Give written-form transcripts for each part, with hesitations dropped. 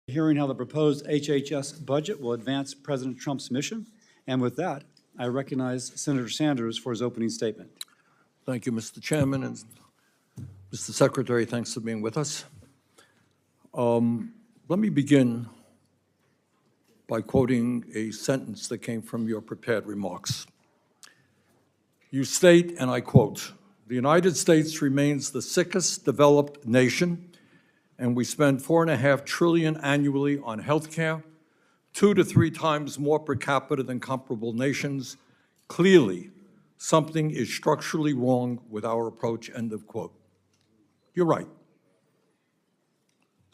Hearing how the proposed HHS budget will advance President Trump's mission. And with that, I recognize Senator Sanders for his opening statement. Thank you, Mr. Chairman, and Mr. Secretary, thanks for being with us. Let me begin by quoting a sentence that came from your prepared remarks. You state, and I quote, "The United States remains the sickest developed nation, and we spend $4.5 trillion annually on health care, 2 to 3 times more per capita than comparable nations. Clearly, something is structurally wrong with our approach," end of quote. You're right.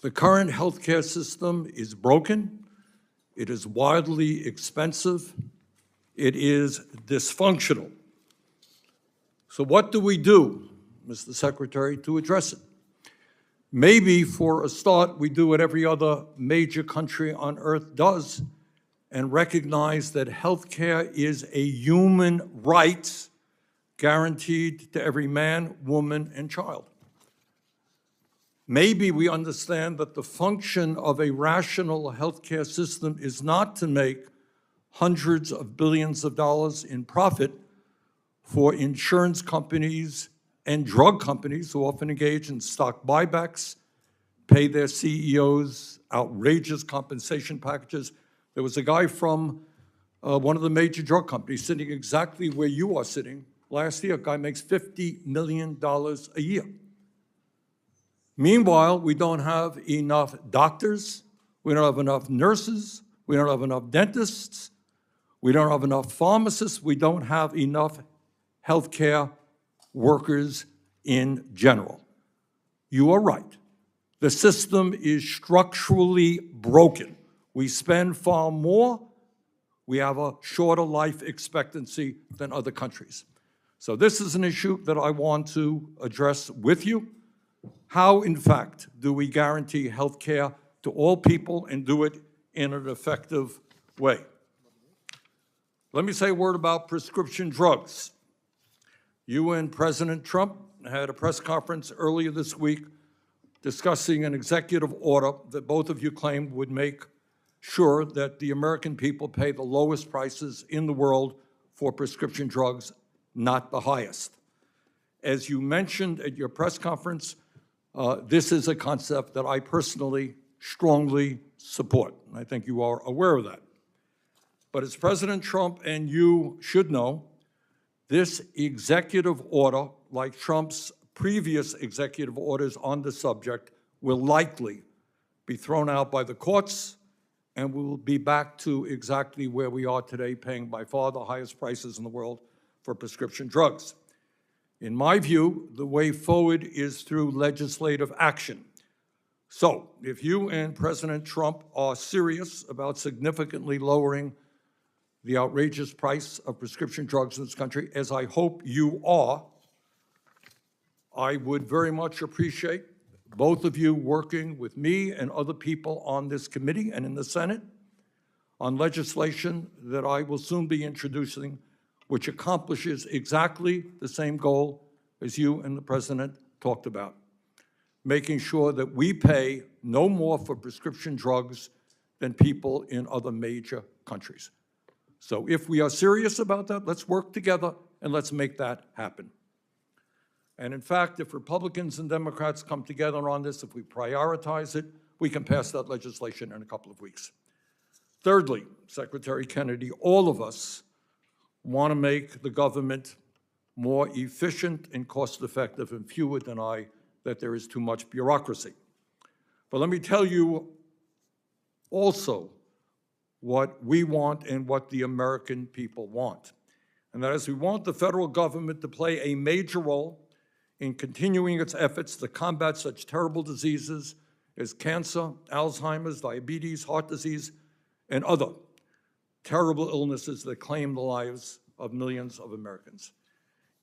The current healthcare system is broken. It is wildly expensive. It is dysfunctional. So what do we do, Mr. Secretary, to address it? Maybe for a start, we do what every other major country on earth does and recognize that health care is a human right guaranteed to every man, woman, and child. Maybe we understand that the function of a rational healthcare system is not to make hundreds of billions of dollars in profit for insurance companies and drug companies who often engage in stock buybacks, pay their CEOs outrageous compensation packages. There was a guy from one of the major drug companies sitting exactly where you are sitting last year. A guy makes $50 million a year. Meanwhile, we don't have enough doctors, we don't have enough nurses, we don't have enough dentists, we don't have enough pharmacists, we don't have enough healthcare workers in general. You are right. The system is structurally broken. We spend far more, we have a shorter life expectancy than other countries. So this is an issue that I want to address with you. How, in fact, do we guarantee health care to all people and do it in an effective way? Let me say a word about prescription drugs. You and President Trump had a press conference earlier this week discussing an executive order that both of you claimed would make sure that the American people pay the lowest prices in the world for prescription drugs, not the highest. As you mentioned at your press conference, this is a concept that I personally strongly support. I think you are aware of that. But as President Trump and you should know, this executive order, like Trump's previous executive orders on the subject, will likely be thrown out by the courts, and we will be back to exactly where we are today, paying by far the highest prices in the world for prescription drugs. In my view, the way forward is through legislative action. So, if you and President Trump are serious about significantly lowering the outrageous price of prescription drugs in this country, as I hope you are, I would very much appreciate both of you working with me and other people on this committee and in the Senate on legislation that I will soon be introducing, which accomplishes exactly the same goal as you and the President talked about, making sure that we pay no more for prescription drugs than people in other major countries. So if we are serious about that, let's work together and let's make that happen. And in fact, if Republicans and Democrats come together on this, if we prioritize it, we can pass that legislation in a couple of weeks. Thirdly, Secretary Kennedy, all of us want to make the government more efficient and cost-effective, and few would deny that there is too much bureaucracy. But let me tell you also what we want and what the American people want. And that is, we want the federal government to play a major role in continuing its efforts to combat such terrible diseases as cancer, Alzheimer's, diabetes, heart disease, and other terrible illnesses that claim the lives of millions of Americans.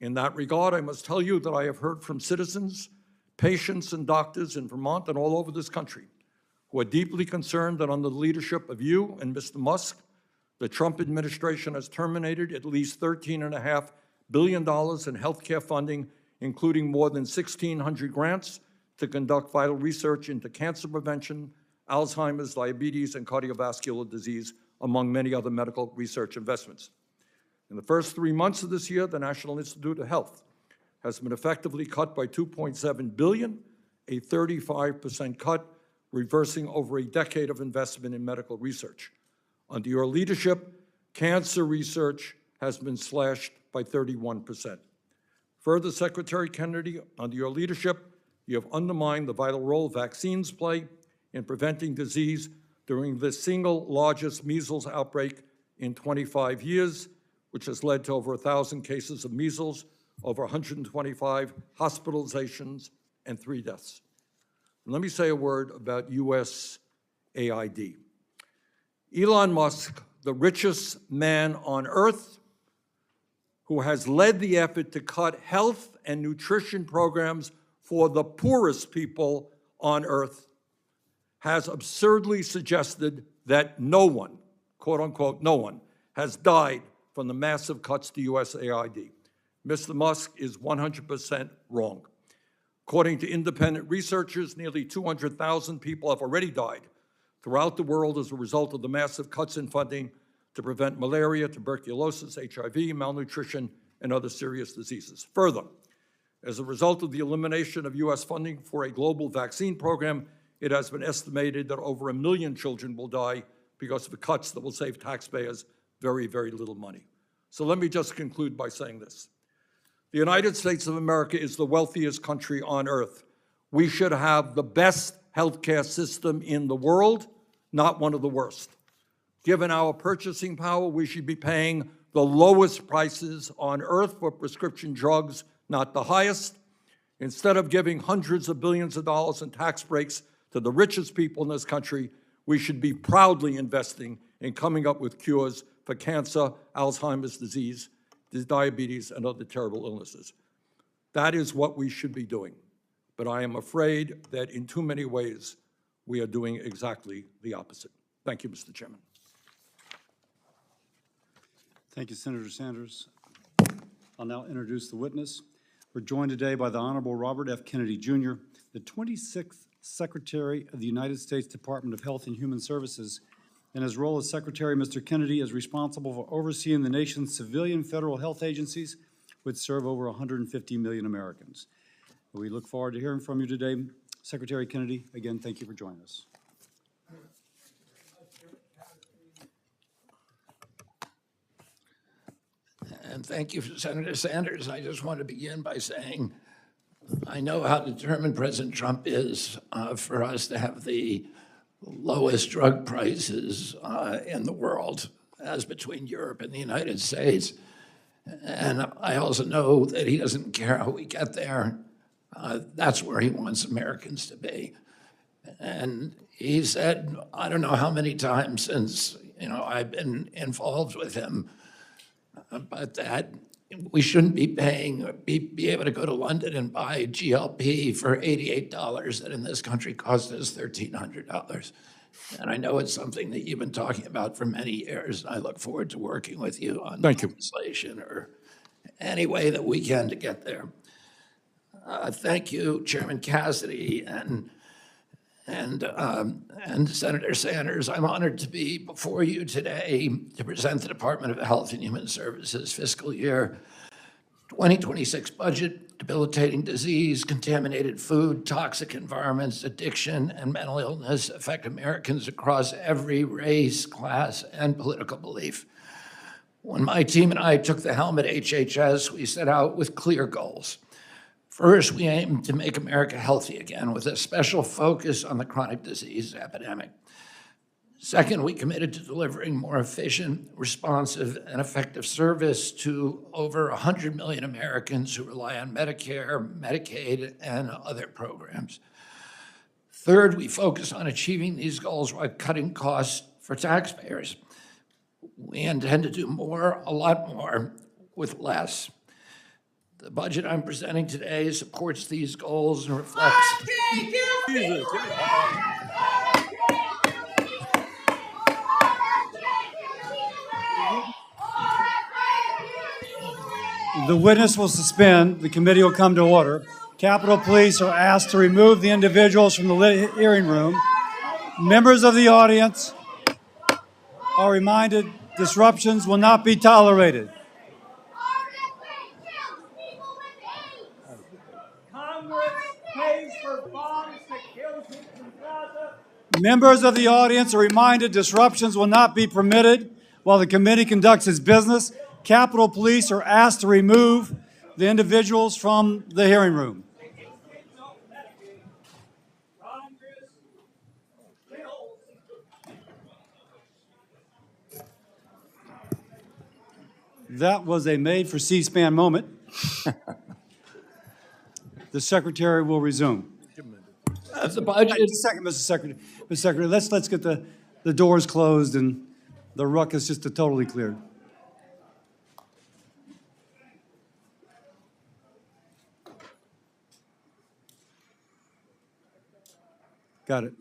In that regard, I must tell you that I have heard from citizens, patients, and doctors in Vermont and all over this country who are deeply concerned that under the leadership of you and Mr. Musk, the Trump administration has terminated at least $13.5 billion in health care funding, including more than 1,600 grants to conduct vital research into cancer prevention, Alzheimer's, diabetes, and cardiovascular disease, among many other medical research investments. In the first 3 months of this year, the National Institute of Health has been effectively cut by $2.7 billion, a 35% cut, reversing over a decade of investment in medical research. Under your leadership, cancer research has been slashed by 31%. Further, Secretary Kennedy, under your leadership, you have undermined the vital role vaccines play in preventing disease during the single largest measles outbreak in 25 years, which has led to over 1,000 cases of measles, over 125 hospitalizations, and 3 deaths. And let me say a word about USAID. Elon Musk, the richest man on earth, who has led the effort to cut health and nutrition programs for the poorest people on earth, has absurdly suggested that no one, quote unquote, no one, has died from the massive cuts to USAID. Mr. Musk is 100% wrong. According to independent researchers, nearly 200,000 people have already died throughout the world as a result of the massive cuts in funding to prevent malaria, tuberculosis, HIV, malnutrition, and other serious diseases. Further, as a result of the elimination of U.S. funding for a global vaccine program, it has been estimated that over 1 million children will die because of the cuts that will save taxpayers very, very little money. So let me just conclude by saying this. The United States of America is the wealthiest country on earth. We should have the best healthcare system in the world, not one of the worst. Given our purchasing power, we should be paying the lowest prices on earth for prescription drugs, not the highest. Instead of giving hundreds of billions of dollars in tax breaks to the richest people in this country, we should be proudly investing in coming up with cures for cancer, Alzheimer's disease, diabetes, and other terrible illnesses. That is what we should be doing. But I am afraid that in too many ways, we are doing exactly the opposite. Thank you, Mr. Chairman. Thank you, Senator Sanders. I'll now introduce the witness. We're joined today by the Honorable Robert F. Kennedy, Jr., the 26th Secretary of the United States Department of Health and Human Services. In his role as Secretary, Mr. Kennedy is responsible for overseeing the nation's civilian federal health agencies, which serve over 150 million Americans. We look forward to hearing from you today. Secretary Kennedy, again, thank you for joining us. And thank you, Senator Sanders. I just want to begin by saying I know how determined President Trump is for us to have the lowest drug prices in the world, as between Europe and the United States. And I also know that he doesn't care how we get there. That's where he wants Americans to be. And he said, I don't know how many times since I've been involved with him, but that we shouldn't be be able to go to London and buy GLP for $88 that in this country cost us $1,300. And I know it's something that you've been talking about for many years. I look forward to working with you on legislation or any way that we can to get there. Thank you, Chairman Cassidy and Senator Sanders. I'm honored to be before you today to present the Department of Health and Human Services fiscal year 2026 budget. Debilitating disease, contaminated food, toxic environments, addiction, and mental illness affect Americans across every race, class, and political belief. When my team and I took the helm at HHS, we set out with clear goals. First, we aim to make America healthy again with a special focus on the chronic disease epidemic. Second, we committed to delivering more efficient, responsive, and effective service to over 100 million Americans who rely on Medicare, Medicaid, and other programs. Third, we focus on achieving these goals while cutting costs for taxpayers. We intend to do more, a lot more, with less. The budget I'm presenting today supports these goals and reflects. The witness will suspend. The committee will come to order. Capitol Police are asked to remove the individuals from the hearing room. Members of the audience are reminded disruptions will not be tolerated. Congress pays for bombs to kill kids in Gaza. Members of the audience are reminded disruptions will not be permitted while the committee conducts its business. Capitol Police are asked to remove the individuals from the hearing room. That was a made for C-SPAN moment. The secretary will resume. The budget, Just a second, Mr. Secretary. Mr. Secretary, let's get the doors closed and the ruckus just to totally cleared. Got it.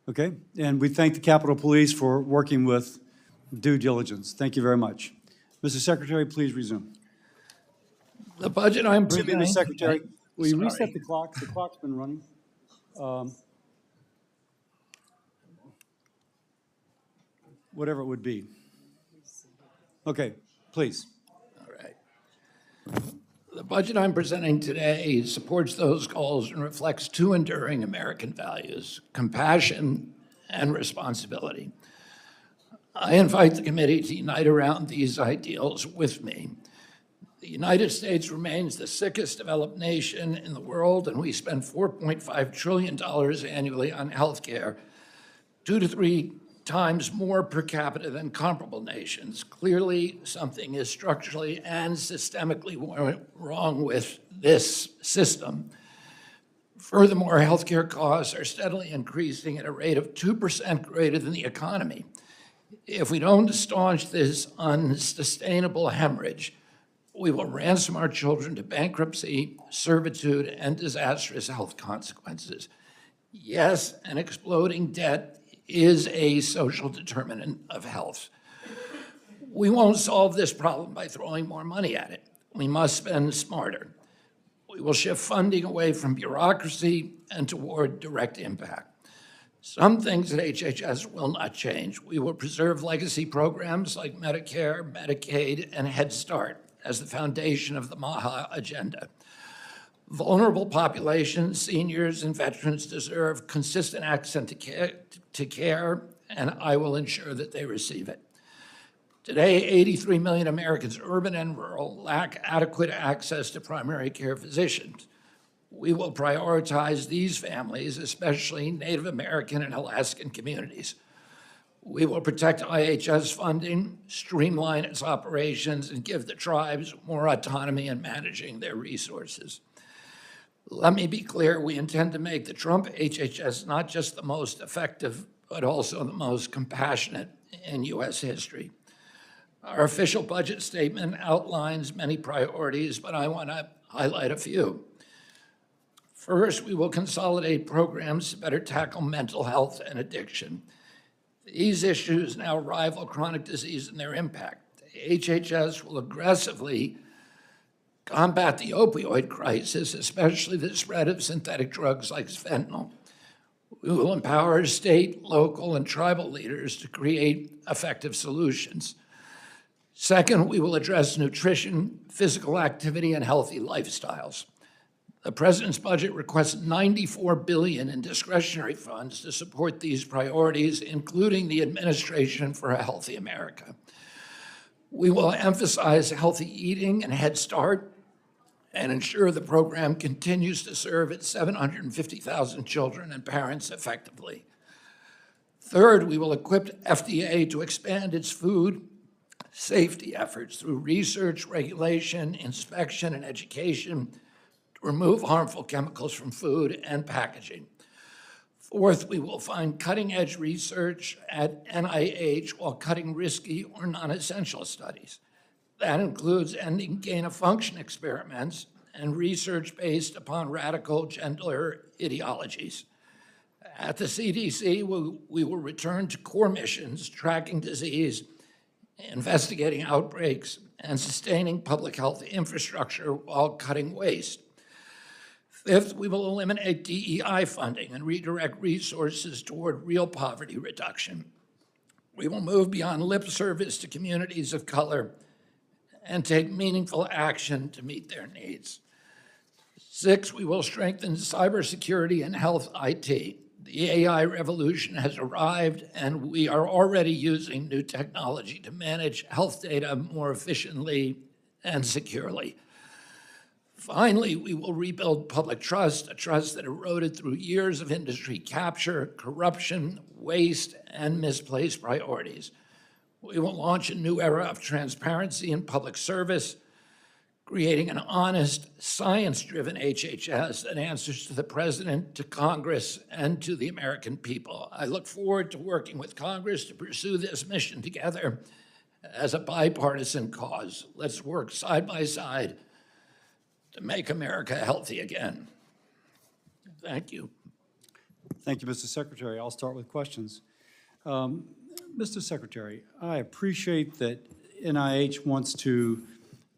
Okay, and we thank the Capitol Police for working with due diligence. Thank you very much. Mr. Secretary, please resume. the budget I'm Excuse me, presenting. Mr. Secretary, will you Sorry. reset the clock? The clock's been running. Whatever it would be. Okay, please. All right. The budget I'm presenting today supports those goals and reflects two enduring American values: compassion and responsibility. I invite the committee to unite around these ideals with me. The United States remains the sickest developed nation in the world, and we spend $4.5 trillion annually on health care, 2 to 3 times more per capita than comparable nations. Clearly, something is structurally and systemically wrong with this system. Furthermore, healthcare costs are steadily increasing at a rate of 2% greater than the economy. If we don't staunch this unsustainable hemorrhage, we will ransom our children to bankruptcy, servitude, and disastrous health consequences. Yes, an exploding debt is a social determinant of health. We won't solve this problem by throwing more money at it. We must spend smarter. We will shift funding away from bureaucracy and toward direct impact. Some things at HHS will not change. We will preserve legacy programs like Medicare, Medicaid, and Head Start as the foundation of the MAHA agenda. Vulnerable populations, seniors, and veterans deserve consistent access to care, and I will ensure that they receive it. Today, 83 million Americans, urban and rural, lack adequate access to primary care physicians. We will prioritize these families, especially Native American and Alaskan communities. We will protect IHS funding, streamline its operations, and give the tribes more autonomy in managing their resources. Let me be clear, we intend to make the Trump HHS not just the most effective, but also the most compassionate in U.S. history. Our official budget statement outlines many priorities, but I want to highlight a few. First, we will consolidate programs to better tackle mental health and addiction. These issues now rival chronic disease in their impact. HHS will aggressively combat the opioid crisis, especially the spread of synthetic drugs like fentanyl. We will empower state, local, and tribal leaders to create effective solutions. Second, we will address nutrition, physical activity, and healthy lifestyles. The president's budget requests $94 billion in discretionary funds to support these priorities, including the Administration for a Healthy America. We will emphasize healthy eating and Head Start and ensure the program continues to serve its 750,000 children and parents effectively. Third, we will equip FDA to expand its food safety efforts through research, regulation, inspection, and education to remove harmful chemicals from food and packaging. Fourth, we will fund cutting-edge research at NIH while cutting risky or non-essential studies. That includes ending gain-of-function experiments and research based upon radical gender ideologies. At the CDC, we will return to core missions, tracking disease, investigating outbreaks, and sustaining public health infrastructure while cutting waste. Fifth, we will eliminate DEI funding and redirect resources toward real poverty reduction. We will move beyond lip service to communities of color and take meaningful action to meet their needs. Six, we will strengthen cybersecurity and health IT. The AI revolution has arrived, and we are already using new technology to manage health data more efficiently and securely. Finally, we will rebuild public trust, a trust that eroded through years of industry capture, corruption, waste, and misplaced priorities. We will launch a new era of transparency in public service, creating an honest, science-driven HHS that answers to the President, to Congress, and to the American people. I look forward to working with Congress to pursue this mission together as a bipartisan cause. Let's work side by side to make America healthy again. Thank you. Thank you, Mr. Secretary. I'll start with questions. Mr. Secretary, I appreciate that NIH wants to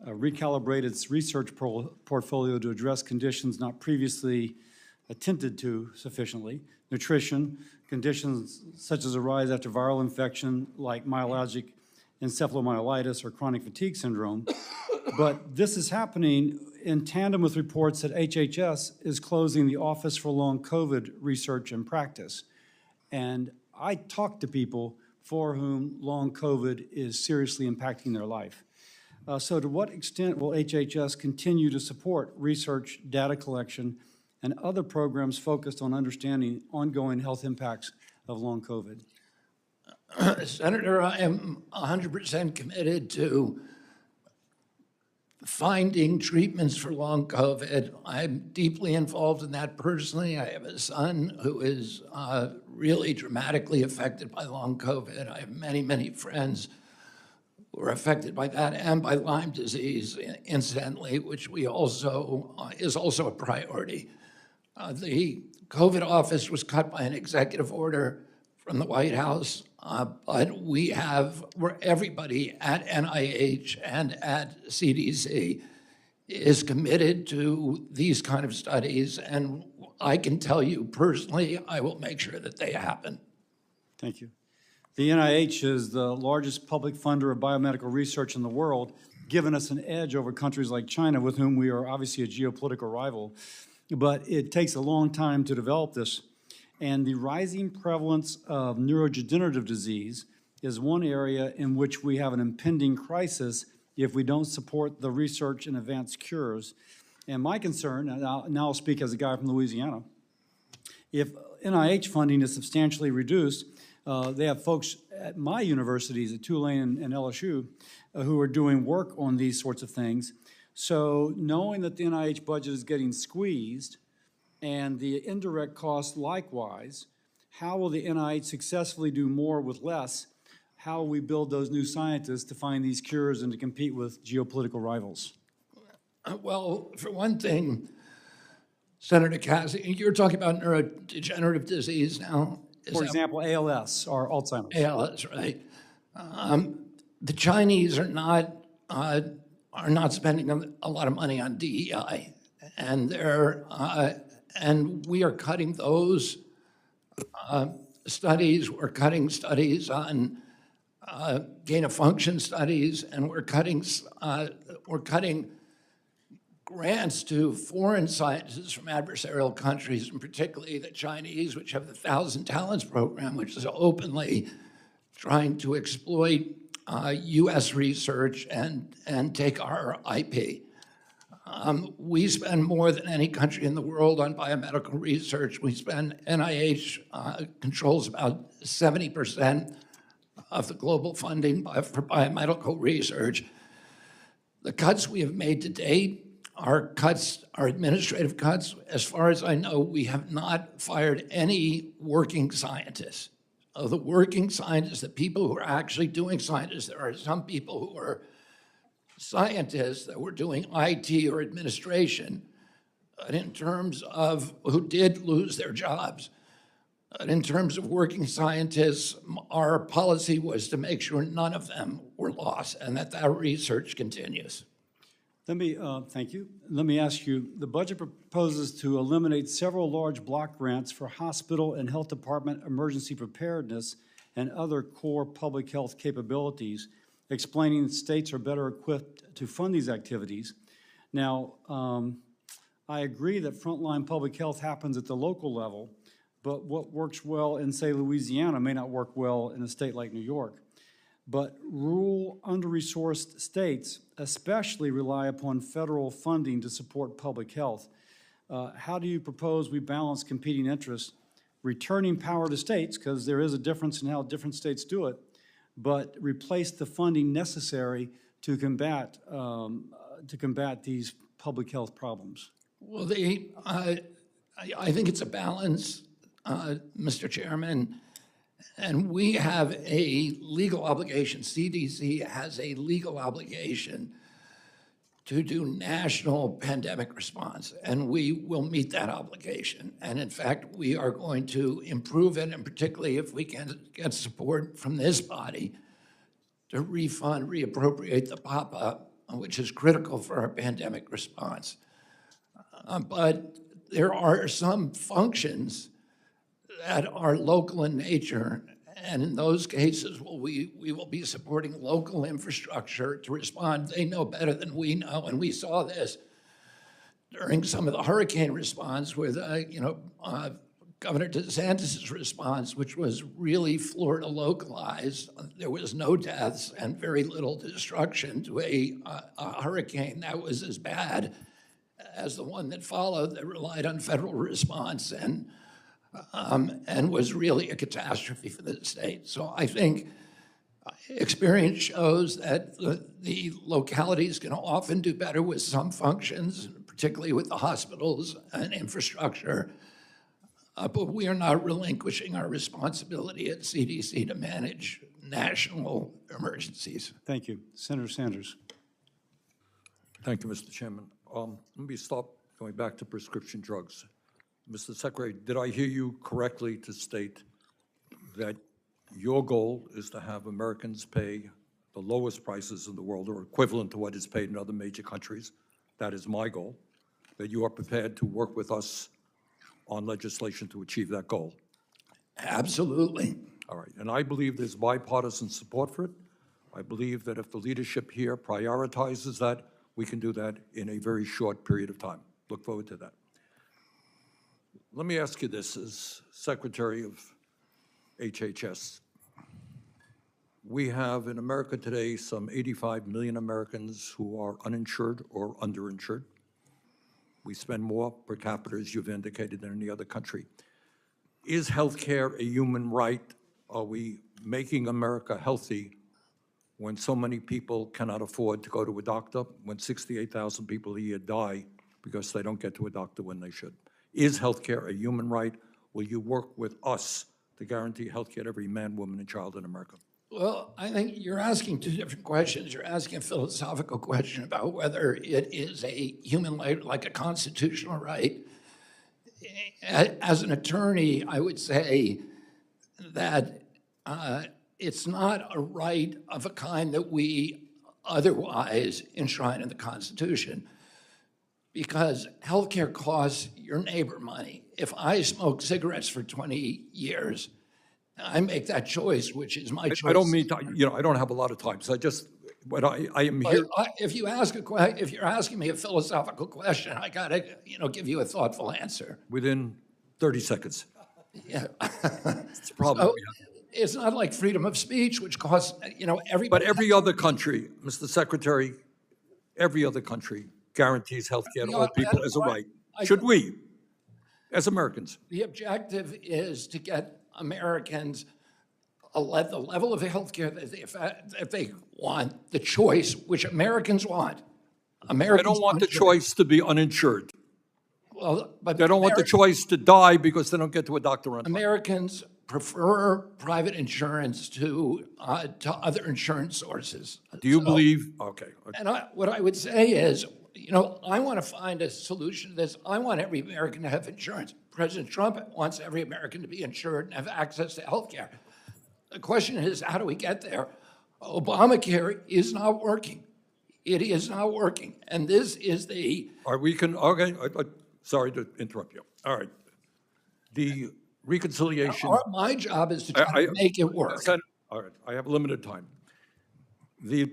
recalibrate its research portfolio to address conditions not previously attended to sufficiently. Nutrition, conditions such as arise after viral infection like myalgic encephalomyelitis or chronic fatigue syndrome. But this is happening in tandem with reports that HHS is closing the Office for Long COVID Research and Practice. And I talk to people for whom long COVID is seriously impacting their life. So to what extent will HHS continue to support research, data collection, and other programs focused on understanding ongoing health impacts of long COVID? Senator, I am 100% committed to finding treatments for long COVID. I'm deeply involved in that personally. I have a son who is really dramatically affected by long COVID. I have many, many friends who are affected by that and by Lyme disease, incidentally, which we also is also a priority. The COVID office was cut by an executive order from the White House, but where everybody at NIH and at CDC is committed to these kind of studies, and I can tell you personally, I will make sure that they happen. Thank you. The NIH is the largest public funder of biomedical research in the world, giving us an edge over countries like China, with whom we are obviously a geopolitical rival. But it takes a long time to develop this. And the rising prevalence of neurodegenerative disease is one area in which we have an impending crisis if we don't support the research and advanced cures. And my concern, and now I'll speak as a guy from Louisiana, if NIH funding is substantially reduced, they have folks at my universities, at Tulane and LSU, who are doing work on these sorts of things. So knowing that the NIH budget is getting squeezed and the indirect costs likewise, how will the NIH successfully do more with less? How will we build those new scientists to find these cures and to compete with geopolitical rivals? Well, for one thing, Senator Cassidy, you're talking about neurodegenerative disease now. For example, ALS or Alzheimer's. ALS, right? The Chinese are not spending a lot of money on DEI, and we are cutting those studies. We're cutting studies on gain of function studies, and we're cutting grants to foreign scientists from adversarial countries, and particularly the Chinese, which have the 1,000 Talents program, which is openly trying to exploit U.S. research and take our IP. We spend more than any country in the world on biomedical research. NIH controls about 70% of the global funding for biomedical research. The cuts we have made to date are administrative cuts. As far as I know, we have not fired any working scientists. Of the working scientists, the people who are actually doing scientists, there are some people who are scientists that were doing IT or administration, but in terms of who did lose their jobs. But in terms of working scientists, our policy was to make sure none of them were lost and that research continues. Thank you. Let me ask you, the budget proposes to eliminate several large block grants for hospital and health department emergency preparedness and other core public health capabilities, explaining that states are better equipped to fund these activities. Now, I agree that frontline public health happens at the local level, but what works well in, say, Louisiana may not work well in a state like New York. But rural, under-resourced states especially rely upon federal funding to support public health. How do you propose we balance competing interests, returning power to states, because there is a difference in how different states do it, but replace the funding necessary to combat these public health problems? Well, I think it's a balance, Mr. Chairman. And we have a legal obligation, CDC has a legal obligation to do national pandemic response, and we will meet that obligation. And in fact, we are going to improve it, and particularly if we can get support from this body to refund, reappropriate the PAPA, which is critical for our pandemic response. But there are some functions that are local in nature, and in those cases, we will be supporting local infrastructure to respond. They know better than we know, and we saw this during some of the hurricane response with, Governor DeSantis' response, which was really Florida localized. There was no deaths and very little destruction to a hurricane that was as bad as the one that followed that relied on federal response and was really a catastrophe for the state. So I think experience shows that the localities can often do better with some functions, particularly with the hospitals and infrastructure. But we are not relinquishing our responsibility at CDC to manage national emergencies. Thank you. Senator Sanders. Thank you, Mr. Chairman. Let me stop going back to prescription drugs. Mr. Secretary, did I hear you correctly to state that your goal is to have Americans pay the lowest prices in the world or equivalent to what is paid in other major countries? That is my goal. That you are prepared to work with us on legislation to achieve that goal? Absolutely. All right, and I believe there's bipartisan support for it. I believe that if the leadership here prioritizes that, we can do that in a very short period of time. Look forward to that. Let me ask you this, as Secretary of HHS. We have in America today some 85 million Americans who are uninsured or underinsured. We spend more per capita, as you've indicated, than any other country. Is healthcare a human right? Are we making America healthy when so many people cannot afford to go to a doctor, when 68,000 people a year die because they don't get to a doctor when they should? Is healthcare a human right? Will you work with us to guarantee healthcare to every man, woman, and child in America? Well, I think you're asking two different questions. You're asking a philosophical question about whether it is a human right, like a constitutional right. As an attorney, I would say that it's not a right of a kind that we otherwise enshrine in the Constitution, because healthcare costs your neighbor money. If I smoke cigarettes for 20 years, I make that choice, which is my choice. I don't mean to, I don't have a lot of time, so but I am here. If you're asking me a philosophical question, I gotta, give you a thoughtful answer. Within 30 seconds. Yeah. It's a problem. So, it's not like freedom of speech, which costs, everybody. But every other country, Mr. Secretary, every other country guarantees health care to all people as a right. Should we, as Americans? The objective is to get Americans the level of health care that they want, the choice, which Americans want. Americans They don't want the choice to be uninsured. Well, but They don't want the choice to die because they don't get to a doctor on time. Americans prefer private insurance to other insurance sources. Do you believe? Okay. And what I would say is, I want to find a solution to this. I want every American to have insurance. President Trump wants every American to be insured and have access to health care. The question is, how do we get there? Obamacare is not working. It is not working. And this is the, Okay, sorry to interrupt you. All right. The reconciliation. my job is to try to make it work. All right, I have limited time. The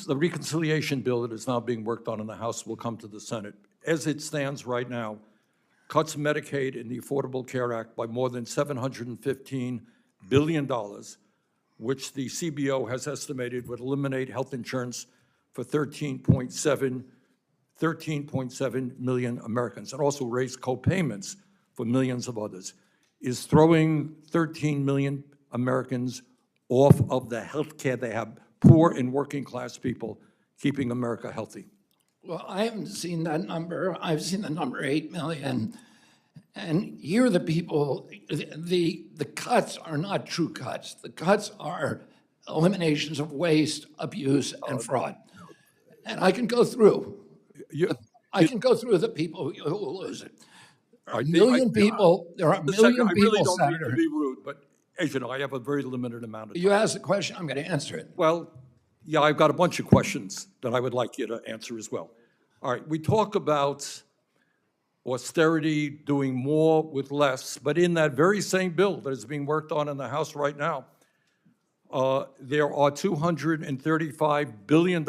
reconciliation bill that is now being worked on in the House will come to the Senate. As it stands right now, cuts Medicaid in the Affordable Care Act by more than $715 billion, which the CBO has estimated would eliminate health insurance for 13.7 million Americans, and also raise co-payments for millions of others, is throwing 13 million Americans off of the health care they have, poor and working class people, keeping America healthy. Well, I haven't seen that number. I've seen the number 8 million. And here the people, the cuts are not true cuts. The cuts are eliminations of waste, abuse, and fraud. And I can go through. I can go through the people who will lose it. There are a million people, I really don't mean to be rude, but as you know, I have a very limited amount of time. You ask a question, I'm going to answer it. Well, yeah, I've got a bunch of questions that I would like you to answer as well. All right, we talk about austerity, doing more with less, but in that very same bill that is being worked on in the House right now, there are $235 billion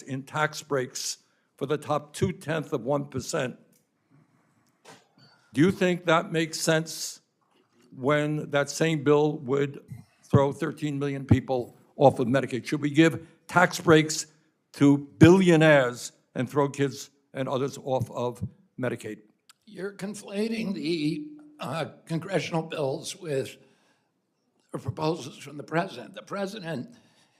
in tax breaks for the top 0.2%. Do you think that makes sense when that same bill would throw 13 million people off of Medicaid? Should we give tax breaks to billionaires and throw kids and others off of Medicaid? You're conflating the congressional bills with proposals from the president. The president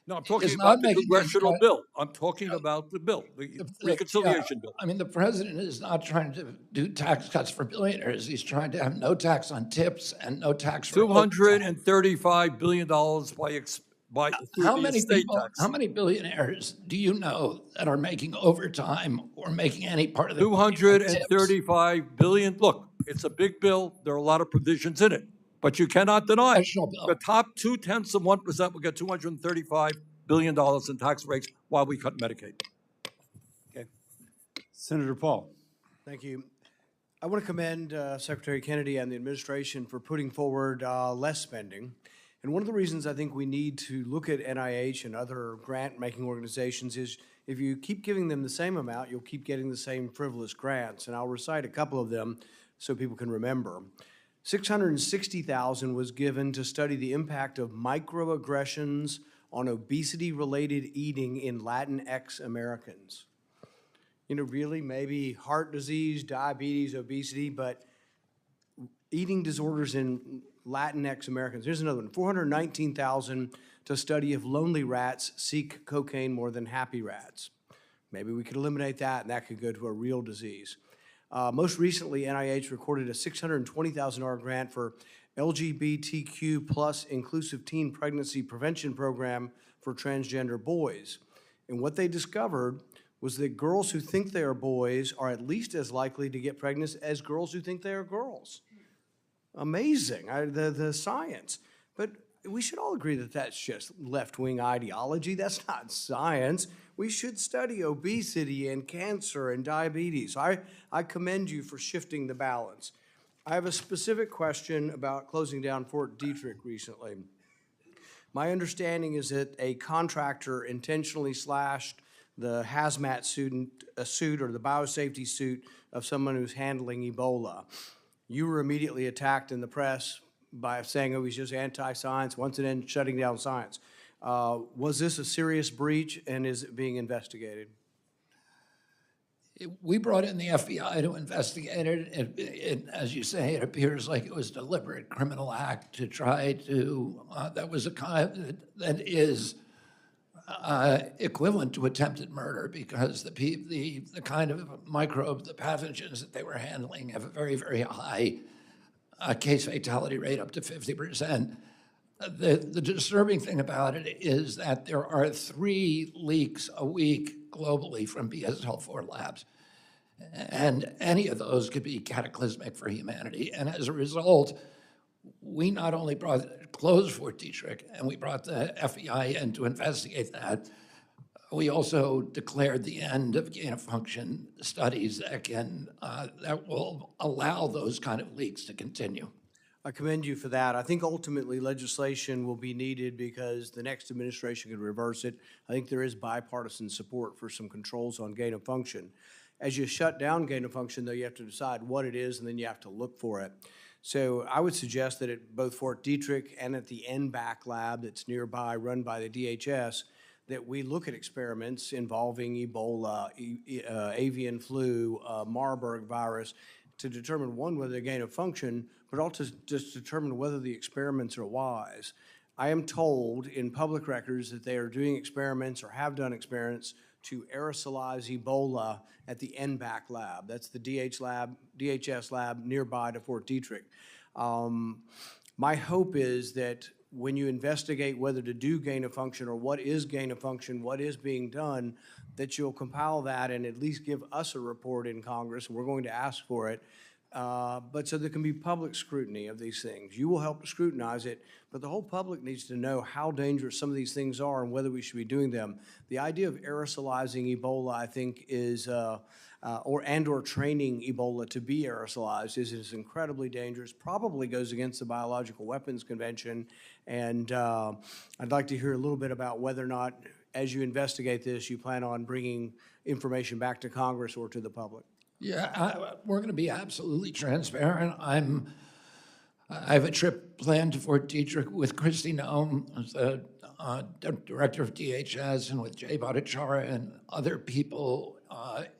No, I'm talking is about not the making congressional bill. I'm talking about the bill, the reconciliation bill. I mean, the president is not trying to do tax cuts for billionaires. He's trying to have no tax on tips and no tax for $235 billion through the estate tax. How many billionaires do you know that are making overtime or making any part of the $235 billion. Look, it's a big bill. There are a lot of provisions in it, but you cannot deny the top 0.2% will get $235 billion in tax breaks while we cut Medicaid. Okay. Senator Paul. Thank you. I want to commend Secretary Kennedy and the administration for putting forward less spending. And one of the reasons I think we need to look at NIH and other grant-making organizations is if you keep giving them the same amount, you'll keep getting the same frivolous grants. And I'll recite a couple of them so people can remember. $660,000 was given to study the impact of microaggressions on obesity-related eating in Latinx Americans. You know, really, maybe heart disease, diabetes, obesity, but eating disorders in Latinx Americans. Here's another one, $419,000 to study if lonely rats seek cocaine more than happy rats. Maybe we could eliminate that, and that could go to a real disease. Most recently, NIH recorded a $620,000 grant for LGBTQ plus inclusive teen pregnancy prevention program for transgender boys. And what they discovered was that girls who think they are boys are at least as likely to get pregnant as girls who think they are girls. Amazing, the science. But we should all agree that that's just left-wing ideology. That's not science. We should study obesity and cancer and diabetes. I commend you for shifting the balance. I have a specific question about closing down Fort Detrick recently. My understanding is that a contractor intentionally slashed the hazmat suit or the biosafety suit of someone who's handling Ebola. You were immediately attacked in the press by saying it was just anti-science, once and then shutting down science. Was this a serious breach, and is it being investigated? We brought in the FBI to investigate it. As you say, it appears like it was a deliberate criminal act to try to, that was a kind that is equivalent to attempted murder because the kind of microbe, the pathogens that they were handling have a very, very high case fatality rate, up to 50%. The disturbing thing about it is that there are 3 leaks a week globally from BSL-4 labs. And any of those could be cataclysmic for humanity. And as a result, we not only closed Fort Detrick, and we brought the FBI in to investigate that, We also declared the end of gain-of-function studies that will allow those kind of leaks to continue. I commend you for that. I think ultimately legislation will be needed because the next administration could reverse it. I think there is bipartisan support for some controls on gain of function. As you shut down gain of function, though, you have to decide what it is, and then you have to look for it. So I would suggest that at both Fort Detrick and at the NBAC lab that's nearby, run by the DHS, that we look at experiments involving Ebola, avian flu, Marburg virus, to determine, one, whether they gain of function, but also just determine whether the experiments are wise. I am told in public records that they are doing experiments or have done experiments to aerosolize Ebola at the NBAC lab. That's the DHS lab nearby to Fort Detrick. My hope is that when you investigate whether to do gain of function or what is gain of function, what is being done, that you'll compile that and at least give us a report in Congress, and we're going to ask for it, but so there can be public scrutiny of these things. You will help to scrutinize it, but the whole public needs to know how dangerous some of these things are and whether we should be doing them. The idea of aerosolizing Ebola, I think, is, or training Ebola to be aerosolized is incredibly dangerous, probably goes against the Biological Weapons Convention, and I'd like to hear a little bit about whether or not, as you investigate this, you plan on bringing information back to Congress or to the public. Yeah, we're going to be absolutely transparent. I have a trip planned to Fort Detrick with Christy Nome, who's the director of DHS, and with Jay Bhattacharya and other people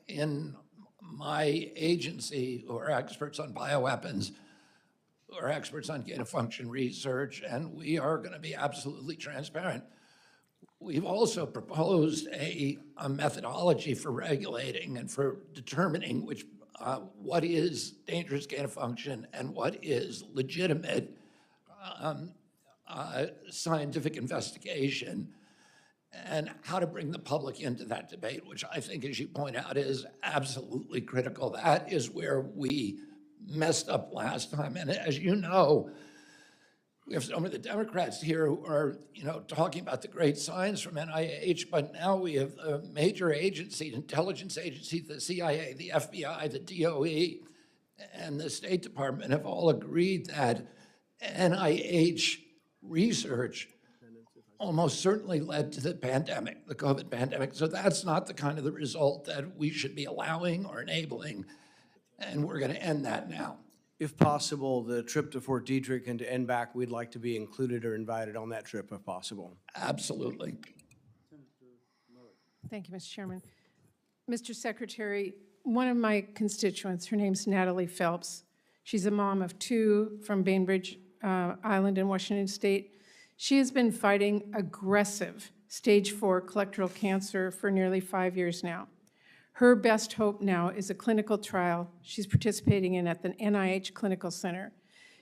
in my agency who are experts on bioweapons, who are experts on gain-of-function research, and we are going to be absolutely transparent. We've also proposed a methodology for regulating and for determining what is dangerous gain of function and what is legitimate scientific investigation, and how to bring the public into that debate, which I think, as you point out, is absolutely critical. That is where we messed up last time. And as you know, we have some of the Democrats here who are, talking about the great science from NIH, but now we have a major agency, intelligence agency, the CIA, the FBI, the DOE, and the State Department have all agreed that NIH research almost certainly led to the pandemic, the COVID pandemic. So that's not the kind of the result that we should be allowing or enabling, and we're going to end that now. If possible, the trip to Fort Detrick and to NBAC, we'd like to be included or invited on that trip if possible. Absolutely. Thank you, Mr. Chairman. Mr. Secretary, one of my constituents, her name's Natalie Phelps. She's a mom of two from Bainbridge Island in Washington State. She has been fighting aggressive stage 4 colorectal cancer for nearly 5 years now. Her best hope now is a clinical trial she's participating in at the NIH Clinical Center.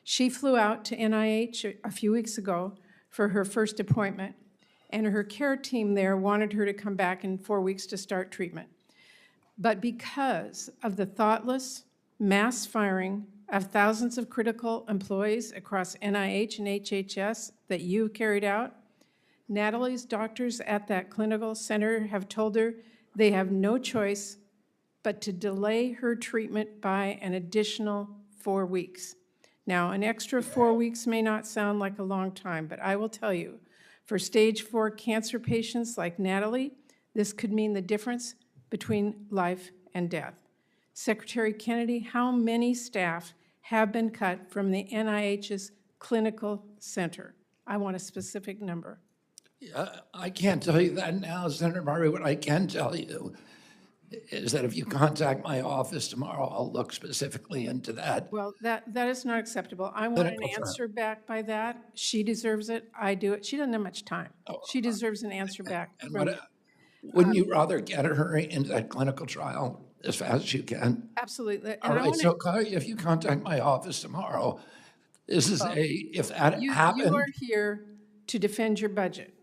She flew out to NIH a few weeks ago for her first appointment, and her care team there wanted her to come back in 4 weeks to start treatment. But because of the thoughtless mass firing of thousands of critical employees across NIH and HHS that you carried out, Natalie's doctors at that clinical center have told her they have no choice but to delay her treatment by an additional 4 weeks. Now, an extra 4 weeks may not sound like a long time, but I will tell you, for stage 4 cancer patients like Natalie, this could mean the difference between life and death. Secretary Kennedy, how many staff have been cut from the NIH's clinical center? I want a specific number. I can't tell you that now, Senator Murray. What I can tell you is that if you contact my office tomorrow, I'll look specifically into that. Well, that is not acceptable. I want an answer back by that. She deserves it. I do it. She doesn't have much time. She deserves an answer back. And wouldn't you rather get her into that clinical trial as fast as you can? Absolutely. All right, so if you contact my office tomorrow, this is if that happened. You are here to defend your budget.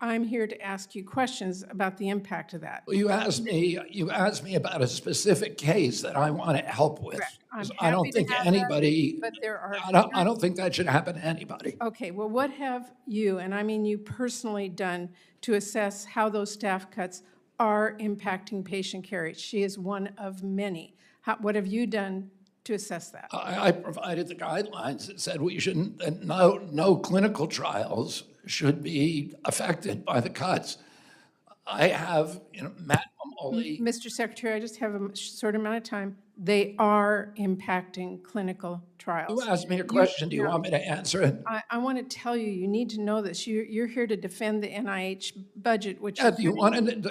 I'm here to ask you questions about the impact of that. Well, you asked me about a specific case that I want to help with. Correct. I'm 'Cause I don't happy to think have that, anybody, but there are I don't think that should happen to anybody. Okay, well, what have you, and I mean you personally, done to assess how those staff cuts are impacting patient care? She is one of many. What have you done to assess that? I provided the guidelines that said we shouldn't, that no clinical trials should be affected by the cuts. I have, maximum only. Mr. Secretary, I just have a short amount of time. They are impacting clinical trials. You asked me a question. Do you want me to answer it? I want to tell you, you need to know this. You're here to defend the NIH budget, which. Yeah,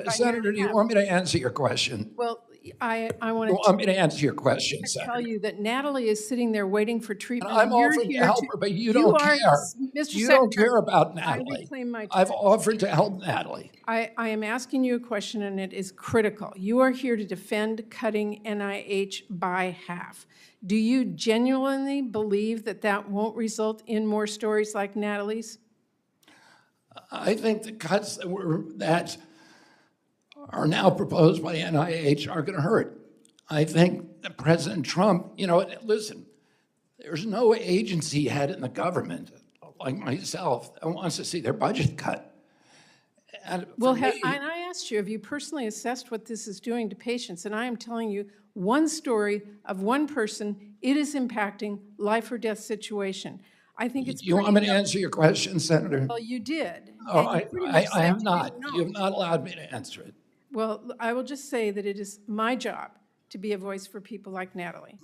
Senator, do you want me to answer your question? Well, I want You to want me to answer your question, tell Senator? you that Natalie is sitting there waiting for treatment. And I'm You're offering to here help her, but you don't are- care. Mr. You don't Secretary, care about I Natalie. reclaim my I've time. offered to help Natalie. I am asking you a question, and it is critical. You are here to defend cutting NIH by half. Do you genuinely believe that that won't result in more stories like Natalie's? I think the cuts that are now proposed by NIH are going to hurt. I think that President Trump, listen, there's no agency head in the government like myself that wants to see their budget cut. And Well, for me, and I asked you, have you personally assessed what this is doing to patients? And I am telling you, one story of one person, it is impacting life or death situation. I think it's you want me to answer your question, Senator? Well, you did. Oh, and you pretty much I said have you not. didn't know. You have not allowed me to answer it. Well, I will just say that it is my job to be a voice for people like Natalie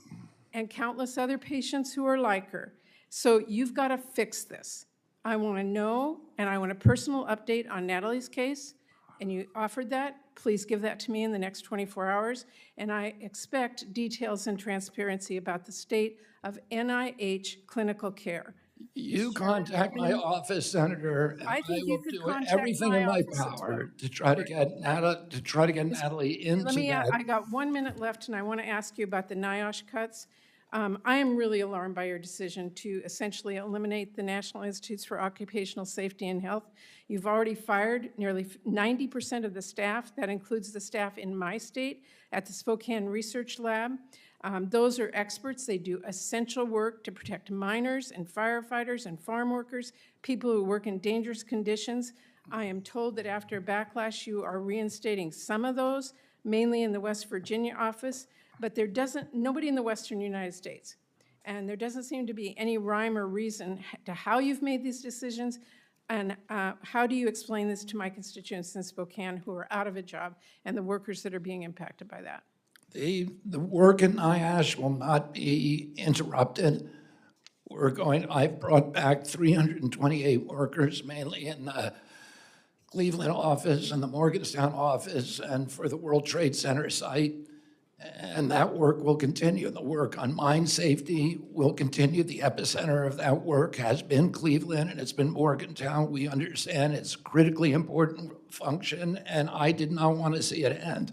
and countless other patients who are like her. So you've got to fix this. I want to know, and I want a personal update on Natalie's case, and you offered that. Please give that to me in the next 24 hours. And I expect details and transparency about the state of NIH clinical care. You contact my office, Senator, and I I think you will could do contact everything my in my office as power to try to get Natalie into Let me, that. I got 1 minute left, and I want to ask you about the NIOSH cuts. I am really alarmed by your decision to essentially eliminate the National Institutes for Occupational Safety and Health. You've already fired nearly 90% of the staff. That includes the staff in my state at the Spokane Research Lab. Those are experts. They do essential work to protect miners and firefighters and farm workers, people who work in dangerous conditions. I am told that after a backlash, you are reinstating some of those, mainly in the West Virginia office, but nobody in the Western United States. And there doesn't seem to be any rhyme or reason to how you've made these decisions. And how do you explain this to my constituents in Spokane who are out of a job and the workers that are being impacted by that? The work in NIOSH will not be interrupted. I've brought back 328 workers, mainly in the Cleveland office and the Morgantown office and for the World Trade Center site. And that work will continue. The work on mine safety will continue. The epicenter of that work has been Cleveland and it's been Morgantown. We understand it's a critically important function, and I did not want to see it end.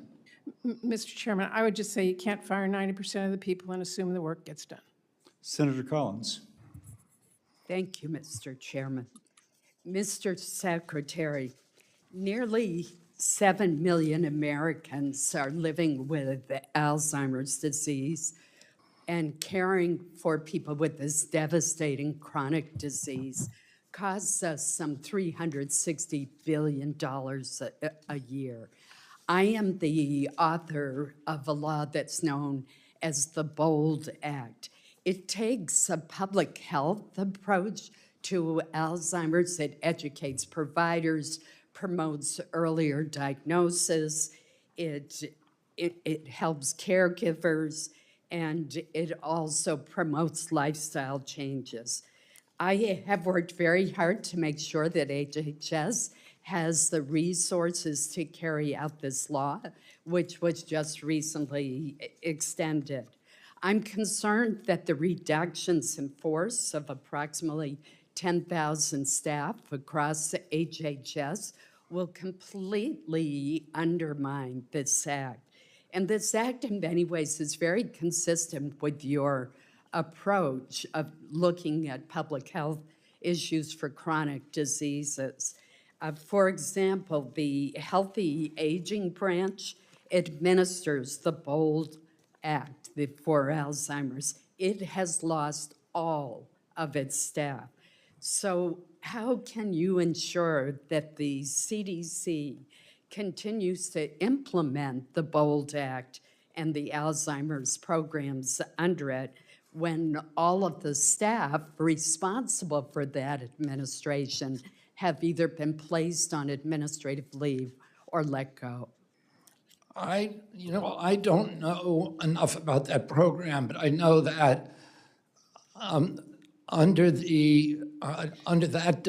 Mr. Chairman, I would just say you can't fire 90% of the people and assume the work gets done. Senator Collins. Thank you, Mr. Chairman. Mr. Secretary, nearly 7 million Americans are living with Alzheimer's disease, and caring for people with this devastating chronic disease costs us some $360 billion a year. I am the author of a law that's known as the BOLD Act. It takes a public health approach to Alzheimer's. It educates providers, promotes earlier diagnosis, it helps caregivers, and it also promotes lifestyle changes. I have worked very hard to make sure that HHS has the resources to carry out this law, which was just recently extended. I'm concerned that the reductions in force of approximately 10,000 staff across the HHS will completely undermine this act. And this act, in many ways, is very consistent with your approach of looking at public health issues for chronic diseases. For example, the Healthy Aging Branch administers the BOLD Act for Alzheimer's. It has lost all of its staff. So how can you ensure that the CDC continues to implement the BOLD Act and the Alzheimer's programs under it when all of the staff responsible for that administration have either been placed on administrative leave or let go? I don't know enough about that program, but I know that under that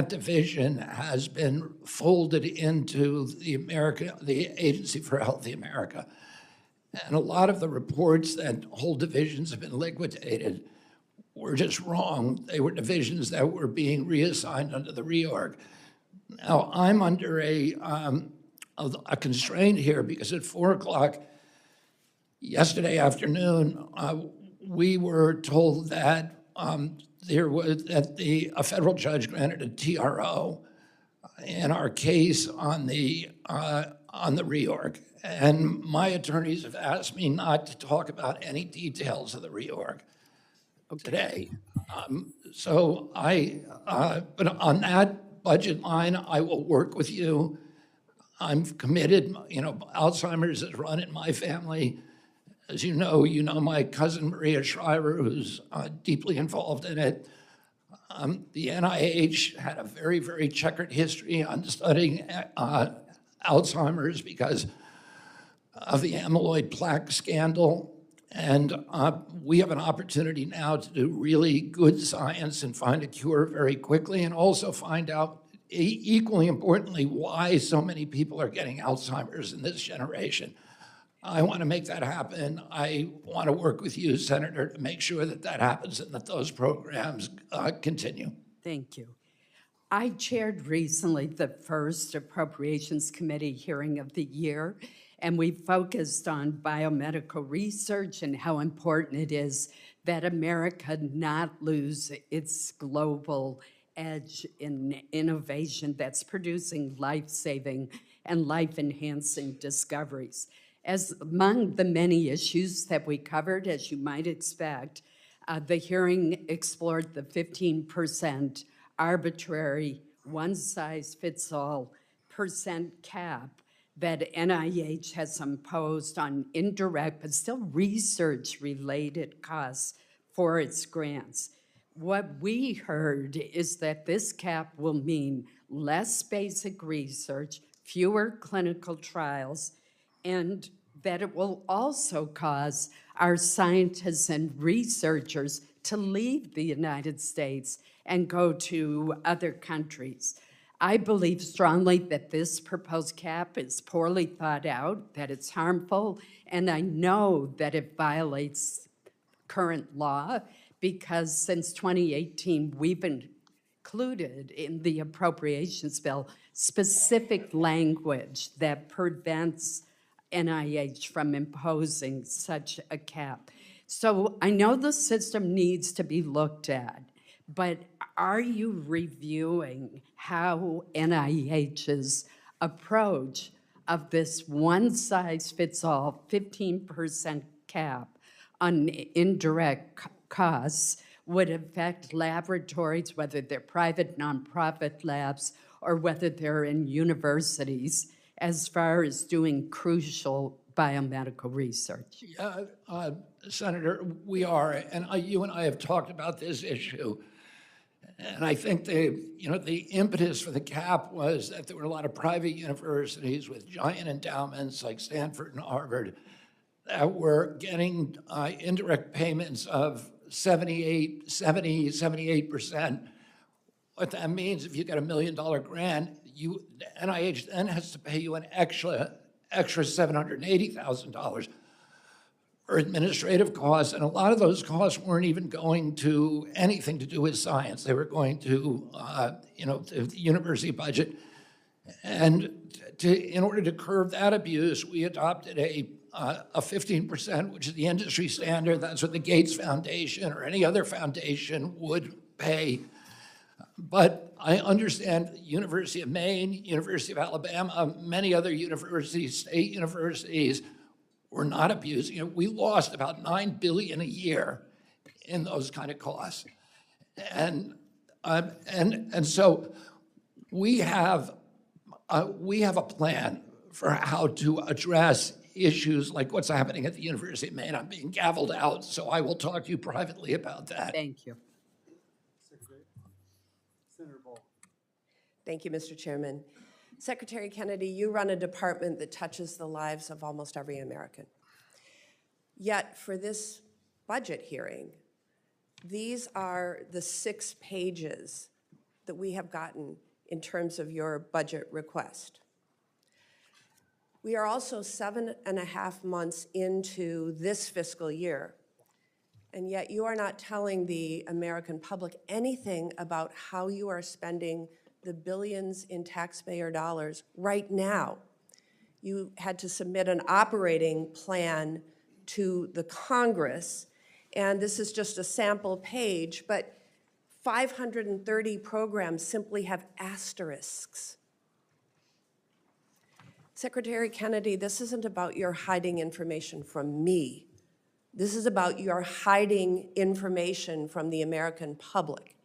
division has been folded into the Agency for Healthy America. And a lot of the reports that whole divisions have been liquidated were just wrong. They were divisions that were being reassigned under the reorg. Now, I'm under a constraint here because at 4 o'clock yesterday afternoon, we were told that a federal judge granted a TRO in our case on the reorg. And my attorneys have asked me not to talk about any details of the reorg today. But on that budget line, I will work with you. I'm committed. Alzheimer's is run in my family. As you know my cousin Maria Shriver, who's deeply involved in it. The NIH had a very, very checkered history on studying Alzheimer's because of the amyloid plaque scandal. And we have an opportunity now to do really good science and find a cure very quickly, and also find out, equally importantly, why so many people are getting Alzheimer's in this generation. I want to make that happen. I want to work with you, Senator, to make sure that that happens and that those programs continue. Thank you. I chaired recently the first Appropriations Committee hearing of the year, and we focused on biomedical research and how important it is that America not lose its global edge in innovation that's producing life-saving and life-enhancing discoveries. As among the many issues that we covered, as you might expect, the hearing explored the 15% arbitrary, one-size-fits-all percent cap that NIH has imposed on indirect but still research-related costs for its grants. What we heard is that this cap will mean less basic research, fewer clinical trials, and that it will also cause our scientists and researchers to leave the United States and go to other countries. I believe strongly that this proposed cap is poorly thought out, that it's harmful, and I know that it violates current law because since 2018, we've included in the appropriations bill specific language that prevents NIH from imposing such a cap. So I know the system needs to be looked at, but are you reviewing how NIH's approach of this one-size-fits-all 15% cap on indirect costs would affect laboratories, whether they're private nonprofit labs or whether they're in universities, as far as doing crucial biomedical research? Yeah, Senator, we are, and you and I have talked about this issue. And I think the impetus for the cap was that there were a lot of private universities with giant endowments like Stanford and Harvard that were getting indirect payments of 78%. What that means, if you get $1 million grant, NIH then has to pay you an extra $780,000 for administrative costs, and a lot of those costs weren't even going to anything to do with science. They were going to, the university budget. And in order to curb that abuse, we adopted a 15%, which is the industry standard. That's what the Gates Foundation or any other foundation would pay But I understand University of Maine, University of Alabama, many other universities, state universities, were not abusing it. We lost about $9 billion a year in those kind of costs. And so we have a plan for how to address issues like what's happening at the University of Maine. I'm being gavelled out, so I will talk to you privately about that. Thank you. Senator Ball. Thank you, Mr. Chairman. Secretary Kennedy, you run a department that touches the lives of almost every American. Yet for this budget hearing, these are the 6 pages that we have gotten in terms of your budget request. We are also 7.5 months into this fiscal year, and yet you are not telling the American public anything about how you are spending the billions in taxpayer dollars right now. You had to submit an operating plan to the Congress, and this is just a sample page, but 530 programs simply have asterisks. Secretary Kennedy, this isn't about your hiding information from me. This is about your hiding information from the American public.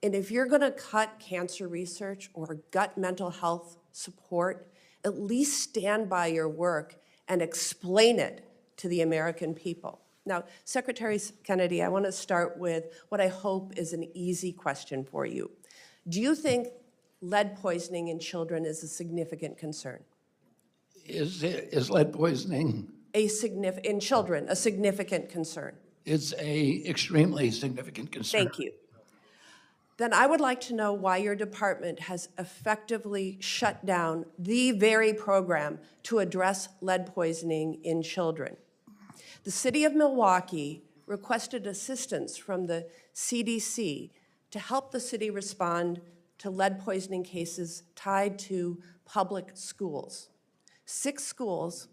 And if you're going to cut cancer research or gut mental health support, at least stand by your work and explain it to the American people. Now, Secretary Kennedy, I want to start with what I hope is an easy question for you. Do you think lead poisoning in children is a significant concern? Is lead poisoning? In children, a significant concern? It's a extremely significant concern. Thank you. Then I would like to know why your department has effectively shut down the very program to address lead poisoning in children. The city of Milwaukee requested assistance from the CDC to help the city respond to lead poisoning cases tied to public schools. 6 schools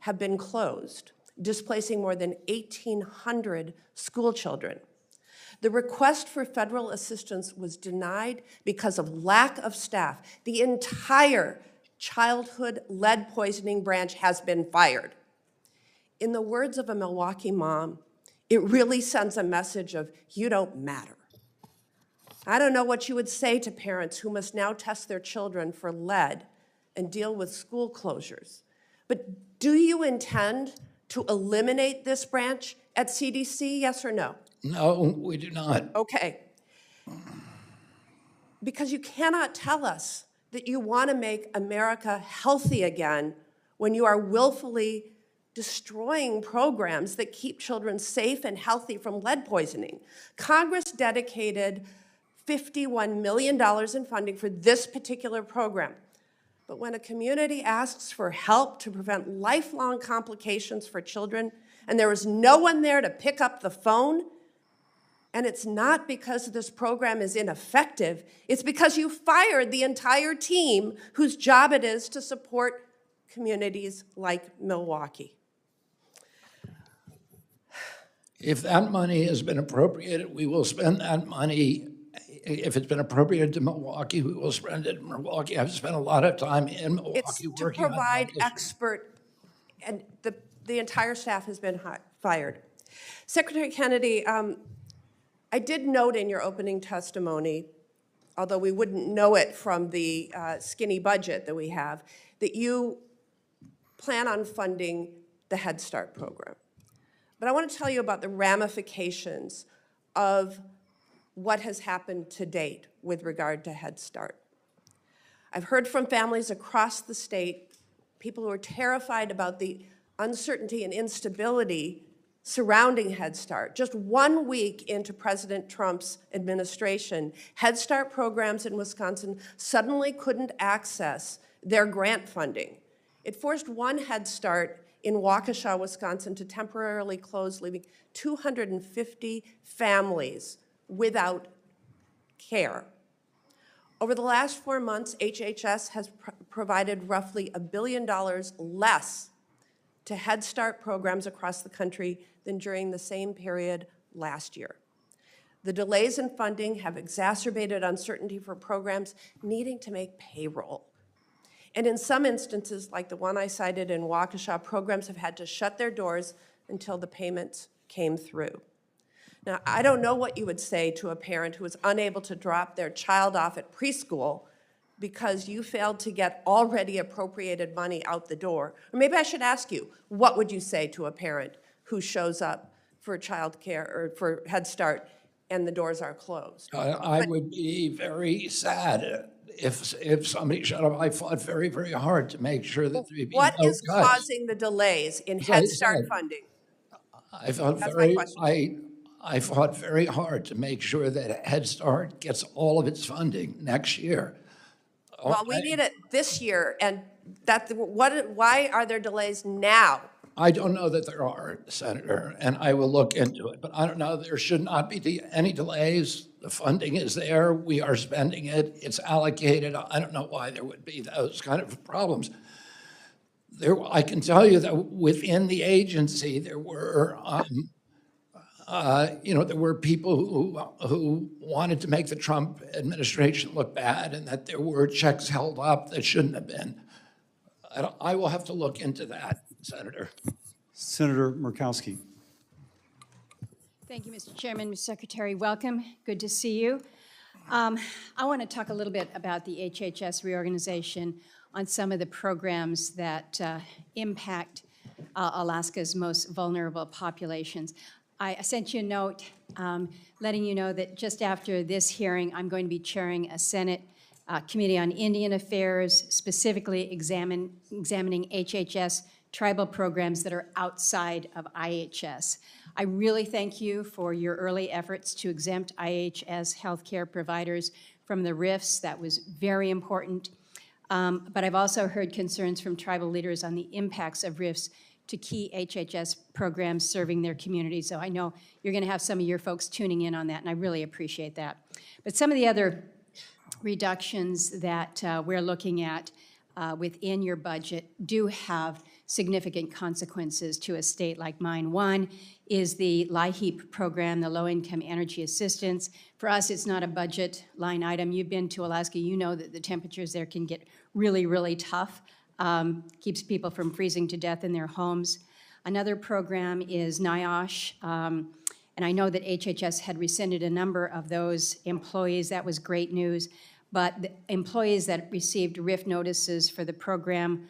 have been closed, displacing more than 1,800 school children. The request for federal assistance was denied because of lack of staff. The entire childhood lead poisoning branch has been fired. In the words of a Milwaukee mom, it really sends a message of, you don't matter. I don't know what you would say to parents who must now test their children for lead and deal with school closures. But do you intend to eliminate this branch at CDC, yes or no? No, we do not. Okay. Because you cannot tell us that you want to make America healthy again when you are willfully destroying programs that keep children safe and healthy from lead poisoning. Congress dedicated $51 million in funding for this particular program. But when a community asks for help to prevent lifelong complications for children, and there is no one there to pick up the phone, and it's not because this program is ineffective, it's because you fired the entire team whose job it is to support communities like Milwaukee. If that money has been appropriated, we will spend that money. If it's been appropriated to Milwaukee, we will spend it in Milwaukee. I've spent a lot of time in Milwaukee It's to working on provide that issue. expert, and the entire staff has been fired. Secretary Kennedy, I did note in your opening testimony, although we wouldn't know it from the skinny budget that we have, that you plan on funding the Head Start program. But I want to tell you about the ramifications of what has happened to date with regard to Head Start. I've heard from families across the state, people who are terrified about the uncertainty and instability surrounding Head Start. Just 1 week into President Trump's administration, Head Start programs in Wisconsin suddenly couldn't access their grant funding. It forced one Head Start in Waukesha, Wisconsin, to temporarily close, leaving 250 families without care. Over the last 4 months, HHS has provided roughly $1 billion less to Head Start programs across the country than during the same period last year. The delays in funding have exacerbated uncertainty for programs needing to make payroll. And in some instances, like the one I cited in Waukesha, programs have had to shut their doors until the payments came through. Now, I don't know what you would say to a parent who is unable to drop their child off at preschool because you failed to get already appropriated money out the door. Or maybe I should ask you, what would you say to a parent who shows up for child care or for Head Start and the doors are closed? I would be very sad if somebody shut up. I fought very, very hard to make sure that there would be What no is cuts. causing the delays in As I Head Start said, funding? I fought That's my I fought very hard to make sure that Head Start gets all of its funding next year. Well, we need it this year, and why are there delays now? I don't know that there are, Senator, and I will look into it, but I don't know, there should not be any delays. The funding is there, we are spending it, it's allocated. I don't know why there would be those kind of problems. I can tell you that within the agency, there were, there were people who wanted to make the Trump administration look bad, and that there were checks held up that shouldn't have been. I will have to look into that, Senator. Senator Murkowski. Thank you, Mr. Chairman. Mr. Secretary, welcome. Good to see you. I want to talk a little bit about the HHS reorganization on some of the programs that impact Alaska's most vulnerable populations. I sent you a note letting you know that just after this hearing, I'm going to be chairing a Senate Committee on Indian Affairs, specifically examining HHS tribal programs that are outside of IHS. I really thank you for your early efforts to exempt IHS healthcare providers from the RIFs. That was very important. But I've also heard concerns from tribal leaders on the impacts of RIFs to key HHS programs serving their communities. So I know you're going to have some of your folks tuning in on that, and I really appreciate that. But some of the other reductions that we're looking at within your budget do have significant consequences to a state like mine. One is the LIHEAP program, the Low-Income Energy Assistance. For us, it's not a budget line item. You've been to Alaska, you know that the temperatures there can get really, really tough. Keeps people from freezing to death in their homes. Another program is NIOSH, and I know that HHS had rescinded a number of those employees. That was great news. But the employees that received RIF notices for the program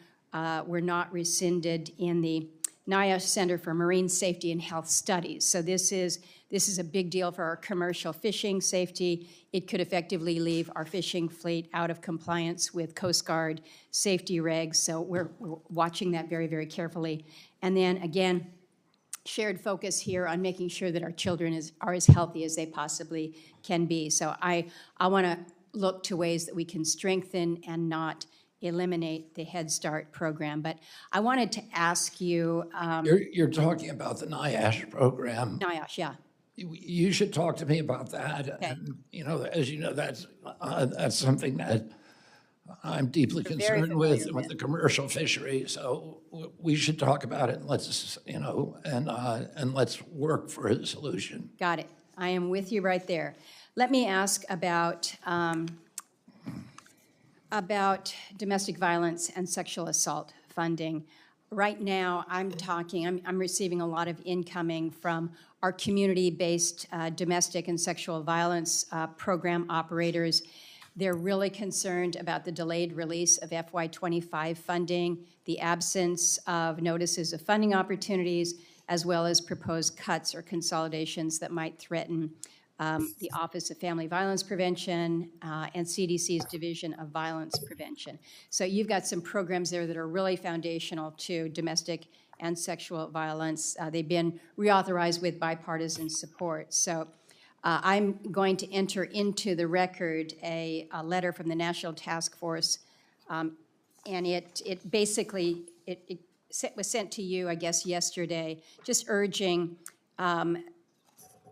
were not rescinded in the NIOSH Center for Marine Safety and Health Studies. So this is a big deal for our commercial fishing safety. It could effectively leave our fishing fleet out of compliance with Coast Guard safety regs. So we're watching that very, very carefully. And then again, shared focus here on making sure that our children are as healthy as they possibly can be. So I want to look to ways that we can strengthen and not eliminate the Head Start program. But I wanted to ask you. You're talking about the NIOSH program. NIOSH, yeah. You should talk to me about that. Okay. And, as you know, that's something that I'm deeply You're concerned very with familiar with. the commercial fishery. So we should talk about it. And let's, and let's work for a solution. Got it. I am with you right there. Let me ask about domestic violence and sexual assault funding. Right now, I'm receiving a lot of incoming from our community-based domestic and sexual violence program operators. They're really concerned about the delayed release of FY25 funding, the absence of notices of funding opportunities, as well as proposed cuts or consolidations that might threaten the Office of Family Violence Prevention and CDC's Division of Violence Prevention. So you've got some programs there that are really foundational to domestic and sexual violence. They've been reauthorized with bipartisan support. So I'm going to enter into the record a letter from the National Task Force, and it basically was sent to you, I guess, yesterday, just urging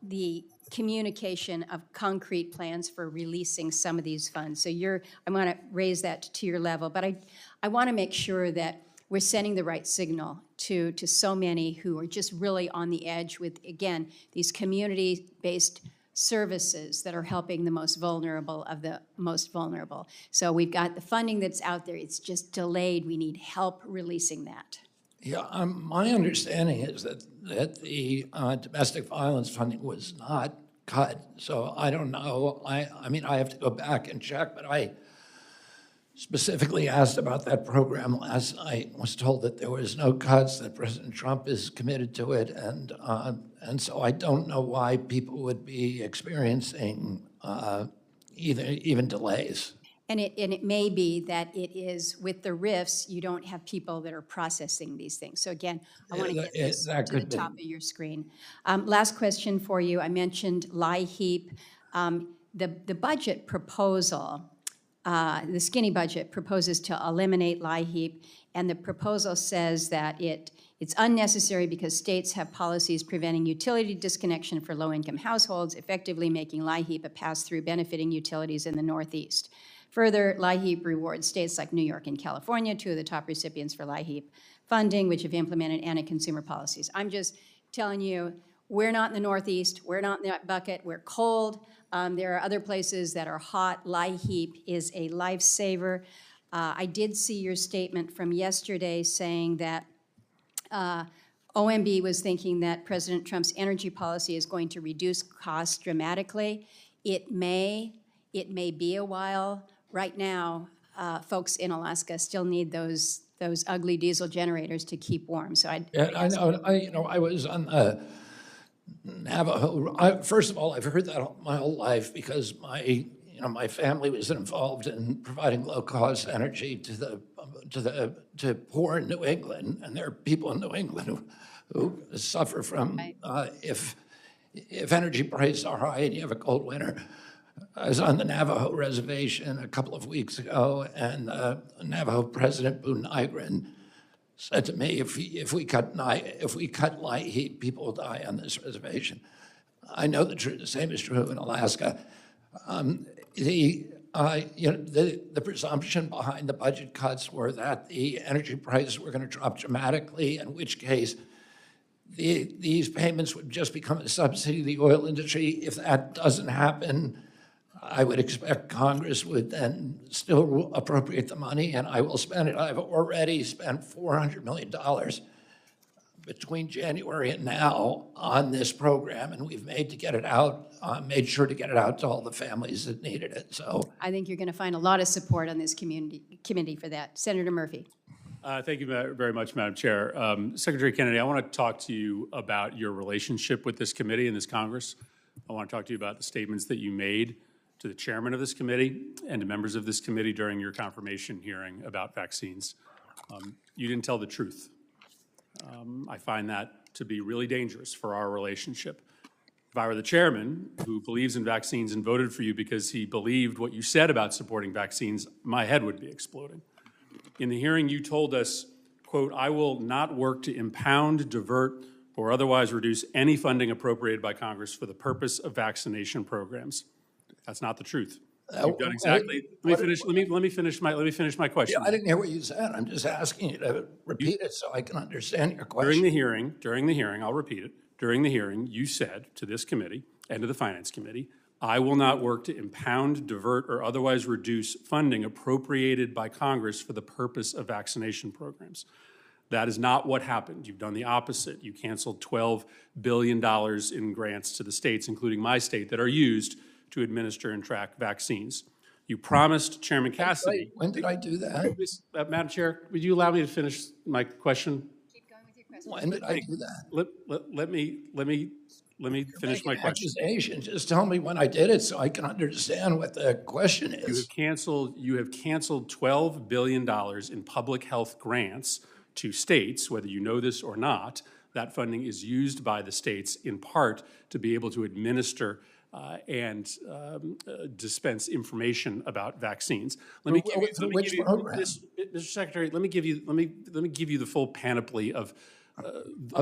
the communication of concrete plans for releasing some of these funds. So I want to raise that to your level, but I want to make sure that we're sending the right signal to so many who are just really on the edge with, again, these community-based services that are helping the most vulnerable of the most vulnerable. So we've got the funding that's out there. It's just delayed. We need help releasing that. Yeah, my understanding is that the domestic violence funding was not cut. So I don't know. I mean, I have to go back and check, but I specifically asked about that program last night. Was told that there was no cuts, that President Trump is committed to it, and so I don't know why people would be experiencing even delays. And it may be that it is with the RIFs, you don't have people that are processing these things. So again, I want to get this to the top of your screen. Last question for you. I mentioned LIHEAP. The budget proposal, the skinny budget proposes to eliminate LIHEAP, and the proposal says that it's unnecessary because states have policies preventing utility disconnection for low-income households, effectively making LIHEAP a pass-through benefiting utilities in the Northeast. Further, LIHEAP rewards states like New York and California, two of the top recipients for LIHEAP funding, which have implemented anti-consumer policies. I'm just telling you, we're not in the Northeast. We're not in that bucket. We're cold. There are other places that are hot. LIHEAP is a lifesaver. I did see your statement from yesterday saying that OMB was thinking that President Trump's energy policy is going to reduce costs dramatically. It may be a while. Right now, folks in Alaska still need those ugly diesel generators to keep warm. So I know. I was on the Navajo. First of all, I've heard that my whole life because my family was involved in providing low-cost energy to poor New England, and there are people in New England who suffer from if energy prices are high and you have a cold winter. I was on the Navajo reservation a couple of weeks ago, and Navajo President Boone Nygren said to me, if we cut LIHEAP, people will die on this reservation. I know the same is true in Alaska. The presumption behind the budget cuts were that the energy prices were going to drop dramatically, in which case these payments would just become a subsidy to the oil industry. If that doesn't happen, I would expect Congress would then still appropriate the money, and I will spend it. I've already spent $400 million between January and now on this program, and we've made sure to get it out to all the families that needed it. So I think you're going to find a lot of support on this committee for that. Senator Murphy. Thank you very much, Madam Chair. Secretary Kennedy, I want to talk to you about your relationship with this committee and this Congress. I want to talk to you about the statements that you made to the chairman of this committee and to members of this committee during your confirmation hearing about vaccines. You didn't tell the truth. I find that to be really dangerous for our relationship. If I were the chairman who believes in vaccines and voted for you because he believed what you said about supporting vaccines, my head would be exploding. In the hearing, you told us, quote, "I will not work to impound, divert, or otherwise reduce any funding appropriated by Congress for the purpose of vaccination programs." That's not the truth. You've done exactly. Let me finish my question. Yeah, I didn't hear what you said. I'm just asking you to repeat it so I can understand your question. During the hearing, I'll repeat it. During the hearing, you said to this committee and to the Finance Committee, "I will not work to impound, divert, or otherwise reduce funding appropriated by Congress for the purpose of vaccination programs." That is not what happened. You've done the opposite. You canceled $12 billion in grants to the states, including my state, that are used to administer and track vaccines. You promised Chairman Cassidy. When did I do that? Madam Chair, would you allow me to finish my question? Keep going with your question. When did I do that? Let me finish my question. Accusation. Just tell me when I did it so I can understand what the question is. You have canceled $12 billion in public health grants to states, whether you know this or not. That funding is used by the states in part to be able to administer and dispense information about vaccines. Mr. Secretary, let me give you the full panoply of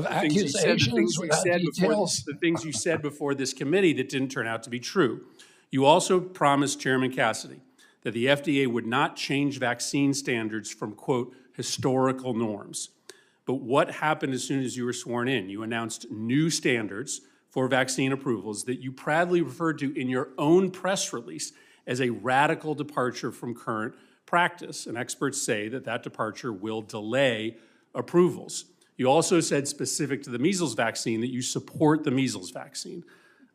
accusations, the things you said before this committee that didn't turn out to be true. You also promised Chairman Cassidy that the FDA would not change vaccine standards from, quote, historical norms. But what happened as soon as you were sworn in? You announced new standards for vaccine approvals that you proudly referred to in your own press release as a radical departure from current practice. And experts say that that departure will delay approvals. You also said, specific to the measles vaccine, that you support the measles vaccine,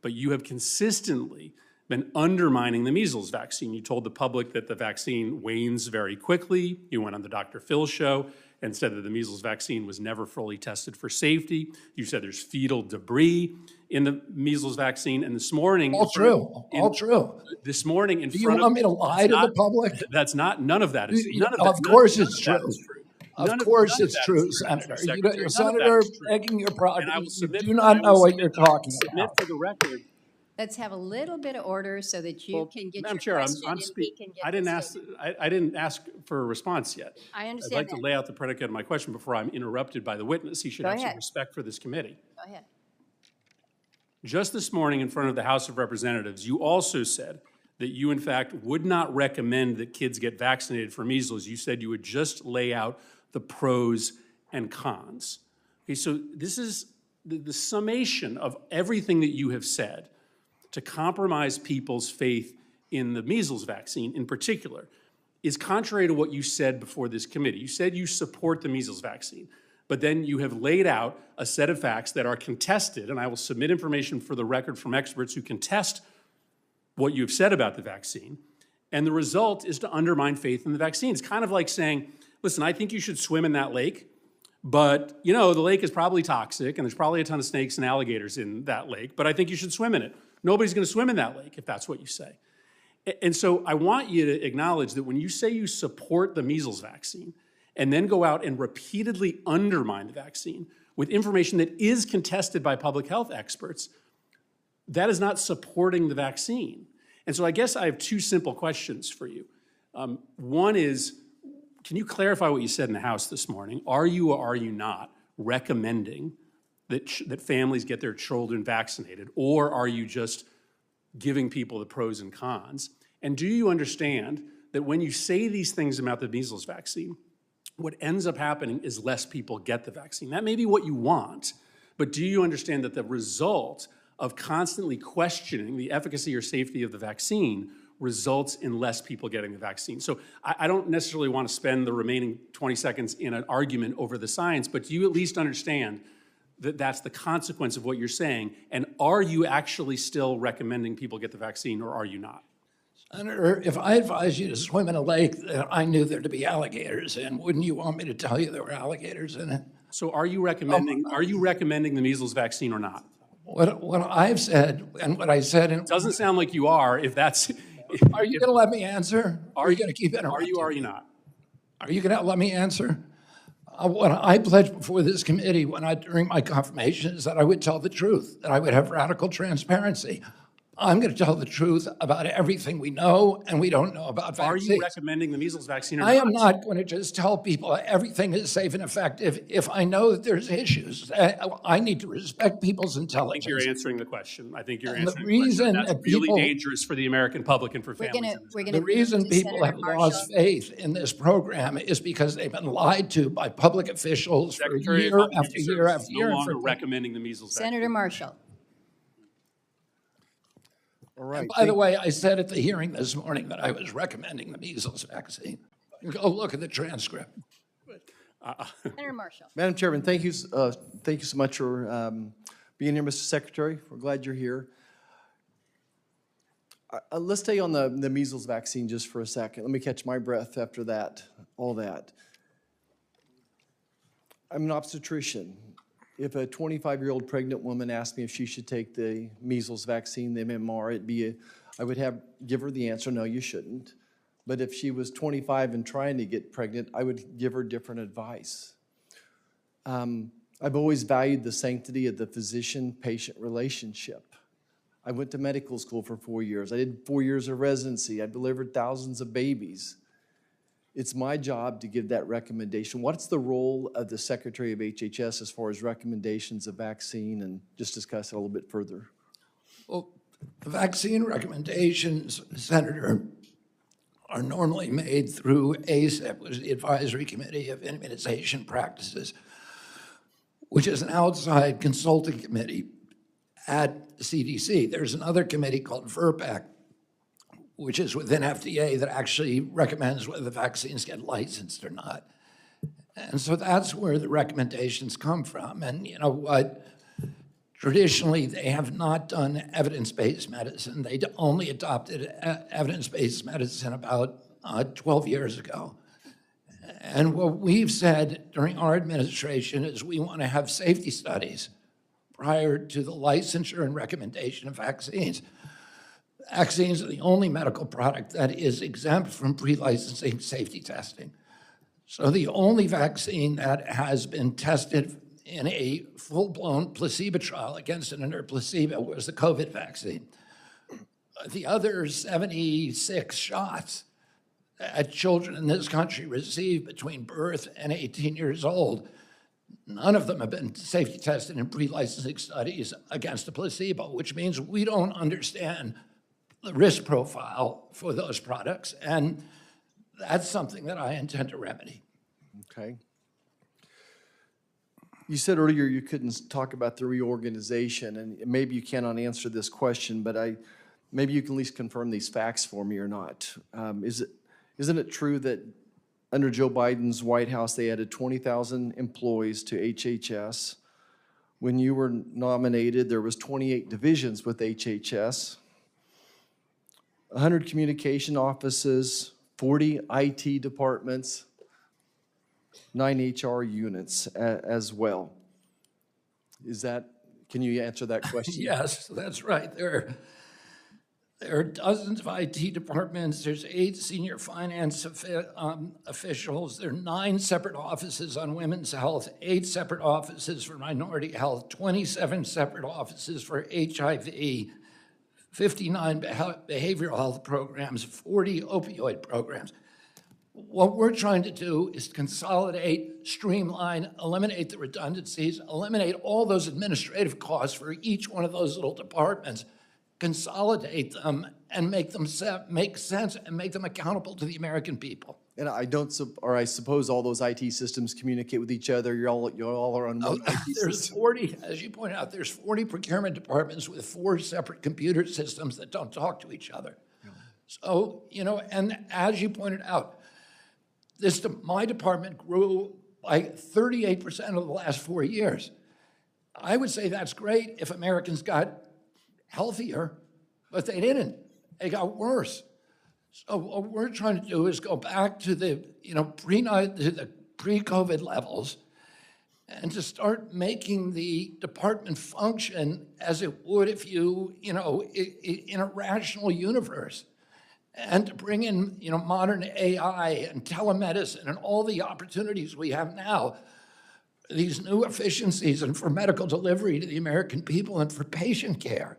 but you have consistently been undermining the measles vaccine. You told the public that the vaccine wanes very quickly. You went on the Dr. Phil show and said that the measles vaccine was never fully tested for safety. You said there's fetal debris in the measles vaccine. And this morning— All true, all true. This morning in Do you front of— want me to lie to the public? That's not, none of that is, none of that. Of course none it's of that true. is true. Of course it's true, Senator. Senator, begging your And I will you submit— do not know what you're talking Submit about. for the record. Let's have a little bit of order so that you can get Madam your Chair, question I'm and we speaking. can get I didn't the ask. statement. I didn't ask for a response yet. I I'd understand like that. to lay out the predicate of my question before I'm interrupted by the witness. He should Go have some ahead. respect for this committee. Go ahead. Just this morning in front of the House of Representatives, you also said that you, in fact, would not recommend that kids get vaccinated for measles. You said you would just lay out the pros and cons. Okay, so this is the summation of everything that you have said to compromise people's faith in the measles vaccine in particular is contrary to what you said before this committee. You said you support the measles vaccine, but then you have laid out a set of facts that are contested, and I will submit information for the record from experts who contest what you've said about the vaccine, and the result is to undermine faith in the vaccine. It's kind of like saying, listen, I think you should swim in that lake, but you know, the lake is probably toxic, and there's probably a ton of snakes and alligators in that lake, but I think you should swim in it. Nobody's gonna swim in that lake if that's what you say. And so I want you to acknowledge that when you say you support the measles vaccine and then go out and repeatedly undermine the vaccine with information that is contested by public health experts, that is not supporting the vaccine. And so I guess I have two simple questions for you. One is, can you clarify what you said in the House this morning? Are you or are you not recommending that families get their children vaccinated, or are you just giving people the pros and cons? And do you understand that when you say these things about the measles vaccine, what ends up happening is less people get the vaccine? That may be what you want, but do you understand that the result of constantly questioning the efficacy or safety of the vaccine results in less people getting the vaccine? So I don't necessarily want to spend the remaining 20 seconds in an argument over the science, but do you at least understand that that's the consequence of what you're saying? And are you actually still recommending people get the vaccine, or are you not? Senator, if I advised you to swim in a lake that I knew there to be alligators in, wouldn't you want me to tell you there were alligators in it? So are you recommending the measles vaccine or not? What I've said and what I said— It doesn't sound like you are, if that's— Are you gonna let me answer? Are you gonna keep interrupting? Are you or are you not? Are you gonna let me answer? What I pledged before this committee during my confirmation is that I would tell the truth, that I would have radical transparency. I'm going to tell the truth about everything we know and we don't know about vaccines. Are you recommending the measles vaccine or not? I am not going to just tell people everything is safe and effective if I know that there's issues. I need to respect people's intelligence. I think you're answering the question. I think you're And the answering the question. reason That's that really people— dangerous for the American public and for We're families. gonna The reason move to people Senator have Marshall. lost faith in this program is because they've been lied to by public officials for Secretary of year Health and after Human year Services after is year. no longer recommending the measles vaccine. Senator Marshall. All right. By the way, I said at the hearing this morning that I was recommending the measles vaccine. Go look at the transcript. Senator Marshall. Madam Chairman, thank you so much for being here, Mr. Secretary. We're glad you're here. Let's stay on the measles vaccine just for a second. Let me catch my breath after that, all that. I'm an obstetrician. If a 25-year-old pregnant woman asked me if she should take the measles vaccine, the MMR, I would give her the answer, no, you shouldn't. But if she was 25 and trying to get pregnant, I would give her different advice. I've always valued the sanctity of the physician-patient relationship. I went to medical school for 4 years. I did 4 years of residency. I delivered thousands of babies. It's my job to give that recommendation. What's the role of the Secretary of HHS as far as recommendations of vaccine, and just discuss it a little bit further? Well, the vaccine recommendations, Senator, are normally made through ACIP, which is the Advisory Committee of Immunization Practices, which is an outside consulting committee at CDC. There's another committee called VRBPAC, which is within FDA, that actually recommends whether the vaccines get licensed or not. And so that's where the recommendations come from. And you know what? Traditionally, they have not done evidence-based medicine. They only adopted evidence-based medicine about 12 years ago. And what we've said during our administration is we want to have safety studies prior to the licensure and recommendation of vaccines. Vaccines are the only medical product that is exempt from pre-licensing safety testing. So the only vaccine that has been tested in a full-blown placebo trial against an inert placebo was the COVID vaccine. The other 76 shots that children in this country receive between birth and 18 years old, none of them have been safety tested in pre-licensing studies against a placebo, which means we don't understand the risk profile for those products, and that's something that I intend to remedy. Okay. You said earlier you couldn't talk about the reorganization, and maybe you cannot answer this question, but maybe you can at least confirm these facts for me or not. Isn't it true that under Joe Biden's White House, they added 20,000 employees to HHS? When you were nominated, there was 28 divisions with HHS, 100 communication offices, 40 IT departments, 9 HR units as well. Can you answer that question? Yes, that's right. There are dozens of IT departments. There's 8 senior finance officials. There are 9 separate offices on women's health, 8 separate offices for minority health, 27 separate offices for HIV, 59 behavioral health programs, 40 opioid programs. What we're trying to do is consolidate, streamline, eliminate the redundancies, eliminate all those administrative costs for each one of those little departments, consolidate them, and make them make sense and make them accountable to the American people. And I suppose all those IT systems communicate with each other. You all are on one IT There's system. 40, as you pointed out, there's 40 procurement departments with 4 separate computer systems that don't talk to each other. So, you know, and as you pointed out, my department grew by 38% over the last 4 years. I would say that's great if Americans got healthier, but they didn't. They got worse. So what we're trying to do is go back to the pre-COVID levels and to start making the department function as it would if in a rational universe. And to bring in, modern AI and telemedicine and all the opportunities we have now, these new efficiencies and for medical delivery to the American people and for patient care.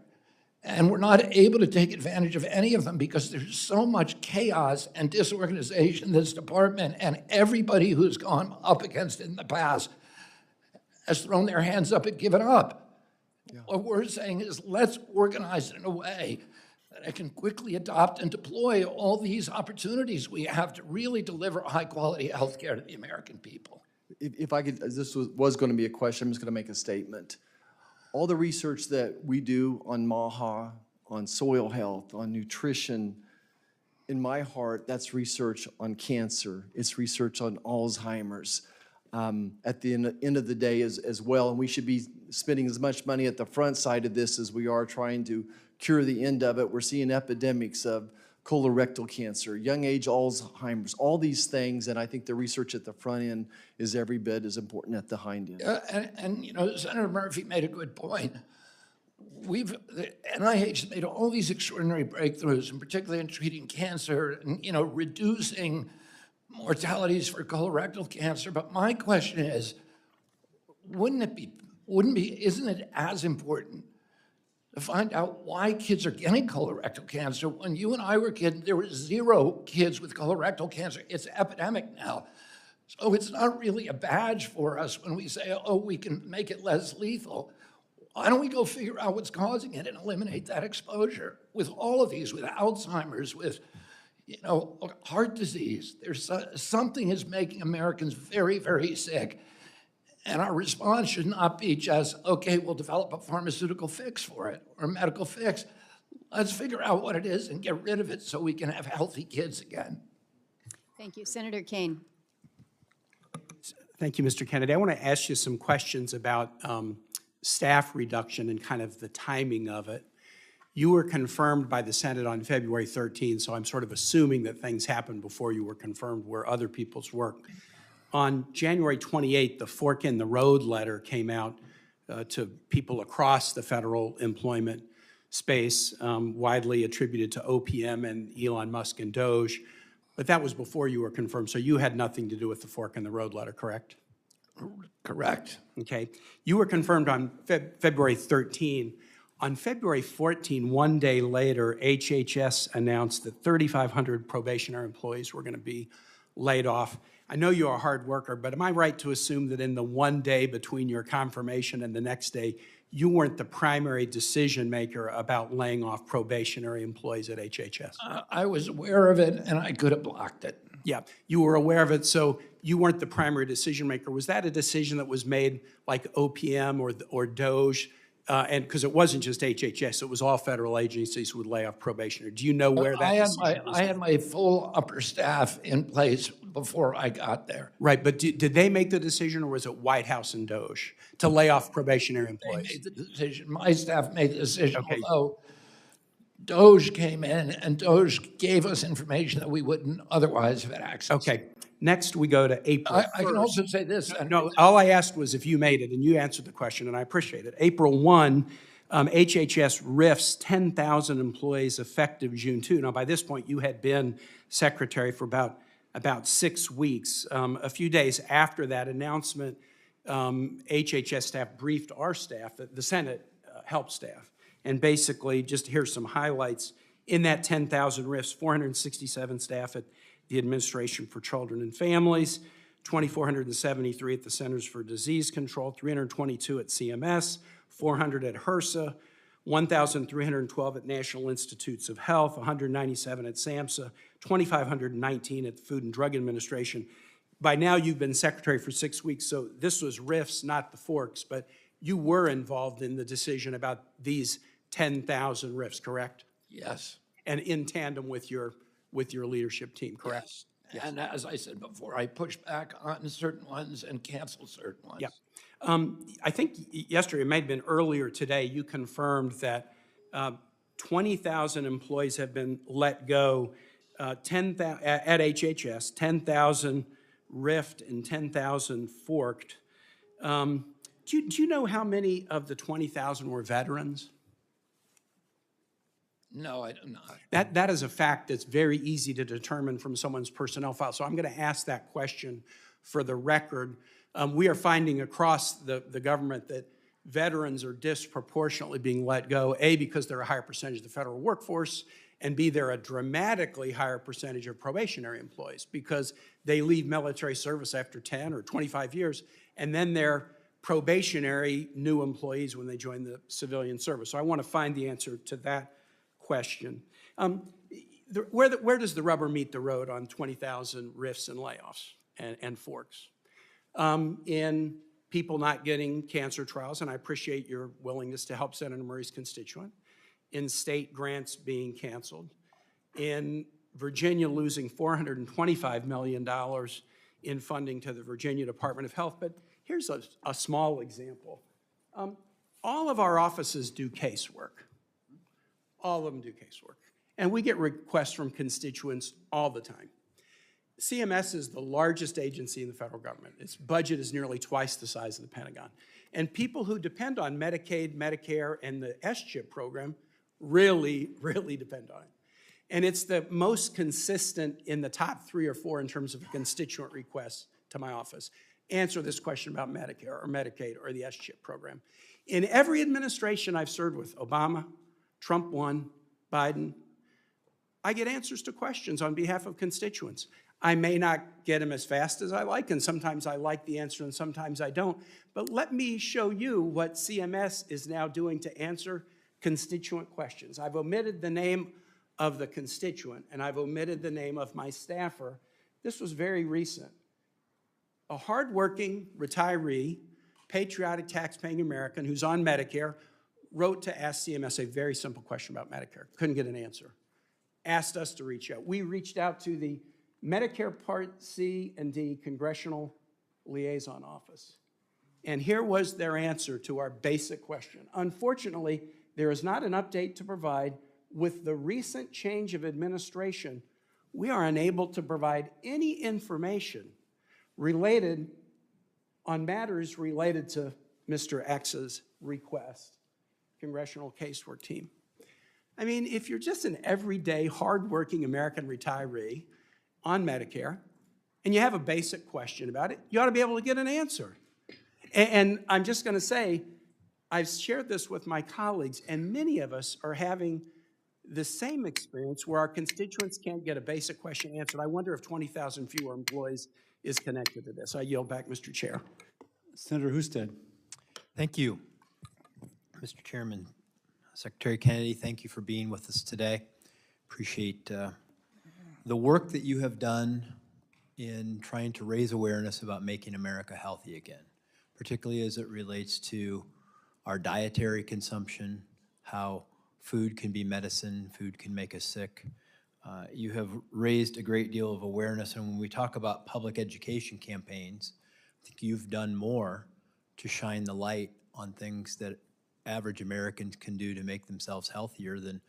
And we're not able to take advantage of any of them because there's so much chaos and disorganization in this department, and everybody who's gone up against it in the past has thrown their hands up and given up. Yeah. What we're saying is let's organize it in a way that I can quickly adopt and deploy all these opportunities we have to really deliver high-quality health care to the American people. If I could, this was going to be a question, I'm just going to make a statement. All the research that we do on MAHA, on soil health, on nutrition, in my heart, that's research on cancer. It's research on Alzheimer's. At the end of the day as well, and we should be spending as much money at the front side of this as we are trying to cure the end of it. We're seeing epidemics of colorectal cancer, young age Alzheimer's, all these things, and I think the research at the front end is every bit as important at the hind end. And Senator Murphy made a good point. The NIH has made all these extraordinary breakthroughs, and particularly in treating cancer and reducing mortalities for colorectal cancer. But my question is, isn't it as important to find out why kids are getting colorectal cancer? When you and I were kids, there were 0 kids with colorectal cancer. It's epidemic now. So it's not really a badge for us when we say, oh, we can make it less lethal. Why don't we go figure out what's causing it and eliminate that exposure? With all of these, with Alzheimer's, with heart disease, there's something is making Americans very, very sick. And our response should not be just, okay, we'll develop a pharmaceutical fix for it or a medical fix. Let's figure out what it is and get rid of it so we can have healthy kids again. Thank you. Senator Kane. Thank you, Mr. Kennedy. I want to ask you some questions about staff reduction and kind of the timing of it. You were confirmed by the Senate on February 13th, so I'm sort of assuming that things happened before you were confirmed were other people's work. On January 28th, the fork in the road letter came out to people across the federal employment space, widely attributed to OPM and Elon Musk and Doge, but that was before you were confirmed, so you had nothing to do with the fork in the road letter, correct? Correct. Okay. You were confirmed on February 13. On February 14, one day later, HHS announced that 3,500 probationary employees were going to be laid off. I know you're a hard worker, but am I right to assume that in the one day between your confirmation and the next day, you weren't the primary decision maker about laying off probationary employees at HHS? I was aware of it, and I could have blocked it. Yeah, you were aware of it, so you weren't the primary decision maker. Was that a decision that was made like OPM or Doge? And because it wasn't just HHS, it was all federal agencies who would lay off probationary. Do you know where that decision was? I had my full upper staff in place before I got there. Right, but did they make the decision, or was it White House and Doge to lay off probationary employees? They made the decision. My staff made the decision, Okay. although Doge came in and Doge gave us information that we wouldn't otherwise have had access to. Okay, next we go to April 1st. I can also say this. No, all I asked was if you made it, and you answered the question, and I appreciate it. April 1, HHS RIFs 10,000 employees effective June 2. Now, by this point, you had been secretary for about 6 weeks. A few days after that announcement, HHS staff briefed our staff, the Senate help staff, and basically, just here's some highlights. In that 10,000 RIFs, 467 staff at the Administration for Children and Families, 2,473 at the Centers for Disease Control, 322 at CMS, 400 at HRSA, 1,312 at National Institutes of Health, 197 at SAMHSA, 2,519 at the Food and Drug Administration. By now, you've been secretary for 6 weeks, so this was RIFs, not the forks, but you were involved in the decision about these 10,000 RIFs, correct? Yes. And in tandem with your leadership team, correct? Yes. Yes. And as I said before, I pushed back on certain ones and canceled certain ones. Yeah. I think yesterday, it may have been earlier today, you confirmed that 20,000 employees have been let go at HHS, 10,000 RIFed and 10,000 forked. Do you know how many of the 20,000 were veterans? No, I do not. That is a fact that's very easy to determine from someone's personnel file. So I'm going to ask that question for the record. We are finding across the government that veterans are disproportionately being let go, A, because they're a higher percentage of the federal workforce, and B, they're a dramatically higher percentage of probationary employees because they leave military service after 10 or 25 years, and then they're probationary new employees when they join the civilian service. So I want to find the answer to that question. Where does the rubber meet the road on 20,000 RIFs and layoffs and forks? In people not getting cancer trials, and I appreciate your willingness to help Senator Murray's constituent, in state grants being canceled, in Virginia losing $425 million in funding to the Virginia Department of Health. But here's a small example. All of our offices do casework. All of them do casework. And we get requests from constituents all the time. CMS is the largest agency in the federal government. Its budget is nearly twice the size of the Pentagon. And people who depend on Medicaid, Medicare, and the SCHIP program really, really depend on it. And it's the most consistent in the top 3 or 4 in terms of constituent requests to my office. Answer this question about Medicare or Medicaid or the SCHIP program. In every administration I've served with, Obama, Trump 1, Biden, I get answers to questions on behalf of constituents. I may not get them as fast as I like, and sometimes I like the answer and sometimes I don't. But let me show you what CMS is now doing to answer constituent questions. I've omitted the name of the constituent, and I've omitted the name of my staffer. This was very recent. A hardworking retiree patriotic tax-paying American who's on Medicare wrote to ask CMS a very simple question about Medicare. Couldn't get an answer. Asked us to reach out. We reached out to the Medicare Part C and D Congressional Liaison Office. And here was their answer to our basic question. Unfortunately, there is not an update to provide. With the recent change of administration, we are unable to provide any information related on matters related to Mr. X's request, Congressional Casework Team. I mean, if you're just an everyday, hardworking American retiree on Medicare, and you have a basic question about it, you ought to be able to get an answer. And I'm just going to say, I've shared this with my colleagues, and many of us are having the same experience where our constituents can't get a basic question answered. I wonder if 20,000 fewer employees is connected to this. I yield back, Mr. Chair. Senator Husted. Thank you, Mr. Chairman. Secretary Kennedy, thank you for being with us today. Appreciate the work that you have done in trying to raise awareness about making America healthy again, particularly as it relates to our dietary consumption, how food can be medicine, food can make us sick. You have raised a great deal of awareness, and when we talk about public education campaigns, I think you've done more to shine the light on things that average Americans can do to make themselves healthier than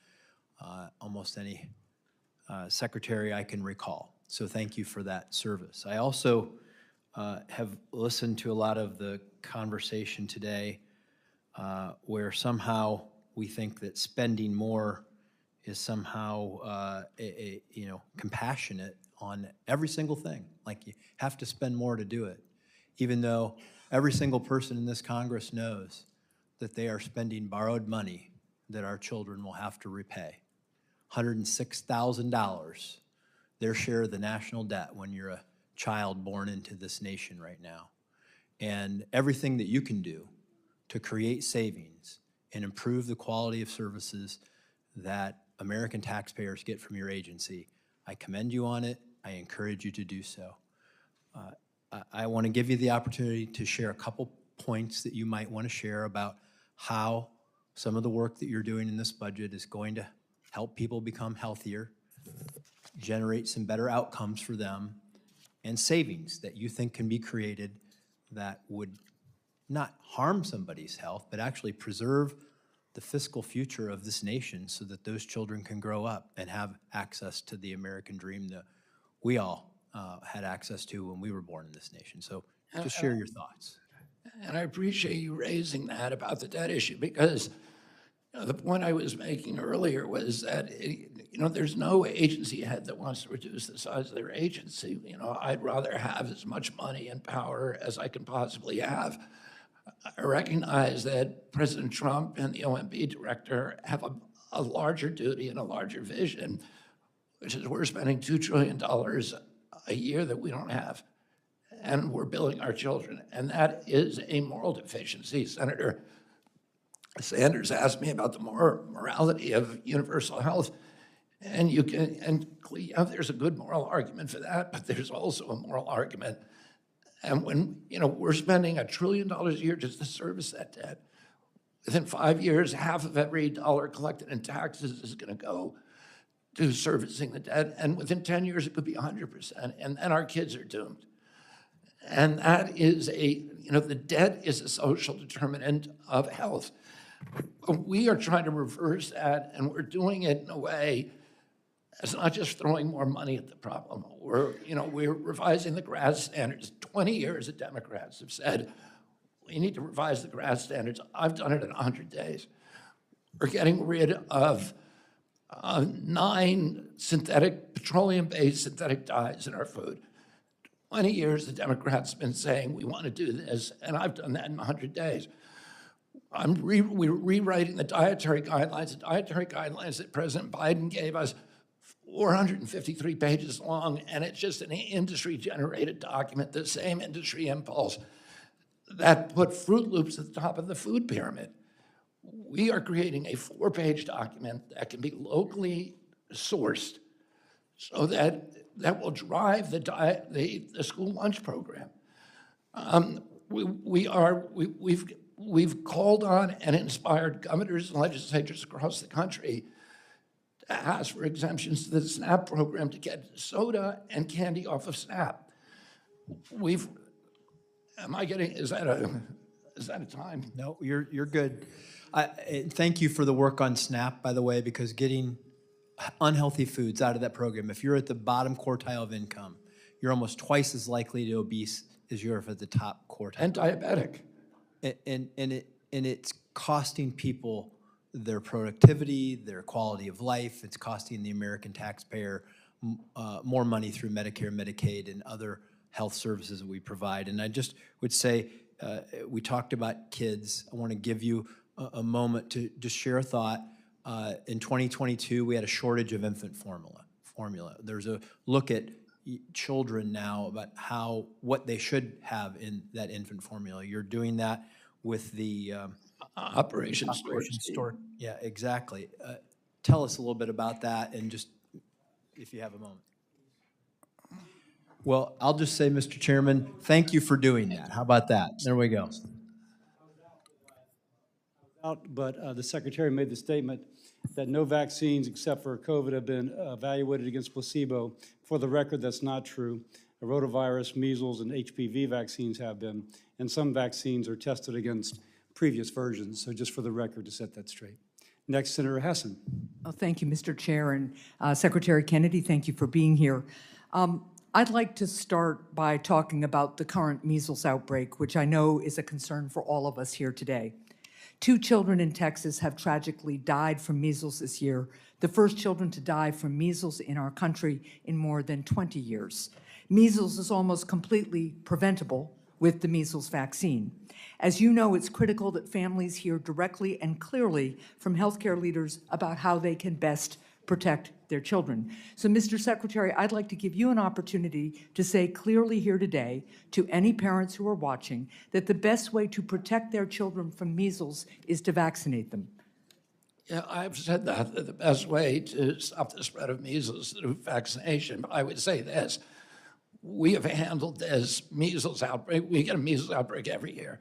almost any secretary I can recall. So thank you for that service. I also have listened to a lot of the conversation today where somehow we think that spending more is somehow compassionate on every single thing. Like you have to spend more to do it, even though every single person in this Congress knows that they are spending borrowed money that our children will have to repay. $106,000, their share of the national debt when you're a child born into this nation right now. And everything that you can do to create savings and improve the quality of services that American taxpayers get from your agency, I commend you on it. I encourage you to do so. I want to give you the opportunity to share a couple points that you might want to share about how some of the work that you're doing in this budget is going to help people become healthier, generate some better outcomes for them, and savings that you think can be created that would not harm somebody's health, but actually preserve the fiscal future of this nation so that those children can grow up and have access to the American dream that we all had access to when we were born in this nation. So just share your thoughts. And I appreciate you raising that about the debt issue, because the point I was making earlier was that there's no agency head that wants to reduce the size of their agency. I'd rather have as much money and power as I can possibly have. I recognize that President Trump and the OMB director have a larger duty and a larger vision, which is we're spending $2 trillion a year that we don't have, and we're billing our children, and that is a moral deficiency. Senator Sanders asked me about the morality of universal health, and there's a good moral argument for that, but there's also a moral argument. And when we're spending $1 trillion a year just to service that debt, within 5 years, half of every dollar collected in taxes is going to go to servicing the debt, and within 10 years it could be 100%, and then our kids are doomed. And that is the debt is a social determinant of health. We are trying to reverse that, and we're doing it in a way that's not just throwing more money at the problem. We're revising the GRAS standards. 20 years the Democrats have said, we need to revise the GRAS standards. I've done it in 100 days. We're getting rid of 9 petroleum-based synthetic dyes in our food. 20 years the Democrats have been saying we want to do this, and I've done that in 100 days. We're rewriting the dietary guidelines that President Biden gave us, 453 pages long, and it's just an industry-generated document, the same industry impulse that put Fruit Loops at the top of the food pyramid. We are creating a 4-page document that can be locally sourced so that will drive the school lunch program. we've called on and inspired governors and legislatures across the country to ask for exemptions to the SNAP program to get soda and candy off of SNAP. Is that a time? No, you're good. Thank you for the work on SNAP, by the way, because getting unhealthy foods out of that program, if you're at the bottom quartile of income, you're almost twice as likely to obese as you're at the top quartile. And diabetic. And it's costing people their productivity, their quality of life. It's costing the American taxpayer more money through Medicare, Medicaid, and other health services that we provide. And I just would say, we talked about kids. I want to give you a moment to just share a thought. In 2022, we had a shortage of infant formula. There's a look at children now about what they should have in that infant formula. You're doing that with the Operations store. Yeah, exactly. Tell us a little bit about that, and just if you have a moment. Well, I'll just say, Mr. Chairman, thank you for doing that. How about that? There we go. But the Secretary made the statement that no vaccines except for COVID have been evaluated against placebo. For the record, that's not true. Rotavirus, measles, and HPV vaccines have been, and some vaccines are tested against previous versions. So just for the record, to set that straight. Next, Senator Hessen. Oh, thank you, Mr. Chair, and Secretary Kennedy, thank you for being here. I'd like to start by talking about the current measles outbreak, which I know is a concern for all of us here today. 2 children in Texas have tragically died from measles this year, the first children to die from measles in our country in more than 20 years. Measles is almost completely preventable with the measles vaccine. As you know, it's critical that families hear directly and clearly from healthcare leaders about how they can best protect their children. So, Mr. Secretary, I'd like to give you an opportunity to say clearly here today to any parents who are watching that the best way to protect their children from measles is to vaccinate them. Yeah, I've said that the best way to stop the spread of measles is through vaccination. But I would say this, we have handled this measles outbreak. We get a measles outbreak every year.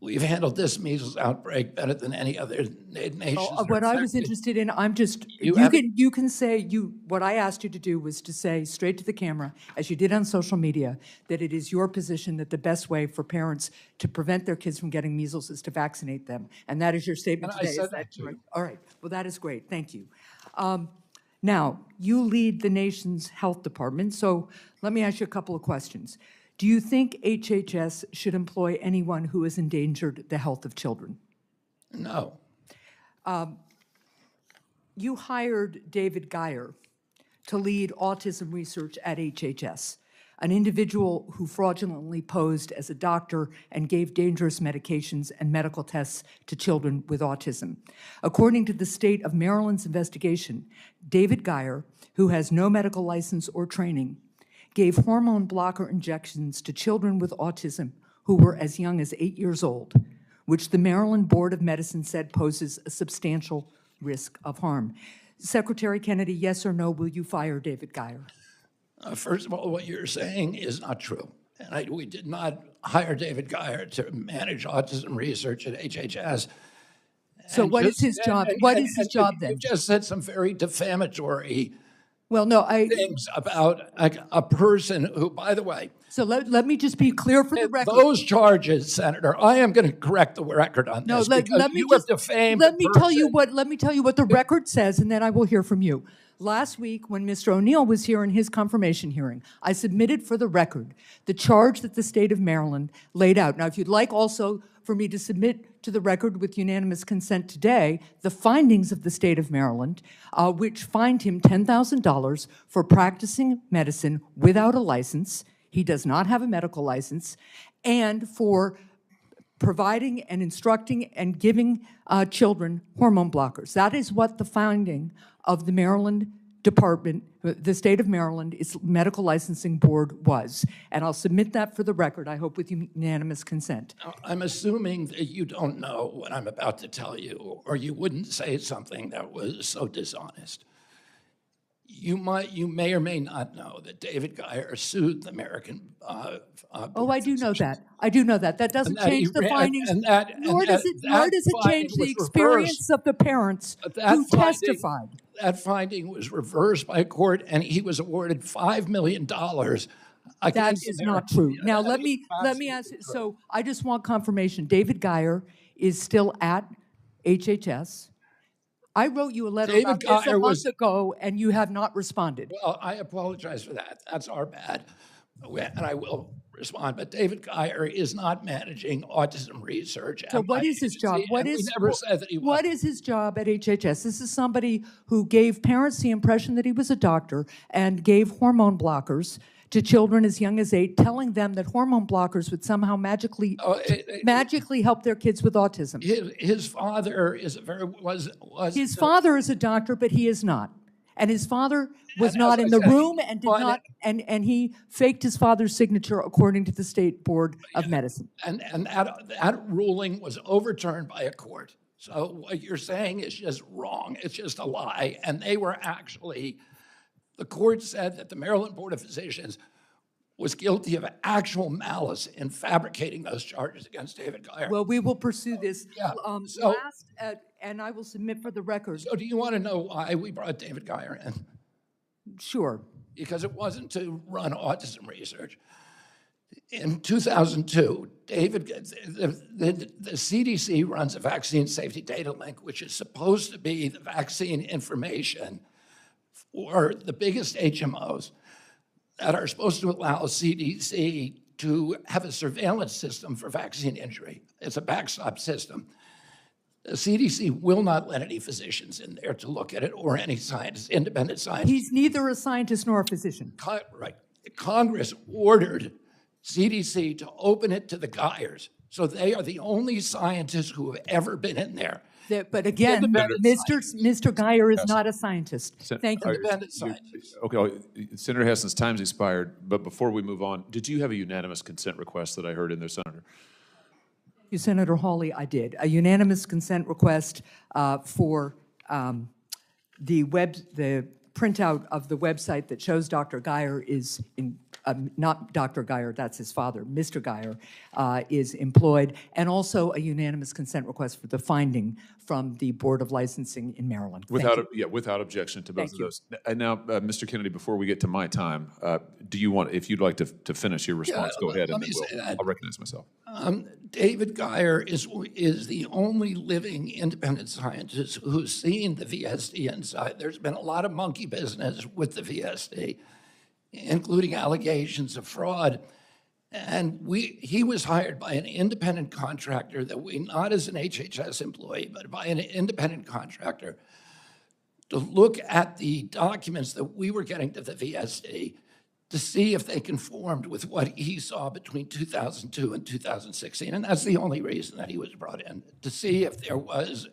We've handled this measles outbreak better than any other nation. What I was interested in, I'm just, you can say, what I asked you to do was to say straight to the camera, as you did on social media, that it is your position that the best way for parents to prevent their kids from getting measles is to vaccinate them. And that is your statement today. I said that too. Right? All right, well, that is great, thank you. Now, you lead the nation's health department, so let me ask you a couple of questions. Do you think HHS should employ anyone who has endangered the health of children? No. You hired David Geyer to lead autism research at HHS, an individual who fraudulently posed as a doctor and gave dangerous medications and medical tests to children with autism. According to the state of Maryland's investigation, David Geyer, who has no medical license or training, gave hormone blocker injections to children with autism who were as young as 8 years old, which the Maryland Board of Medicine said poses a substantial risk of harm. Secretary Kennedy, yes or no, will you fire David Geyer? First of all, what you're saying is not true. And we did not hire David Geyer to manage autism research at HHS. So what is his job? What is his job then? You just said some very defamatory things about a person who, by the way. So let me just be clear for the record. Those charges, Senator, I am going to correct the record on this. Let me tell you what the record says, and then I will hear from you. Last week, when Mr. O'Neill was here in his confirmation hearing, I submitted for the record the charge that the state of Maryland laid out. Now, if you'd like also for me to submit to the record with unanimous consent today the findings of the state of Maryland, which fined him $10,000 for practicing medicine without a license. He does not have a medical license, and for providing and instructing and giving children hormone blockers. That is what the finding of the Maryland Department, the state of Maryland, its medical licensing board was. And I'll submit that for the record, I hope with unanimous consent. I'm assuming that you don't know what I'm about to tell you, or you wouldn't say something that was so dishonest. You may or may not know that David Geyer sued the American. Oh, I do know that. I do know that. That doesn't change the findings, nor does it change the experience of the parents who testified. That finding was reversed by a court, and he was awarded $5 million. That is not true. Now, let me ask, so I just want confirmation. David Geyer is still at HHS. I wrote you a letter about this a month ago, and you have not responded. Well, I apologize for that. That's our bad. And I will respond. But David Geyer is not managing autism research. So what is his job? What is his job at HHS? This is somebody who gave parents the impression that he was a doctor and gave hormone blockers to children as young as 8, telling them that hormone blockers would somehow magically help their kids with autism. His father is His father is a doctor, but he is not. And his father was not in the room and did not, and he faked his father's signature according to the State Board of Medicine. And that ruling was overturned by a court. So what you're saying is just wrong. It's just a lie. And they were actually, the court said that the Maryland Board of Physicians was guilty of actual malice in fabricating those charges against David Geyer. Well, we will pursue this. So, and I will submit for the record. So do you want to know why we brought David Geyer in? Sure. Because it wasn't to run autism research. In 2002, the CDC runs a vaccine safety data link, which is supposed to be the vaccine information for the biggest HMOs that are supposed to allow CDC to have a surveillance system for vaccine injury. It's a backstop system. The CDC will not let any physicians in there to look at it or any scientists, independent scientists. He's neither a scientist nor a physician. Right. Congress ordered CDC to open it to the Geyers. So they are the only scientists who have ever been in there. But again, Mr. Geyer is not a scientist. Thank you. Independent scientists. Okay, Senator Hessen's time's expired, but before we move on, did you have a unanimous consent request that I heard in there, Senator? You, Senator Hawley, I did. A unanimous consent request for the printout of the website that shows Dr. Geyer is in, not Dr. Geyer, that's his father, Mr. Geyer, is employed, and also a unanimous consent request for the finding from the Board of Licensing in Maryland. Without objection to both of those. And now, Mr. Kennedy, before we get to my time, do you want, if you'd like to finish your response, go ahead, and then I'll recognize myself. David Geyer is the only living independent scientist who's seen the VSD inside. There's been a lot of monkey business with the VSD, including allegations of fraud. And he was hired by an independent contractor that not as an HHS employee, but by an independent contractor to look at the documents that we were getting to the VSD to see if they conformed with what he saw between 2002 and 2016. And that's the only reason that he was brought in, to see if there was,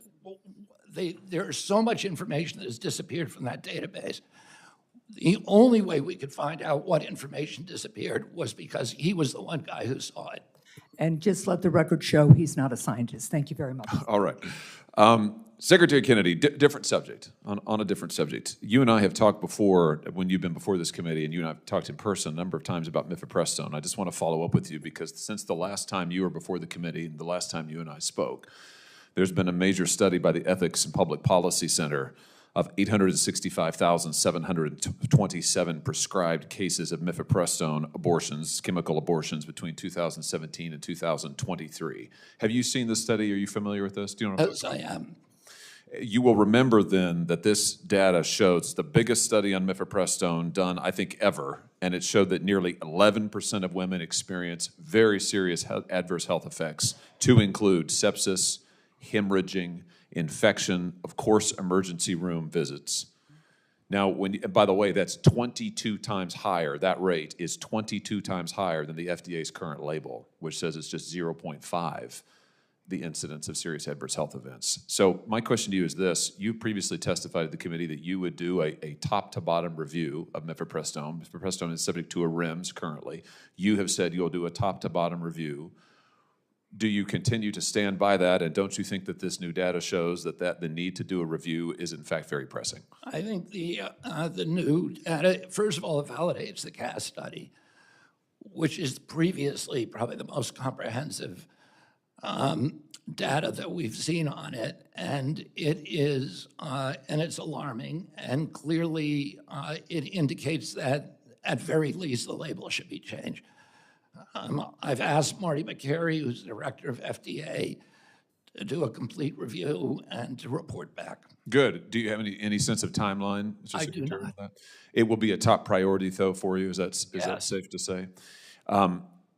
there's so much information that has disappeared from that database. The only way we could find out what information disappeared was because he was the one guy who saw it. And just let the record show he's not a scientist. Thank you very much. All right. Secretary Kennedy, different subject, on a different subject. You and I have talked before, when you've been before this committee, and you and I have talked in person a number of times about mifepristone. I just want to follow up with you because since the last time you were before the committee and the last time you and I spoke, there's been a major study by the Ethics and Public Policy Center of 865,727 prescribed cases of mifepristone abortions, chemical abortions, between 2017 and 2023. Have you seen this study? Are you familiar with this? Do you know? Yes, I am. You will remember then that this data shows the biggest study on mifepristone done, I think, ever, and it showed that nearly 11% of women experience very serious adverse health effects, to include sepsis, hemorrhaging, infection, of course, emergency room visits. Now, by the way, that's 22 times higher. That rate is 22 times higher than the FDA's current label, which says it's just 0.5, the incidence of serious adverse health events. So my question to you is this. You previously testified to the committee that you would do a top-to-bottom review of mifepristone. Mifepristone is subject to a REMS currently. You have said you'll do a top-to-bottom review. Do you continue to stand by that, and don't you think that this new data shows that the need to do a review is in fact very pressing? I think the new data, first of all, it validates the CAS study, which is previously probably the most comprehensive data that we've seen on it, and it is, and it's alarming, and clearly it indicates that at very least the label should be changed. I've asked Marty McCary, who's the director of FDA, to do a complete review and to report back. Good. Do you have any sense of timeline, Mr. I do Secretary? not. On that? It will be a top priority, though, for you. Is that Yes. safe to say?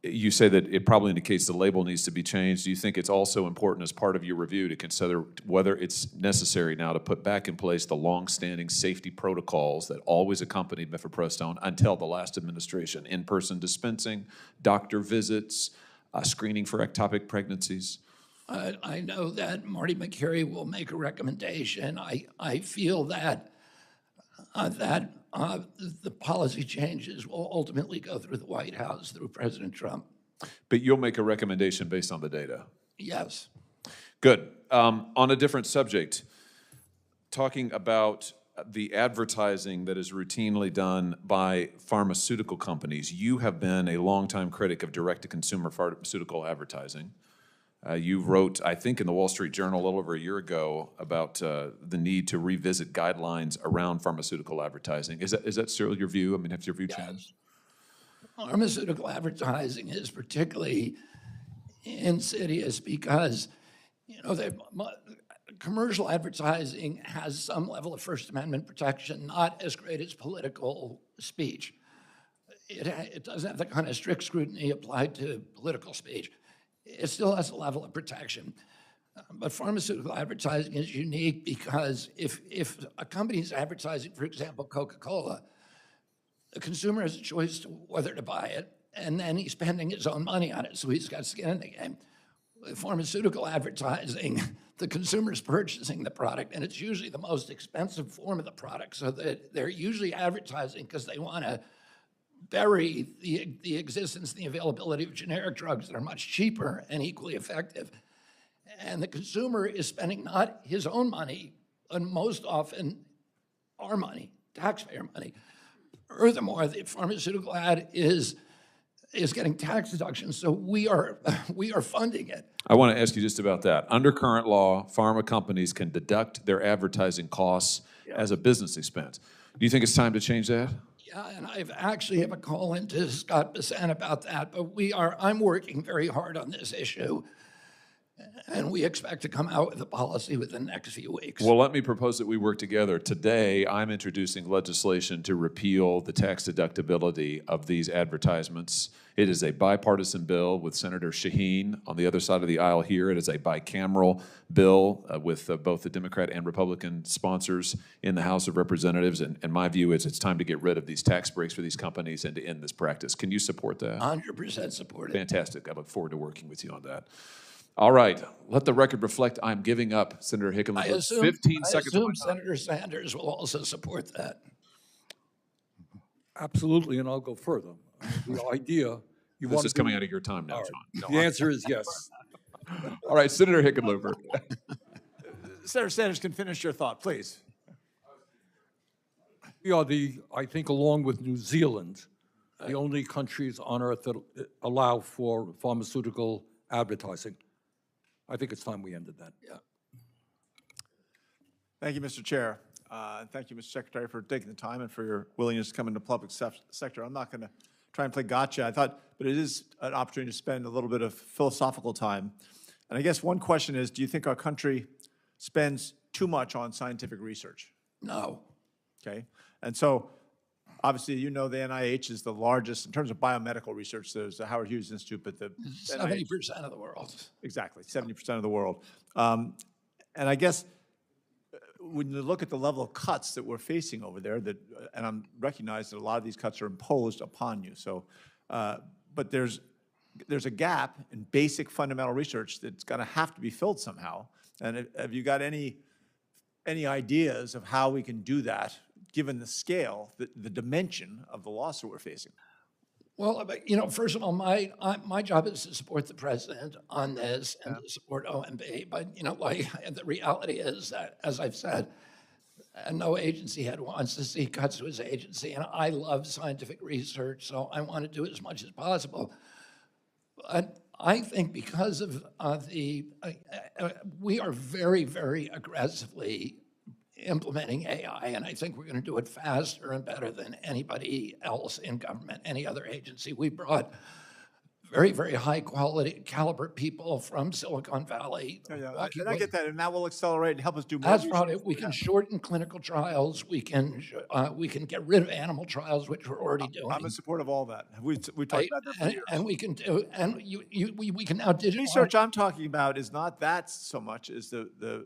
You say that it probably indicates the label needs to be changed. Do you think it's also important as part of your review to consider whether it's necessary now to put back in place the longstanding safety protocols that always accompanied mifepristone until the last administration? In-person dispensing, doctor visits, screening for ectopic pregnancies? I know that Marty McCary will make a recommendation. I feel that the policy changes will ultimately go through the White House, through President Trump. But you'll make a recommendation based on the data? Yes. Good. On a different subject, talking about the advertising that is routinely done by pharmaceutical companies, you have been a longtime critic of direct-to-consumer pharmaceutical advertising. You wrote, I think, in the Wall Street Journal a little over a year ago about the need to revisit guidelines around pharmaceutical advertising. Is that still your view? I mean, has your view changed? Pharmaceutical advertising is particularly insidious because, commercial advertising has some level of First Amendment protection, not as great as political speech. It doesn't have the kind of strict scrutiny applied to political speech. It still has a level of protection. But pharmaceutical advertising is unique because if a company is advertising, for example, Coca-Cola, the consumer has a choice to whether to buy it, and then he's spending his own money on it, so he's got skin in the game. With pharmaceutical advertising, the consumer's purchasing the product, and it's usually the most expensive form of the product, so that they're usually advertising because they want to bury the existence and the availability of generic drugs that are much cheaper and equally effective. And the consumer is spending not his own money, and most often our money, taxpayer money. Furthermore, the pharmaceutical ad is getting tax deductions, so we are funding it. I want to ask you just about that. Under current law, pharma companies can deduct their advertising costs as a business expense. Do you think it's time to change that? Yeah, and I've actually have a call into Scott Besant about that, but I'm working very hard on this issue, and we expect to come out with a policy within the next few weeks. Well, let me propose that we work together. Today, I'm introducing legislation to repeal the tax deductibility of these advertisements. It is a bipartisan bill with Senator Shaheen on the other side of the aisle here. It is a bicameral bill with both the Democrat and Republican sponsors in the House of Representatives. And my view is it's time to get rid of these tax breaks for these companies and to end this practice. Can you support that? 100% support it. Fantastic. I look forward to working with you on that. All right. Let the record reflect I'm giving up Senator Hickenlooper 15 seconds. I assume Senator Sanders will also support that. Absolutely, and I'll go further. The idea you This want is coming out of your time now, John. The answer is yes. All right, Senator Hickenlooper. Senator Sanders can finish your thought, please. We are I think, along with New Zealand, the only countries on earth that allow for pharmaceutical advertising. I think it's time we ended that. Yeah. Thank you, Mr. Chair. And thank you, Mr. Secretary, for taking the time and for your willingness to come into the public sector. I'm not going to try and play gotcha. But it is an opportunity to spend a little bit of philosophical time. And I guess one question is, do you think our country spends too much on scientific research? No. Okay. And so, obviously, you know the NIH is the largest, in terms of biomedical research, there's the Howard Hughes Institute, but the 70% of the world. Exactly, 70% of the world. And I guess when you look at the level of cuts that we're facing over there, and I recognize that a lot of these cuts are imposed upon you. So, but there's a gap in basic fundamental research that's going to have to be filled somehow. And have you got any ideas of how we can do that, given the scale, the dimension of the loss that we're facing? Well, but, first of all, my job is to support the president on this and to support OMB. But, the reality is that, as I've said, no agency head wants to see cuts to his agency. And I love scientific research, so I want to do as much as possible. But I think because of we are very, very aggressively implementing AI, and I think we're going to do it faster and better than anybody else in government, any other agency. We brought very, very high quality caliber people from Silicon Valley. And I get that, and that will accelerate and help us do more. That's probably, we can shorten clinical trials. We can get rid of animal trials, which we're already doing. I'm in support of all that. We talked about that for years. And we can do, and we can now digitalize. Research I'm talking about is not that so much as the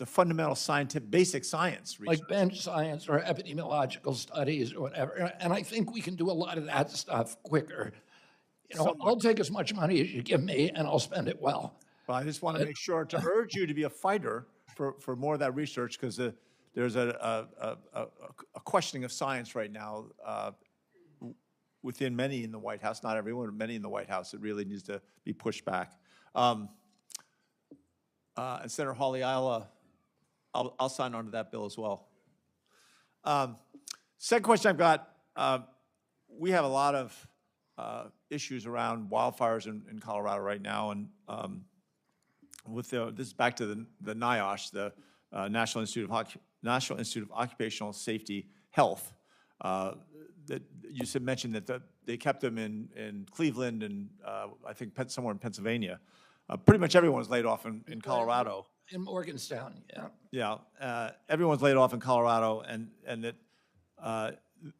fundamental scientific, basic science research. Like bench science or epidemiological studies or whatever. And I think we can do a lot of that stuff quicker. I'll take as much money as you give me and I'll spend it well. Well, I just want to make sure to urge you to be a fighter for more of that research, because there's a questioning of science right now within many in the White House, not everyone, but many in the White House. It really needs to be pushed back. And Senator Hawley, I'll sign on to that bill as well. Second question I've got, we have a lot of issues around wildfires in Colorado right now, and this is back to the NIOSH, the National Institute of Occupational Safety Health. That you mentioned that they kept them in Cleveland and I think somewhere in Pennsylvania. Pretty much everyone's laid off in Colorado. In Morgantown, yeah. Yeah, everyone's laid off in Colorado, and that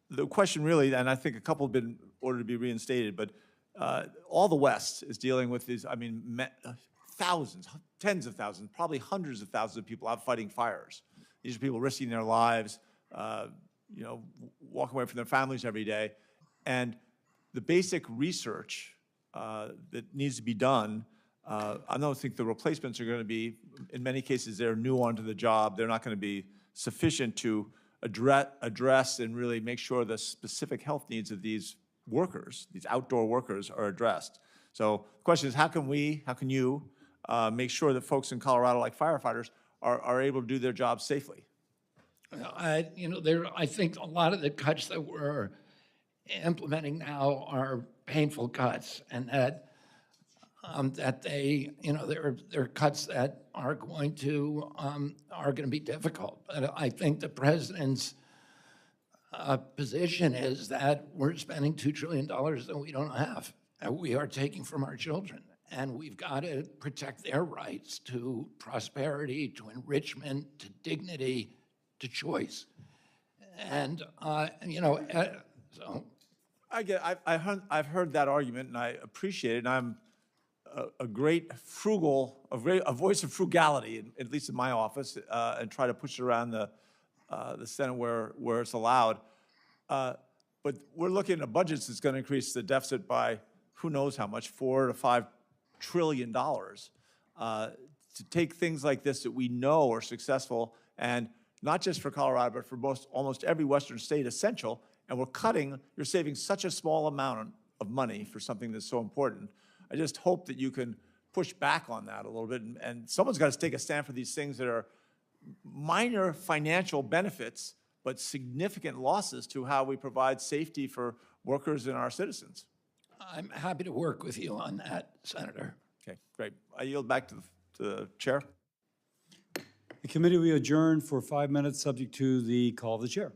the question really, and I think a couple have been ordered to be reinstated, but all the West is dealing with these, thousands, tens of thousands, probably hundreds of thousands of people out fighting fires. These are people risking their lives, walking away from their families every day. And the basic research that needs to be done, I don't think the replacements are going to be, in many cases, they're new onto the job. They're not going to be sufficient to address and really make sure the specific health needs of these workers, these outdoor workers, are addressed. So the question is, how can you make sure that folks in Colorado, like firefighters, are able to do their jobs safely? I think a lot of the cuts that we're implementing now are painful cuts, and that they, they're cuts that are going to be difficult. But I think the president's position is that we're spending $2 trillion that we don't have, and we are taking from our children. And we've got to protect their rights to prosperity, to enrichment, to dignity, to choice. And, so. I've heard that argument, and I appreciate it. And I'm a voice of frugality, at least in my office, and try to push it around the Senate where it's allowed. But we're looking at a budget that's going to increase the deficit by who knows how much, $4 to $5 trillion, to take things like this that we know are successful, and not just for Colorado, but for almost every Western state, essential. And you're saving such a small amount of money for something that's so important. I just hope that you can push back on that a little bit, and someone's got to take a stand for these things that are minor financial benefits, but significant losses to how we provide safety for workers and our citizens. I'm happy to work with you on that, Senator. Okay, great. I yield back to the chair. The committee will adjourn for 5 minutes, subject to the call of the chair.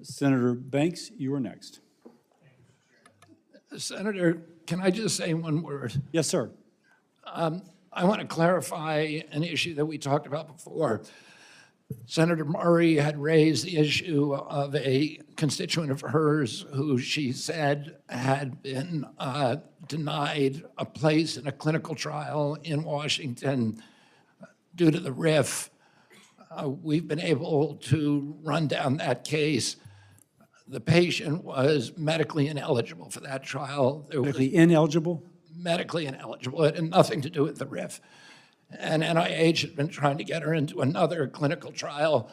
Senator Banks, you are next. Senator, can I just say one word? Yes, sir. I want to clarify an issue that we talked about before. Senator Murray had raised the issue of a constituent of hers who she said had been denied a place in a clinical trial in Washington due to the RIF. We've been able to run down that case. The patient was medically ineligible for that trial. Medically ineligible? Medically ineligible. It had nothing to do with the RIF. And NIH had been trying to get her into another clinical trial,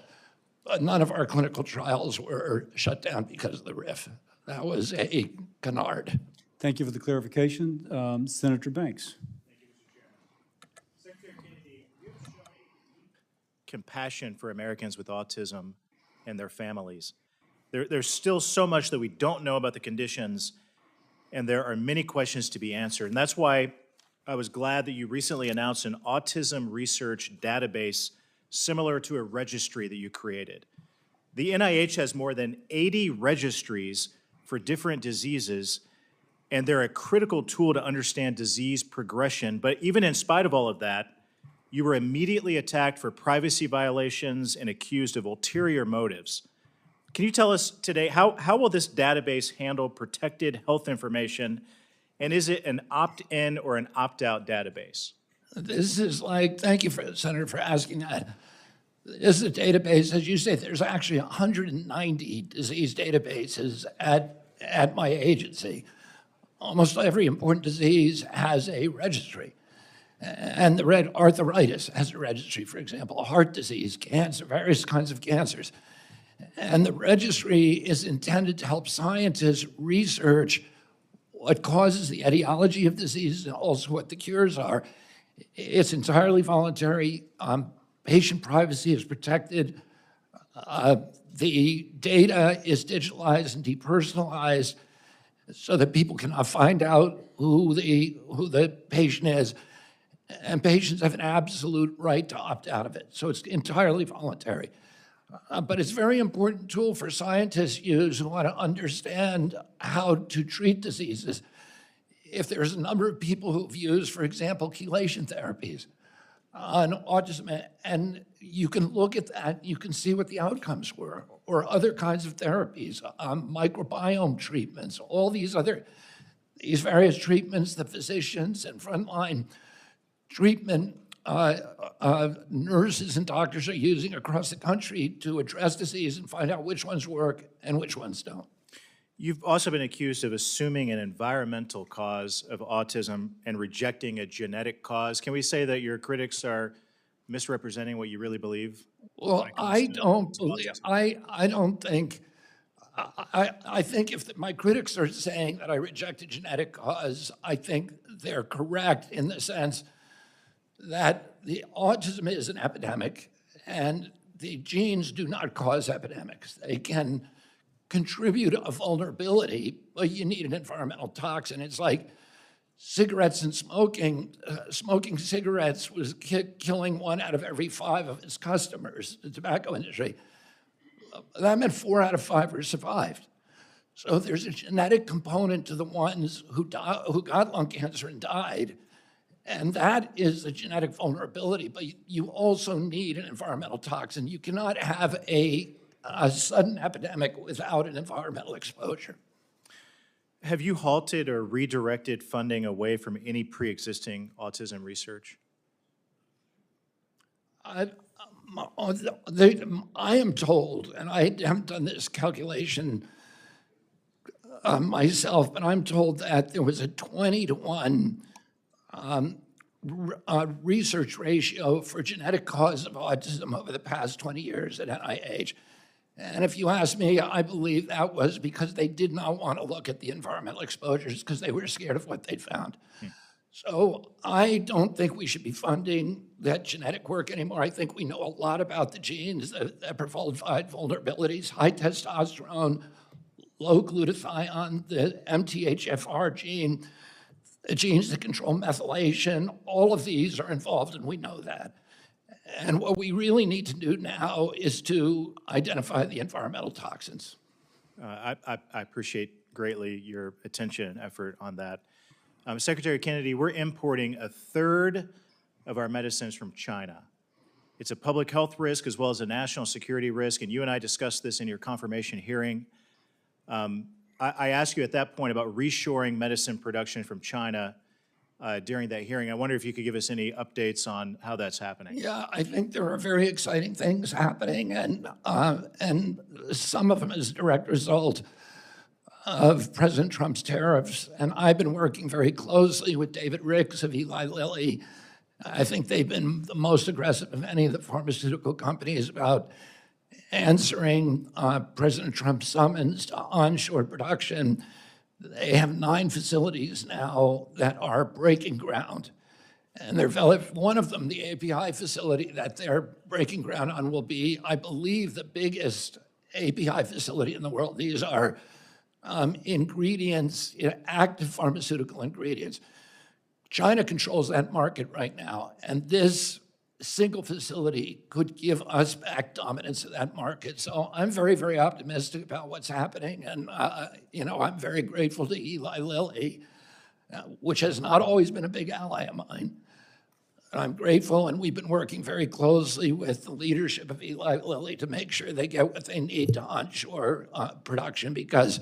but none of our clinical trials were shut down because of the RIF. That was a canard. Thank you for the clarification. Senator Banks. Compassion for Americans with autism and their families. There's still so much that we don't know about the conditions, and there are many questions to be answered. And that's why I was glad that you recently announced an autism research database similar to a registry that you created. The NIH has more than 80 registries for different diseases, and they're a critical tool to understand disease progression. But even in spite of all of that, you were immediately attacked for privacy violations and accused of ulterior motives. Can you tell us today, how will this database handle protected health information, and is it an opt-in or an opt-out database? This is like, thank you, Senator, for asking that. This is a database, as you say, there's actually 190 disease databases at my agency. Almost every important disease has a registry. And the red arthritis has a registry, for example, heart disease, cancer, various kinds of cancers. And the registry is intended to help scientists research what causes the etiology of disease and also what the cures are. It's entirely voluntary. Patient privacy is protected. The data is digitalized and depersonalized so that people cannot find out who the patient is. And patients have an absolute right to opt out of it. So it's entirely voluntary. But it's a very important tool for scientists use who want to understand how to treat diseases. If there's a number of people who've used, for example, chelation therapies on autism, and you can look at that, you can see what the outcomes were, or other kinds of therapies, microbiome treatments, all these various treatments that physicians and frontline treatment nurses and doctors are using across the country to address disease and find out which ones work and which ones don't. You've also been accused of assuming an environmental cause of autism and rejecting a genetic cause. Can we say that your critics are misrepresenting what you really believe? Well, I don't think, I think if my critics are saying that I reject a genetic cause, I think they're correct in the sense that the autism is an epidemic and the genes do not cause epidemics. They can contribute a vulnerability, but you need an environmental toxin. It's like cigarettes and smoking. Smoking cigarettes was killing 1 out of every 5 of its customers, the tobacco industry. That meant 4 out of 5 were survived. So there's a genetic component to the ones who got lung cancer and died. And that is a genetic vulnerability, but you also need an environmental toxin. You cannot have a sudden epidemic without an environmental exposure. Have you halted or redirected funding away from any pre-existing autism research? I am told, and I haven't done this calculation myself, but I'm told that there was a 20-to-1 research ratio for genetic cause of autism over the past 20 years at NIH. And if you ask me, I believe that was because they did not want to look at the environmental exposures because they were scared of what they'd found. So I don't think we should be funding that genetic work anymore. I think we know a lot about the genes that provide vulnerabilities, high testosterone, low glutathione, the MTHFR gene, the genes that control methylation. All of these are involved, and we know that. And what we really need to do now is to identify the environmental toxins. I appreciate greatly your attention and effort on that. Secretary Kennedy, we're importing a third of our medicines from China. It's a public health risk as well as a national security risk, and you and I discussed this in your confirmation hearing. I asked you at that point about reshoring medicine production from China during that hearing. I wonder if you could give us any updates on how that's happening. Yeah, I think there are very exciting things happening, and some of them is a direct result of President Trump's tariffs. And I've been working very closely with David Ricks of Eli Lilly. I think they've been the most aggressive of any of the pharmaceutical companies about answering President Trump's summons to onshore production. They have 9 facilities now that are breaking ground. And one of them, the API facility that they're breaking ground on, will be, I believe, the biggest API facility in the world. These are ingredients, active pharmaceutical ingredients. China controls that market right now, and this single facility could give us back dominance of that market. So I'm very, very optimistic about what's happening, and I'm very grateful to Eli Lilly, which has not always been a big ally of mine. I'm grateful, and we've been working very closely with the leadership of Eli Lilly to make sure they get what they need to onshore production, because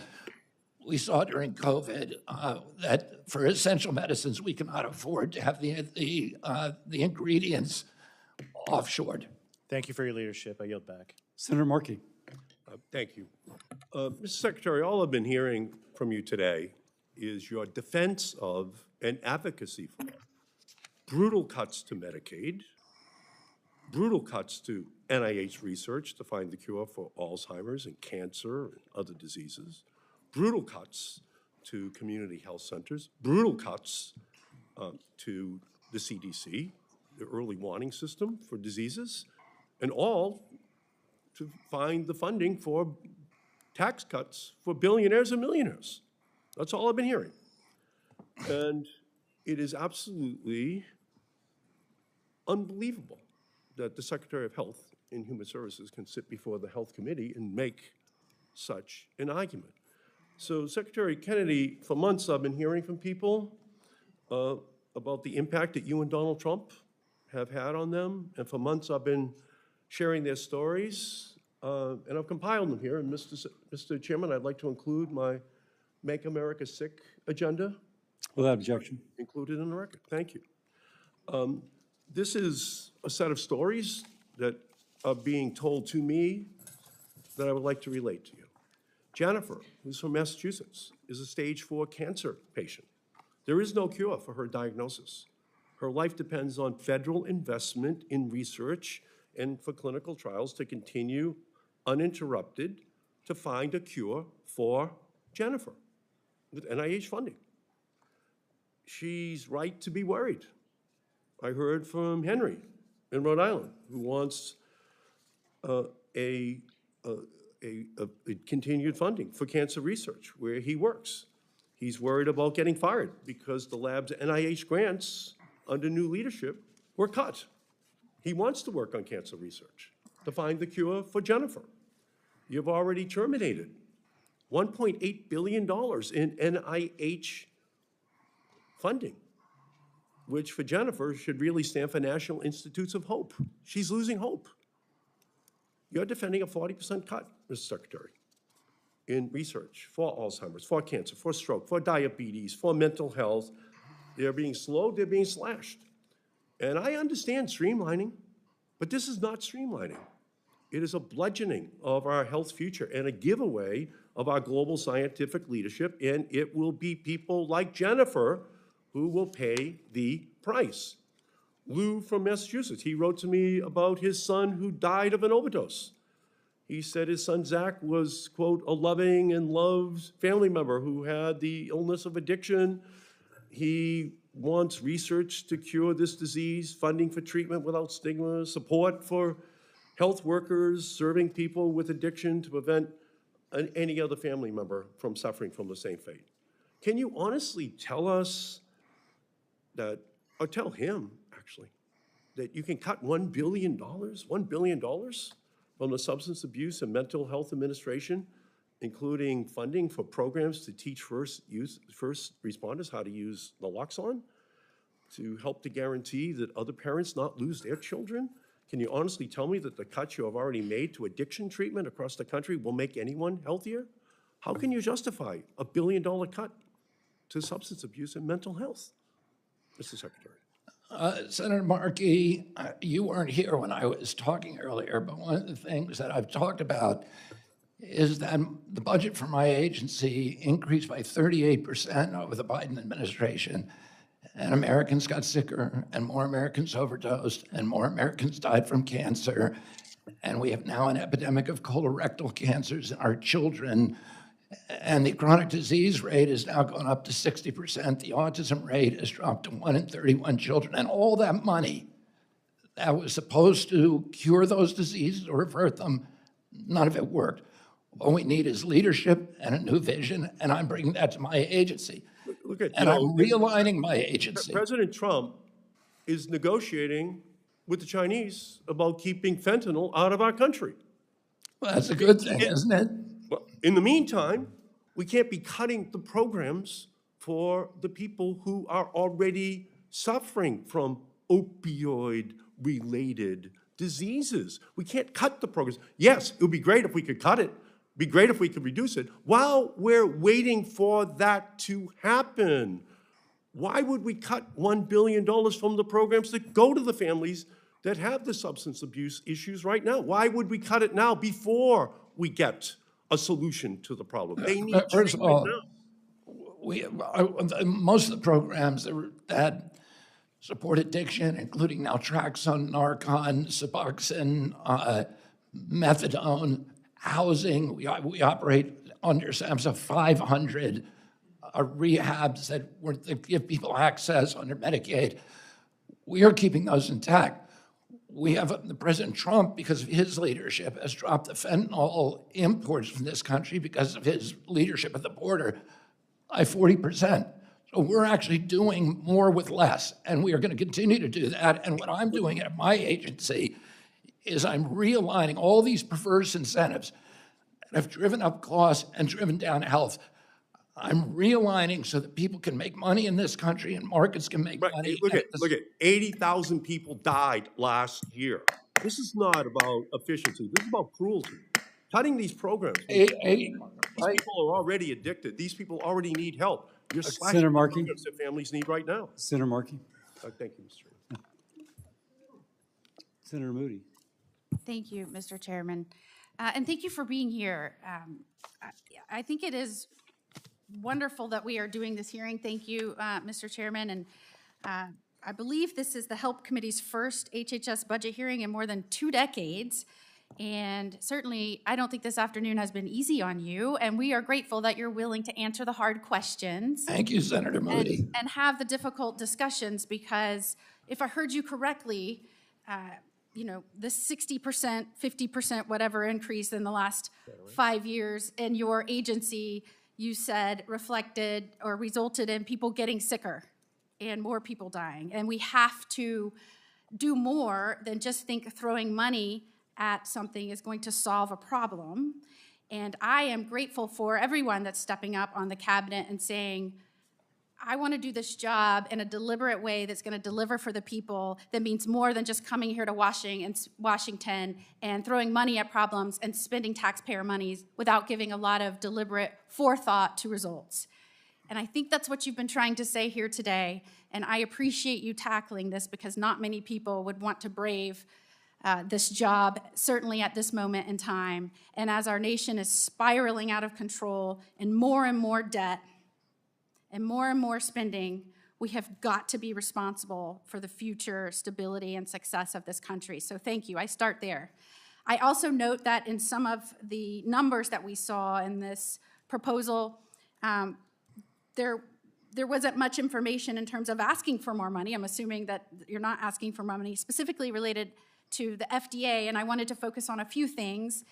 we saw during COVID that for essential medicines, we cannot afford to have the ingredients offshored. Thank you for your leadership. I yield back. Senator Markey. Thank you. Mr. Secretary, all I've been hearing from you today is your defense of and advocacy for brutal cuts to Medicaid, brutal cuts to NIH research to find the cure for Alzheimer's and cancer and other diseases, brutal cuts to community health centers, brutal cuts to the CDC, the early warning system for diseases, and all to find the funding for tax cuts for billionaires and millionaires. That's all I've been hearing. And it is absolutely unbelievable that the Secretary of Health and Human Services can sit before the Health Committee and make such an argument. So Secretary Kennedy, for months I've been hearing from people about the impact that you and Donald Trump have had on them, and for months I've been sharing their stories, and I've compiled them here. And Mr. Chairman, I'd like to include my Make America Sick agenda. Without objection. Included in the record. Thank you. This is a set of stories that are being told to me that I would like to relate to you. Jennifer, who's from Massachusetts, is a stage 4 cancer patient. There is no cure for her diagnosis. Her life depends on federal investment in research and for clinical trials to continue uninterrupted to find a cure for Jennifer with NIH funding. She's right to be worried. I heard from Henry in Rhode Island, who wants a continued funding for cancer research where he works. He's worried about getting fired because the lab's NIH grants under new leadership were cut. He wants to work on cancer research to find the cure for Jennifer. You've already terminated $1.8 billion in NIH funding, which for Jennifer should really stand for National Institutes of Hope. She's losing hope. You're defending a 40% cut, Mr. Secretary, in research for Alzheimer's, for cancer, for stroke, for diabetes, for mental health. They're being slowed, they're being slashed. And I understand streamlining, but this is not streamlining. It is a bludgeoning of our health future and a giveaway of our global scientific leadership, and it will be people like Jennifer who will pay the price. Lou from Massachusetts, he wrote to me about his son who died of an overdose. He said his son Zach was, quote, a loving and loved family member who had the illness of addiction. He wants research to cure this disease, funding for treatment without stigma, support for health workers serving people with addiction to prevent any other family member from suffering from the same fate. Can you honestly tell us that, or tell him, actually, that you can cut $1 billion from the Substance Abuse and Mental Health Administration, including funding for programs to teach first responders how to use naloxone, to help to guarantee that other parents not lose their children? Can you honestly tell me that the cuts you have already made to addiction treatment across the country will make anyone healthier? How can you justify a $1 billion cut to substance abuse and mental health, Mr. Secretary? Senator Markey, you weren't here when I was talking earlier, but one of the things that I've talked about is that the budget for my agency increased by 38% over the Biden administration, and Americans got sicker, and more Americans overdosed, and more Americans died from cancer, and we have now an epidemic of colorectal cancers in our children, and the chronic disease rate has now gone up to 60%. The autism rate has dropped to 1 in 31 children, and all that money that was supposed to cure those diseases or avert them, none of it worked. All we need is leadership and a new vision, and I'm bringing that to my agency. Look at, and I'm realigning my agency. President Trump is negotiating with the Chinese about keeping fentanyl out of our country. Well, that's a good thing, isn't it? Well, in the meantime, we can't be cutting the programs for the people who are already suffering from opioid-related diseases. We can't cut the programs. Yes, it would be great if we could cut it. It'd be great if we could reduce it. While we're waiting for that to happen, why would we cut $1 billion from the programs that go to the families that have the substance abuse issues right now? Why would we cut it now before we get a solution to the problem? They need First of all, now. Most of the programs that support addiction, including naltrexone, Narcan, Suboxone, methadone, housing, we operate under SAMHSA 500 rehabs that give people access under Medicaid. We are keeping those intact. We have President Trump, because of his leadership, has dropped the fentanyl imports from this country because of his leadership at the border by 40%. So we're actually doing more with less, and we are going to continue to do that. And what I'm doing at my agency is I'm realigning all these perverse incentives that have driven up costs and driven down health. I'm realigning so that people can make money in this country and markets can make money. Look at 80,000 people died last year. This is not about efficiency. This is about cruelty. Cutting these programs. These people are already addicted. These people already need help. You're slashing the programs that families need right now. Senator Markey. Thank you, Mr. Chairman. Senator Moody. Thank you, Mr. Chairman. And thank you for being here. I think it is wonderful that we are doing this hearing. Thank you, Mr. Chairman. And I believe this is the HELP Committee's first HHS budget hearing in more than 2 decades. And certainly, I don't think this afternoon has been easy on you. And we are grateful that you're willing to answer the hard questions. Thank you, Senator Moody. And have the difficult discussions, because if I heard you correctly, you know, the 60%, 50%, whatever increase in the last 5 years in your agency, you said reflected or resulted in people getting sicker and more people dying. And we have to do more than just think throwing money at something is going to solve a problem. And I am grateful for everyone that's stepping up on the cabinet and saying, I want to do this job in a deliberate way that's going to deliver for the people, that means more than just coming here to Washington and throwing money at problems and spending taxpayer monies without giving a lot of deliberate forethought to results. And I think that's what you've been trying to say here today, and I appreciate you tackling this, because not many people would want to brave this job, certainly at this moment in time. And as our nation is spiraling out of control and more debt, and more spending, we have got to be responsible for the future stability and success of this country. So thank you. I start there. I also note that in some of the numbers that we saw in this proposal, there wasn't much information in terms of asking for more money. I'm assuming that you're not asking for more money specifically related to the FDA, and I wanted to focus on a few things.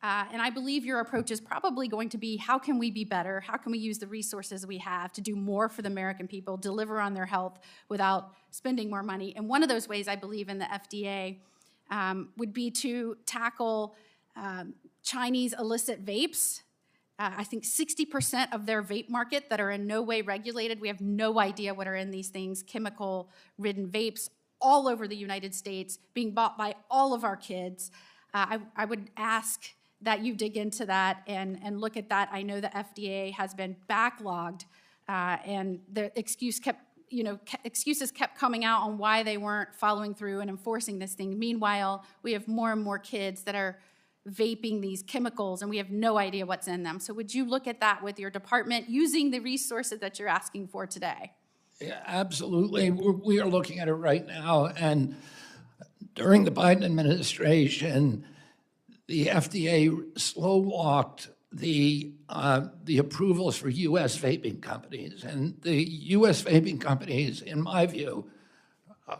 And I believe your approach is probably going to be, how can we be better? How can we use the resources we have to do more for the American people, deliver on their health without spending more money? And one of those ways, I believe, in the FDA would be to tackle Chinese illicit vapes. I think 60% of their vape market that are in no way regulated. We have no idea what are in these things, chemical-ridden vapes all over the United States, being bought by all of our kids. I would ask that you dig into that and look at that. I know the FDA has been backlogged, and the excuses kept coming out on why they weren't following through and enforcing this thing. Meanwhile, we have more and more kids that are vaping these chemicals, and we have no idea what's in them. So would you look at that with your department using the resources that you're asking for today? Yeah, absolutely. We are looking at it right now. And during the Biden administration, the FDA slow-walked the approvals for U.S. vaping companies. And the U.S. vaping companies, in my view,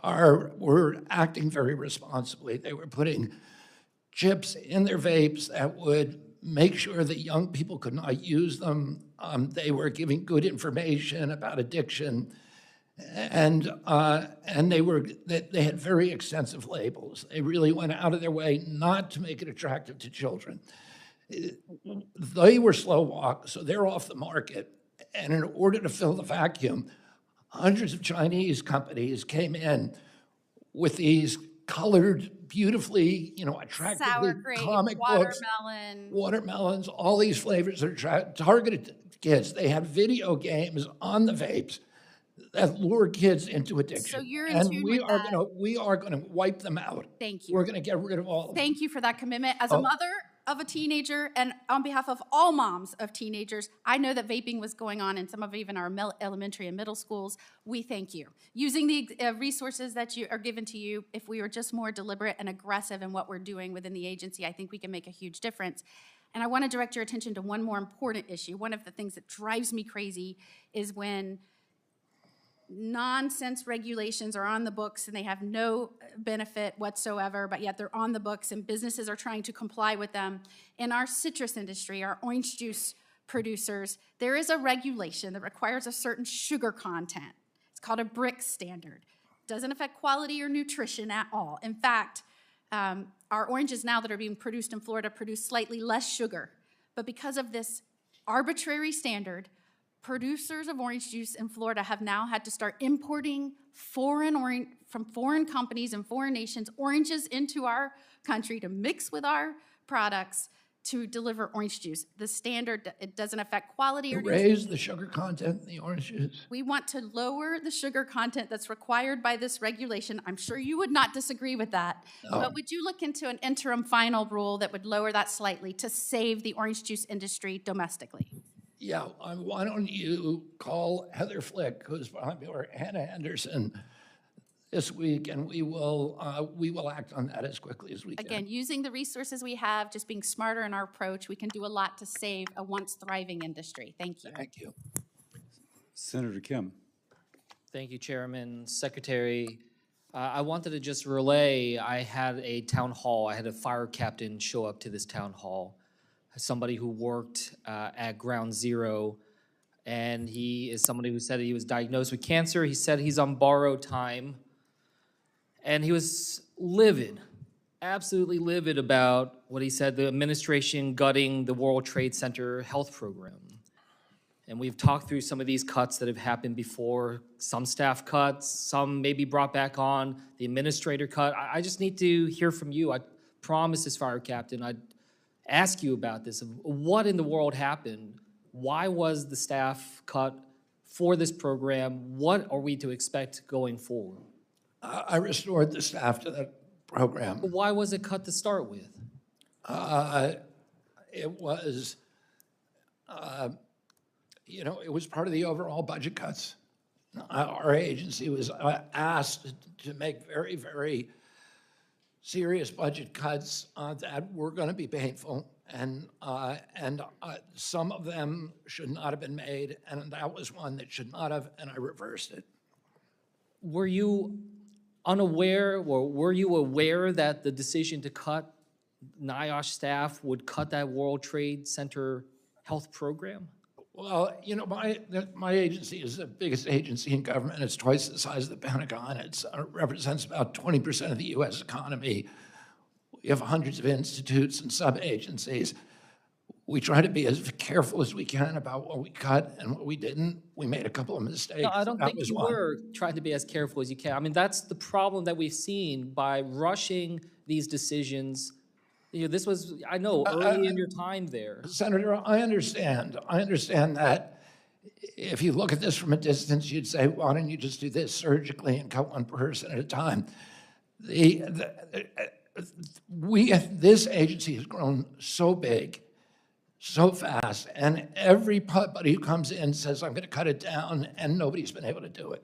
were acting very responsibly. They were putting chips in their vapes that would make sure that young people could not use them. They were giving good information about addiction, and they had very extensive labels. They really went out of their way not to make it attractive to children. They were slow walked, so they're off the market. And in order to fill the vacuum, hundreds of Chinese companies came in with these colored, beautifully, attractively Sour grape, comic books, watermelons, all these flavors are targeted to kids. They have video games on the vapes that lure kids into addiction. So you're in and tune we with are that. we are gonna wipe them out. Thank you. We're gonna get rid of all of them. Thank you for that commitment. As a mother of a teenager, and on behalf of all moms of teenagers, I know that vaping was going on in some of even our elementary and middle schools. We thank you. Using the resources that are given to you, if we were just more deliberate and aggressive in what we're doing within the agency, I think we can make a huge difference. And I want to direct your attention to one more important issue. One of the things that drives me crazy is when nonsense regulations are on the books and they have no benefit whatsoever, but yet they're on the books and businesses are trying to comply with them. In our citrus industry, our orange juice producers, there is a regulation that requires a certain sugar content. It's called a BRIC standard. It doesn't affect quality or nutrition at all. In fact, our oranges now that are being produced in Florida produce slightly less sugar. But because of this arbitrary standard, producers of orange juice in Florida have now had to start importing from foreign companies and foreign nations oranges into our country to mix with our products to deliver orange juice. The standard, it doesn't affect quality or raise the sugar content in the orange juice. We want to lower the sugar content that's required by this regulation. I'm sure you would not disagree with that. No. But would you look into an interim final rule that would lower that slightly to save the orange juice industry domestically? Yeah, why don't you call Heather Flick, who's behind me, or Hannah Anderson this week, and we will act on that as quickly as we can. Again, using the resources we have, just being smarter in our approach, we can do a lot to save a once thriving industry. Thank you. Thank you. Senator Kim. Thank you, Chairman, Secretary. I wanted to just relay, I had a town hall, I had a fire captain show up to this town hall, somebody who worked at Ground Zero, and he is somebody who said he was diagnosed with cancer. He said he's on borrowed time, and he was livid, absolutely livid about what he said, the administration gutting the World Trade Center health program. And we've talked through some of these cuts that have happened before, some staff cuts, some maybe brought back on, the administrator cut. I just need to hear from you. I promised this fire captain I'd ask you about this. What in the world happened? Why was the staff cut for this program? What are we to expect going forward? I restored the staff to that program. But why was it cut to start with? It was, it was part of the overall budget cuts. Our agency was asked to make very, very serious budget cuts that were going to be painful, and some of them should not have been made, and that was one that should not have, and I reversed it. Were you unaware, or were you aware that the decision to cut NIOSH staff would cut that World Trade Center health program? Well, you know, my agency is the biggest agency in government. It's twice the size of the Pentagon. It represents about 20% of the U.S. economy. We have hundreds of institutes and sub-agencies. We try to be as careful as we can about what we cut and what we didn't. We made a couple of mistakes. No, I don't That think was you one. were trying to be as careful as you can. I mean, that's the problem that we've seen by rushing these decisions. You know, this was, I know, early in your time there. Senator, I understand. I understand that if you look at this from a distance, you'd say, why don't you just do this surgically and cut one person at a time? This agency has grown so big, so fast, and everybody who comes in says, I'm going to cut it down, and nobody's been able to do it.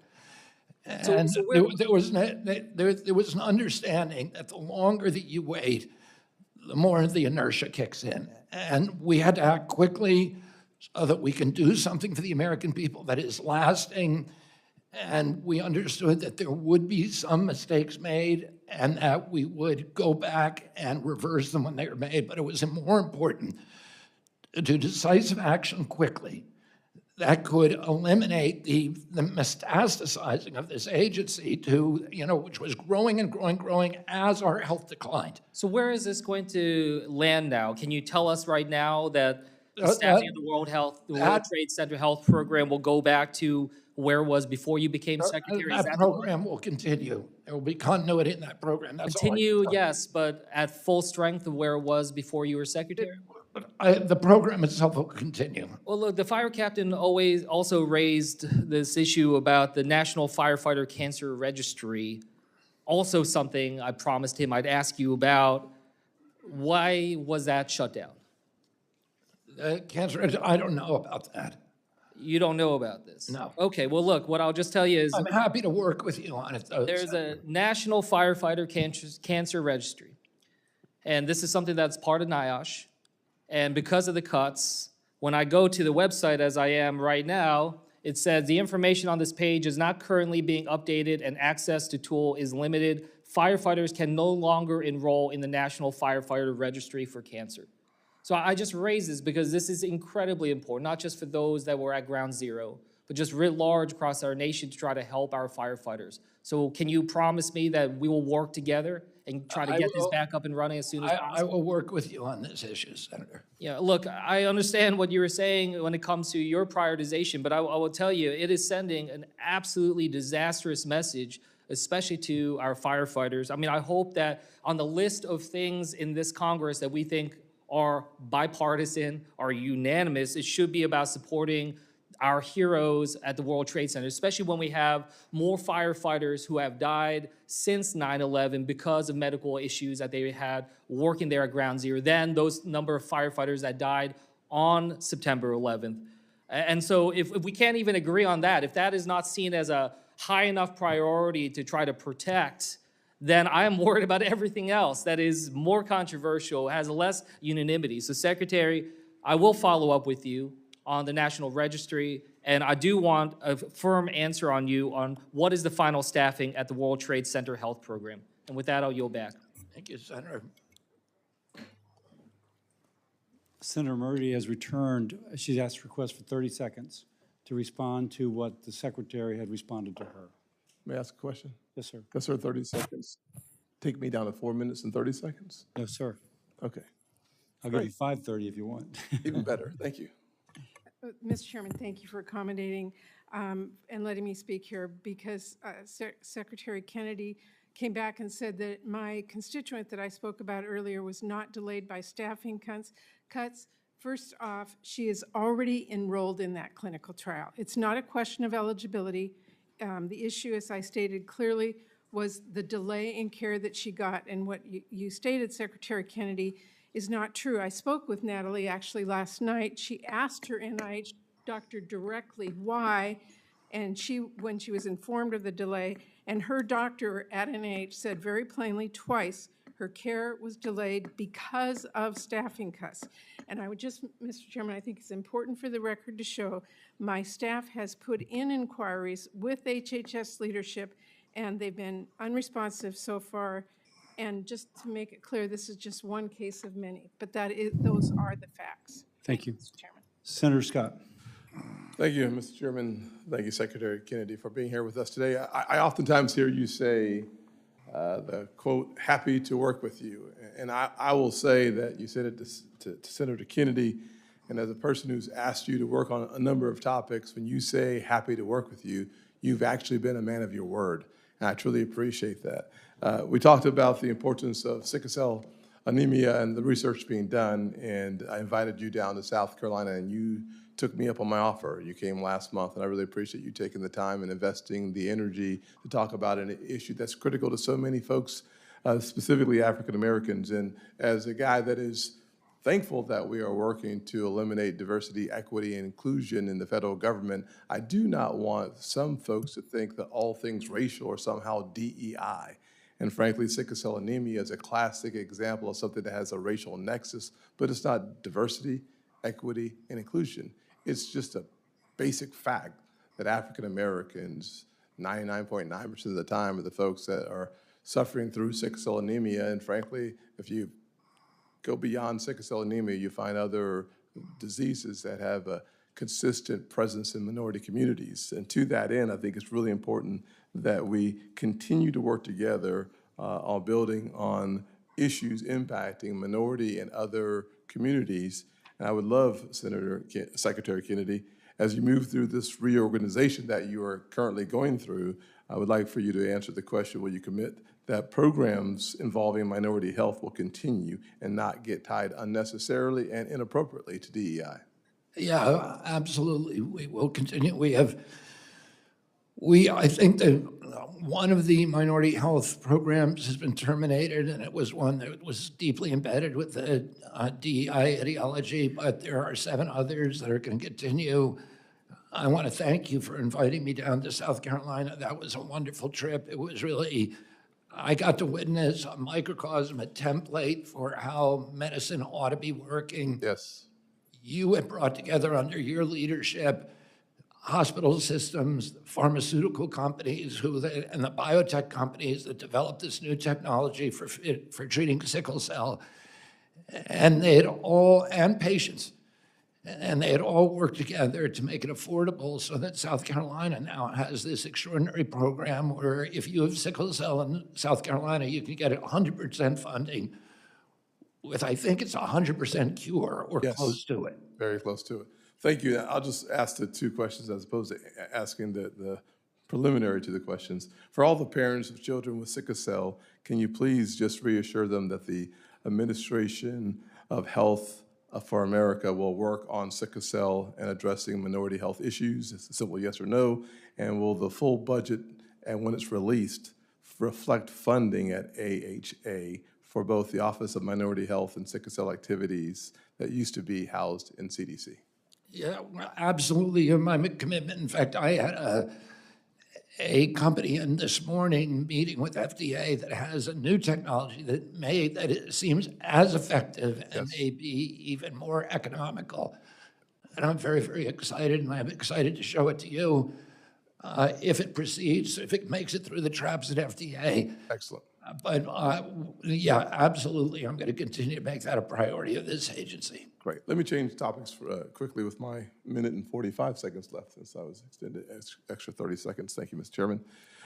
And there was an understanding that the longer that you wait, the more the inertia kicks in. And we had to act quickly so that we can do something for the American people that is lasting. And we understood that there would be some mistakes made and that we would go back and reverse them when they were made. But it was more important to do decisive action quickly that could eliminate the metastasizing of this agency to, you know, which was growing and growing as our health declined. So where is this going to land now? Can you tell us right now that the staffing of the World Trade Center Health Program will go back to where it was before you became secretary? That program will continue. There will be continuity in that program. That's Continue, yes, but at full strength of where it was before you were secretary? The program itself will continue. Well, look, the fire captain also raised this issue about the National Firefighter Cancer Registry, also something I promised him I'd ask you about. Why was that shut down? Cancer, I don't know about that. You don't know about this? No. Okay, well, look, what I'll just tell you is... I'm happy to work with you on it, though. There's a National Firefighter Cancer Registry, and this is something that's part of NIOSH. And because of the cuts, when I go to the website as I am right now, it says the information on this page is not currently being updated and access to tool is limited. Firefighters can no longer enroll in the National Firefighter Registry for Cancer. So I just raise this because this is incredibly important, not just for those that were at ground zero, but just writ large across our nation to try to help our firefighters. So can you promise me that we will work together and try to get this back up and running as soon as possible? I will work with you on this issue, Senator. Yeah, look, I understand what you were saying when it comes to your prioritization, but I will tell you, it is sending an absolutely disastrous message, especially to our firefighters. I mean, I hope that on the list of things in this Congress that we think are bipartisan, are unanimous, it should be about supporting our heroes at the World Trade Center, especially when we have more firefighters who have died since 9/11 because of medical issues that they had working there at Ground Zero than those number of firefighters that died on September 11th. And so if we can't even agree on that, if that is not seen as a high enough priority to try to protect, then I am worried about everything else that is more controversial, has less unanimity. So, Secretary, I will follow up with you on the National Registry, and I do want a firm answer on you on what is the final staffing at the World Trade Center Health Program. And with that, I'll yield back. Thank you, Senator. Senator Murray has returned. She's asked a request for 30 seconds to respond to what the Secretary had responded to her. May I ask a question? Yes, sir. Yes, sir, 30 seconds. Take me down to 4 minutes and 30 seconds? No, sir. Okay. I'll give you 5:30 if you want. Even better. Thank you. Mr. Chairman, thank you for accommodating and letting me speak here because Secretary Kennedy came back and said that my constituent that I spoke about earlier was not delayed by staffing cuts. First off, she is already enrolled in that clinical trial. It's not a question of eligibility. The issue, as I stated clearly, was the delay in care that she got, and what you stated, Secretary Kennedy, is not true. I spoke with Natalie actually last night. She asked her NIH doctor directly why, and when she was informed of the delay, and her doctor at NIH said very plainly twice her care was delayed because of staffing cuts. And I would just, Mr. Chairman, I think it's important for the record to show my staff has put in inquiries with HHS leadership, and they've been unresponsive so far. And just to make it clear, this is just one case of many, but those are the facts. Thank you. Mr. Chairman. Senator Scott. Thank you, Mr. Chairman. Thank you, Secretary Kennedy, for being here with us today. I oftentimes hear you say the quote, happy to work with you. And I will say that you said it to Senator Kennedy, and as a person who's asked you to work on a number of topics, when you say happy to work with you, you've actually been a man of your word. And I truly appreciate that. We talked about the importance of sickle cell anemia and the research being done, and I invited you down to South Carolina, and you took me up on my offer. You came last month, and I really appreciate you taking the time and investing the energy to talk about an issue that's critical to so many folks, specifically African Americans. And as a guy that is thankful that we are working to eliminate diversity, equity, and inclusion in the federal government, I do not want some folks to think that all things racial are somehow DEI. And frankly, sickle cell anemia is a classic example of something that has a racial nexus, but it's not diversity, equity, and inclusion. It's just a basic fact that African Americans, 99.9% of the time, are the folks that are suffering through sickle cell anemia. And frankly, if you go beyond sickle cell anemia, you find other diseases that have a consistent presence in minority communities. And to that end, I think it's really important that we continue to work together on building on issues impacting minority and other communities. And I would love, Secretary Kennedy, as you move through this reorganization that you are currently going through, I would like for you to answer the question, will you commit that programs involving minority health will continue and not get tied unnecessarily and inappropriately to DEI? Yeah, absolutely. We will continue. I think that one of the minority health programs has been terminated, and it was one that was deeply embedded with the DEI ideology, but there are 7 others that are going to continue. I want to thank you for inviting me down to South Carolina. That was a wonderful trip. It was really, I got to witness a microcosm, a template for how medicine ought to be working. Yes. You had brought together under your leadership hospital systems, pharmaceutical companies, and the biotech companies that developed this new technology for treating sickle cell, and patients, and they had all worked together to make it affordable so that South Carolina now has this extraordinary program where if you have sickle cell in South Carolina, you can get 100% funding with, I think it's 100% cure or close to it. Very close to it. Thank you. I'll just ask the 2 questions as opposed to asking the preliminary to the questions. For all the parents of children with sickle cell, can you please just reassure them that the Administration of Health for America will work on sickle cell and addressing minority health issues? It's a simple yes or no. And will the full budget, and when it's released, reflect funding at AHA for both the Office of Minority Health and Sickle Cell Activities that used to be housed in CDC? Yeah, absolutely. My commitment. In fact, I had a company in this morning meeting with FDA that has a new technology that it seems as effective and may be even more economical. And I'm very, very excited, and I'm excited to show it to you if it proceeds, if it makes it through the traps at FDA. Excellent. But yeah, absolutely. I'm going to continue to make that a priority of this agency. Great. Let me change topics quickly with my minute and 45 seconds left, since I was extended extra 30 seconds. Thank you, Mr. Chairman.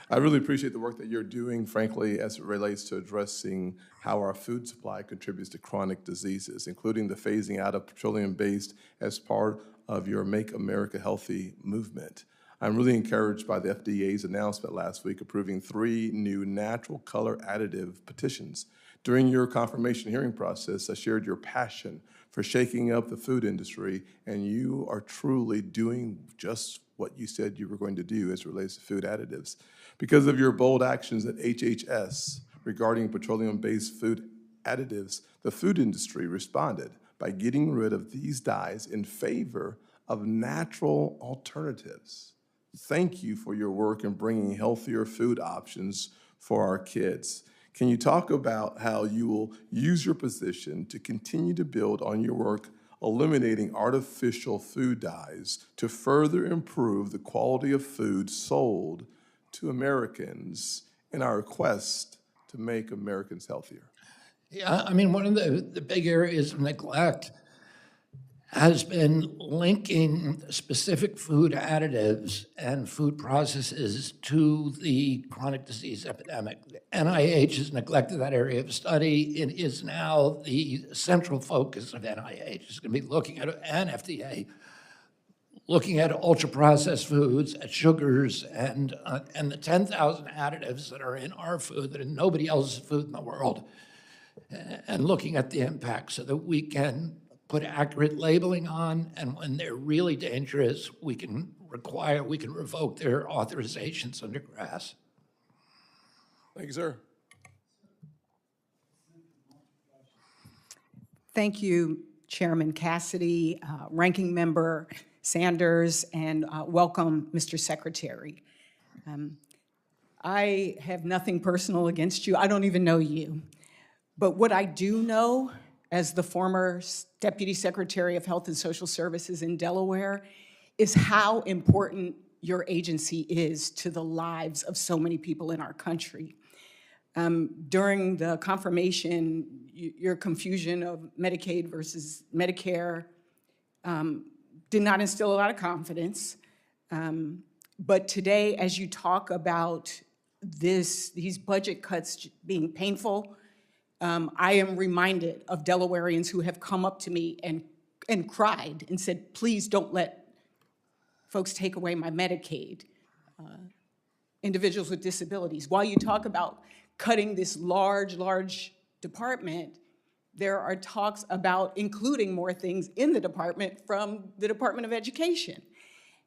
I really appreciate the work that you're doing, frankly, as it relates to addressing how our food supply contributes to chronic diseases, including the phasing out of petroleum-based as part of your Make America Healthy movement. I'm really encouraged by the FDA's announcement last week approving 3 new natural color additive petitions. During your confirmation hearing process, I shared your passion for shaking up the food industry, and you are truly doing just what you said you were going to do as it relates to food additives. Because of your bold actions at HHS regarding petroleum-based food additives, the food industry responded by getting rid of these dyes in favor of natural alternatives. Thank you for your work in bringing healthier food options for our kids. Can you talk about how you will use your position to continue to build on your work eliminating artificial food dyes to further improve the quality of food sold to Americans in our quest to make Americans healthier? Yeah, I mean, one of the big areas of neglect has been linking specific food additives and food processes to the chronic disease epidemic. The NIH has neglected that area of study. It is now the central focus of NIH. It's going to be looking at, and FDA, looking at ultra-processed foods, at sugars, and the 10,000 additives that are in our food that are in nobody else's food in the world, and looking at the impact so that we can put accurate labeling on, and when they're really dangerous, we can revoke their authorizations under GRAS. Thank you, sir. Thank you, Chairman Cassidy, Ranking Member Sanders, and welcome, Mr. Secretary. I have nothing personal against you. I don't even know you. But what I do know, as the former Deputy Secretary of Health and Social Services in Delaware, is how important your agency is to the lives of so many people in our country. During the confirmation, your confusion of Medicaid versus Medicare did not instill a lot of confidence. But today, as you talk about these budget cuts being painful, I am reminded of Delawareans who have come up to me and cried and said, please don't let folks take away my Medicaid, individuals with disabilities. While you talk about cutting this large department, there are talks about including more things in the department from the Department of Education.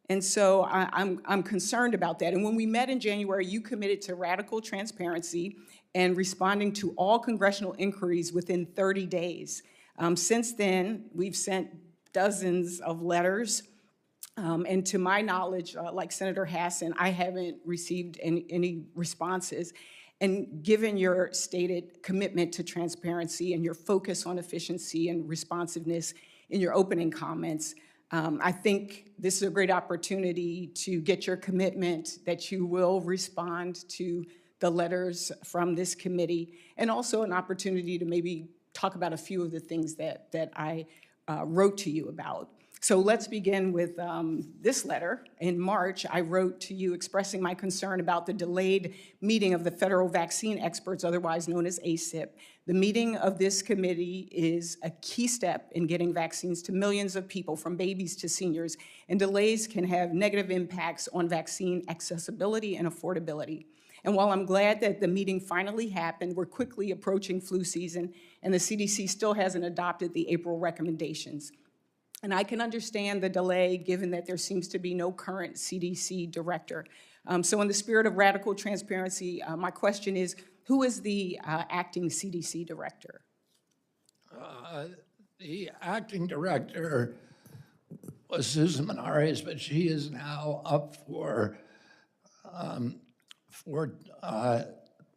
And so I'm concerned about that. And when we met in January, you committed to radical transparency and responding to all congressional inquiries within 30 days. Since then, we've sent dozens of letters. And to my knowledge, like Senator Hassan, I haven't received any responses. And given your stated commitment to transparency and your focus on efficiency and responsiveness in your opening comments, I think this is a great opportunity to get your commitment that you will respond to the letters from this committee, and also an opportunity to maybe talk about a few of the things that I wrote to you about. So let's begin with this letter. In March, I wrote to you expressing my concern about the delayed meeting of the federal vaccine experts, otherwise known as ACIP. The meeting of this committee is a key step in getting vaccines to millions of people, from babies to seniors, and delays can have negative impacts on vaccine accessibility and affordability. And while I'm glad that the meeting finally happened, we're quickly approaching flu season, and the CDC still hasn't adopted the April recommendations. And I can understand the delay given that there seems to be no current CDC director. So in the spirit of radical transparency, my question is, who is the acting CDC director? The acting director was Susan Menares, but she is now up for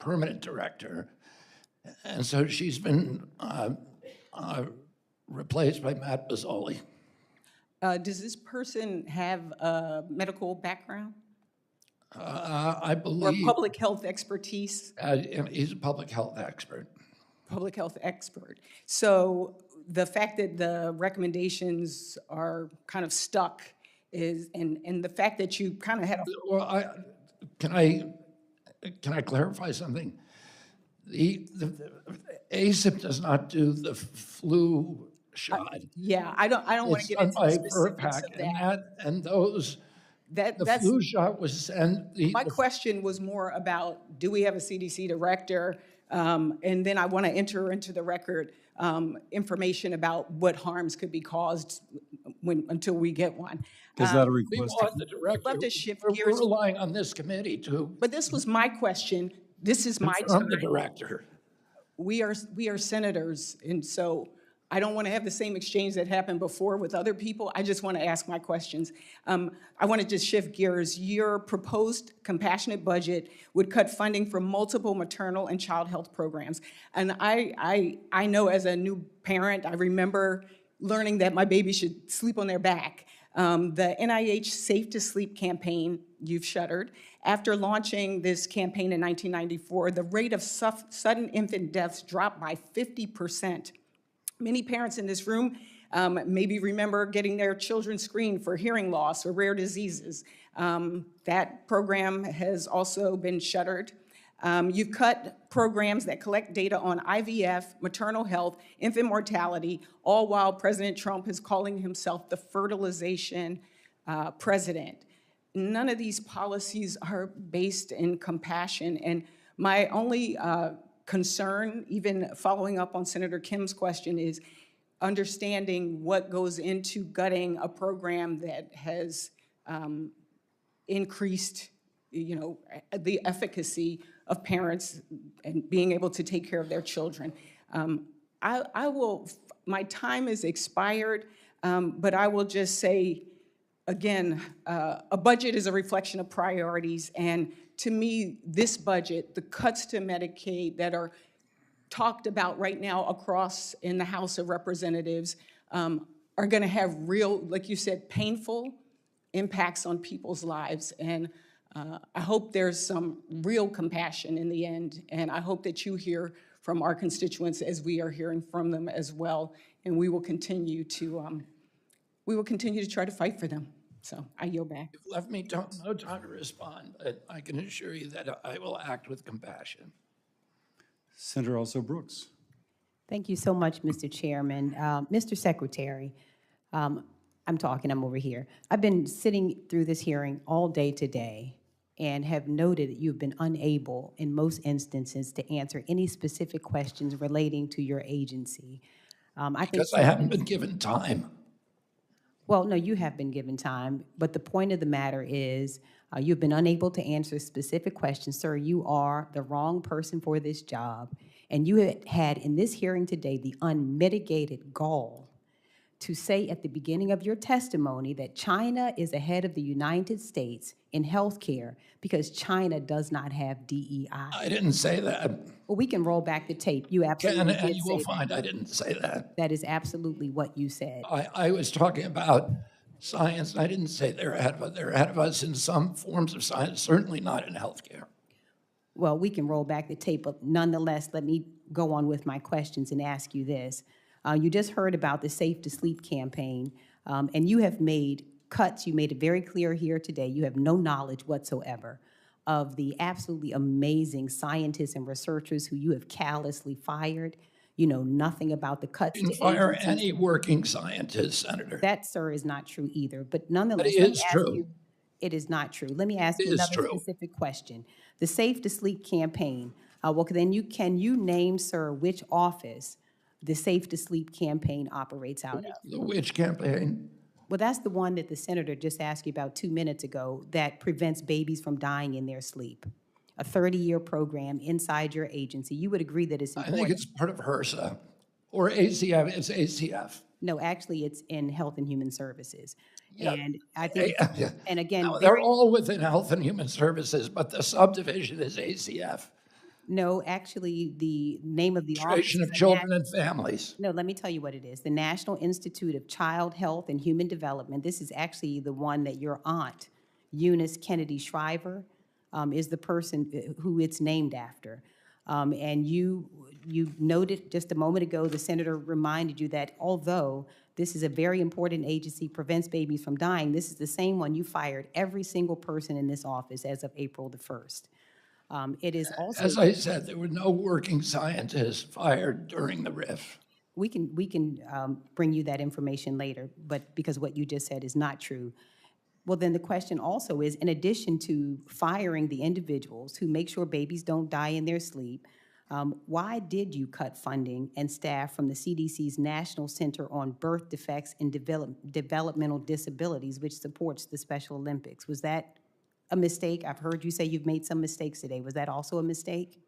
permanent director. And so she's been replaced by Matt Bozzoli. Does this person have a medical background? I believe. Or public health expertise? He's a public health expert. Public health expert. So the fact that the recommendations are kind of stuck is, and the fact that you kind of had a... Well, can I clarify something? The ACIP does not do the flu shot. Yeah, I don't want to get into the specifics of that. And those, the flu shot was, and my question was more about, do we have a CDC director? And then I want to enter into the record information about what harms could be caused until we get one. Is that a request? We want the director. I'd love to shift gears. We're relying on this committee to. But this was my question. This is my turn. I'm the director. We are senators, and so I don't want to have the same exchange that happened before with other people. I just want to ask my questions. I want to just shift gears. Your proposed compassionate budget would cut funding for multiple maternal and child health programs. And I know as a new parent, I remember learning that my baby should sleep on their back. The NIH Safe to Sleep campaign, you've shuttered. After launching this campaign in 1994, the rate of sudden infant deaths dropped by 50%. Many parents in this room maybe remember getting their children screened for hearing loss or rare diseases. That program has also been shuttered. You've cut programs that collect data on IVF, maternal health, infant mortality, all while President Trump is calling himself the fertilization president. None of these policies are based in compassion, and my only concern, even following up on Senator Kim's question, is understanding what goes into gutting a program that has increased, the efficacy of parents and being able to take care of their children. My time is expired, but I will just say, again, a budget is a reflection of priorities, and to me, this budget, the cuts to Medicaid that are talked about right now across in the House of Representatives are gonna have real, like you said, painful impacts on people's lives. And I hope there's some real compassion in the end, and I hope that you hear from our constituents as we are hearing from them as well, and we will continue to try to fight for them. So I yield back. You've left me no time to respond, but I can assure you that I will act with compassion. Senator Also Brooks. Thank you so much, Mr. Chairman. Mr. Secretary, I'm over here. I've been sitting through this hearing all day today and have noted that you've been unable, in most instances, to answer any specific questions relating to your agency. Because I haven't been given time. Well, no, you have been given time, but the point of the matter is you've been unable to answer specific questions. Sir, you are the wrong person for this job, and you had in this hearing today the unmitigated gall to say at the beginning of your testimony that China is ahead of the United States in healthcare because China does not have DEI. I didn't say that. Well, we can roll back the tape. You absolutely did say and you will find I didn't say that. That is absolutely what you said. I was talking about science, and I didn't say they're ahead of us. They're ahead of us in some forms of science, certainly not in healthcare. Well, we can roll back the tape, but nonetheless, let me go on with my questions and ask you this. You just heard about the Safe to Sleep campaign, and you have made cuts. You made it very clear here today. You have no knowledge whatsoever of the absolutely amazing scientists and researchers who you have callously fired. You know nothing about the cuts. Didn't fire any working scientists, Senator. That, sir, is not true either. But nonetheless, But it is true. It is not true. Let me ask you another specific question. The Safe to Sleep campaign. Well, then can you name, sir, which office the Safe to Sleep campaign operates out of? Which campaign? Well, that's the one that the senator just asked you about 2 minutes ago that prevents babies from dying in their sleep. A 30-year program inside your agency. You would agree that it's important. I think it's part of HRSA or ACF. It's ACF. No, actually, it's in Health and Human Services. Yeah. And I think, and again, No, they're all within Health and Human Services, but the subdivision is ACF. No, actually, the name of the office. Administration of Children and Families. No, let me tell you what it is. The National Institute of Child Health and Human Development. This is actually the one that your aunt, Eunice Kennedy Shriver, is the person who it's named after. And you noted just a moment ago, the senator reminded you that although this is a very important agency, prevents babies from dying, this is the same one you fired every single person in this office as of April the 1st. It is also, as I said, there were no working scientists fired during the RIF. We can bring you that information later, but because what you just said is not true. Well, then the question also is, in addition to firing the individuals who make sure babies don't die in their sleep, why did you cut funding and staff from the CDC's National Center on Birth Defects and Developmental Disabilities, which supports the Special Olympics? Was that a mistake? I've heard you say you've made some mistakes today. Was that also a mistake?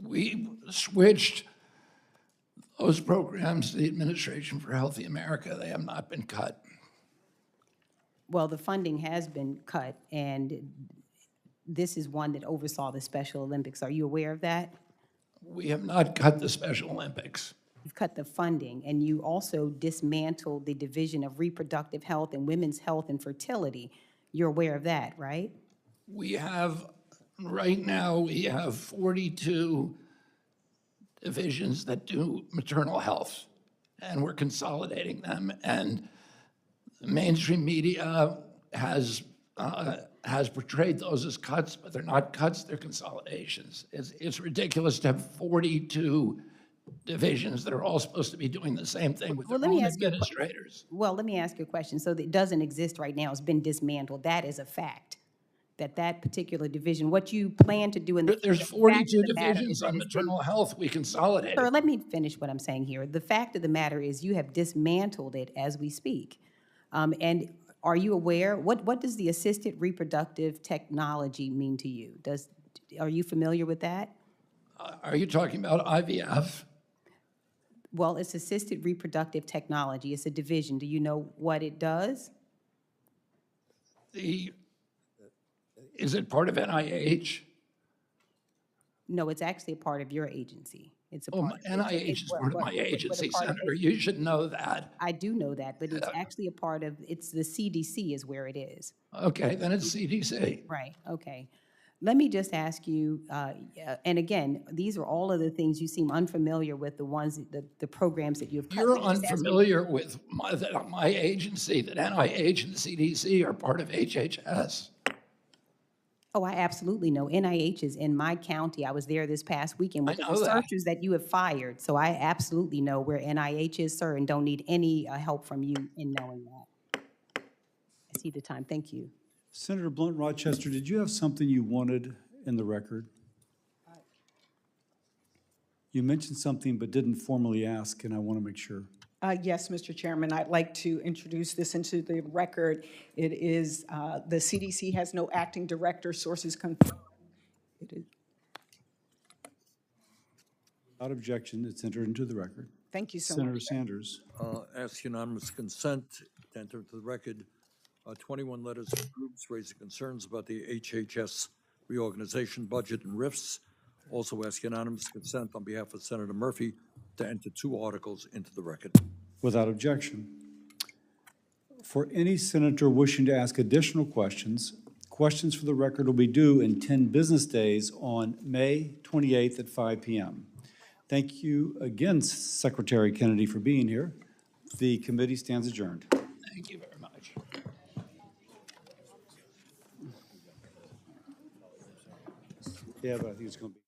We switched those programs to the Administration for Healthy America. They have not been cut. Well, the funding has been cut, and this is one that oversaw the Special Olympics. Are you aware of that? We have not cut the Special Olympics. you've cut the funding, and you also dismantled the Division of Reproductive Health and Women's Health and Fertility. You're aware of that, right? We have, right now, we have 42 divisions that do maternal health, and we're consolidating them. And the mainstream media has portrayed those as cuts, but they're not cuts, they're consolidations. It's ridiculous to have 42 divisions that are all supposed to be doing the same thing with their own administrators. Well, let me ask you a question. So it doesn't exist right now, it's been dismantled. That is a fact, that particular division, what you plan to do in the... There's 42 divisions on maternal health, we consolidated. Sir, let me finish what I'm saying here. The fact of the matter is you have dismantled it as we speak. And are you aware, what does the assisted reproductive technology mean to you? Are you familiar with that? Are you talking about IVF? Well, it's assisted reproductive technology. It's a division. Do you know what it does? Is it part of NIH? No, it's actually a part of your agency. It's a part. NIH is part of my agency, Senator. You should know that. I do know that, but it's actually a part of, it's the CDC is where it is. Okay, then it's CDC. Right, okay. Let me just ask you, and again, these are all of the things you seem unfamiliar with, the ones, the programs that you've cut. You're unfamiliar with my agency, that NIH and CDC are part of HHS. Oh, I absolutely know. NIH is in my county. I was there this past weekend with the I know that. researchers that you have fired. So I absolutely know where NIH is, sir, and don't need any help from you in knowing that. I see the time. Thank you. Senator Blunt Rochester, did you have something you wanted in the record? You mentioned something but didn't formally ask, and I want to make sure. Yes, Mr. Chairman, I'd like to introduce this into the record. It is, the CDC has no acting director, sources confirmed. Without objection, it's entered into the record. Thank you so Senator much. Sanders. Ask unanimous consent to enter into the record 21 letters of groups raising concerns about the HHS reorganization budget and RIFs. Also ask unanimous consent on behalf of Senator Murphy to enter 2 articles into the record. Without objection. For any senator wishing to ask additional questions, questions for the record will be due in 10 business days on May 28th at 5 p.m. Thank you again, Secretary Kennedy, for being here. The committee stands adjourned. Thank you very much. Yeah, but I think it's going to be.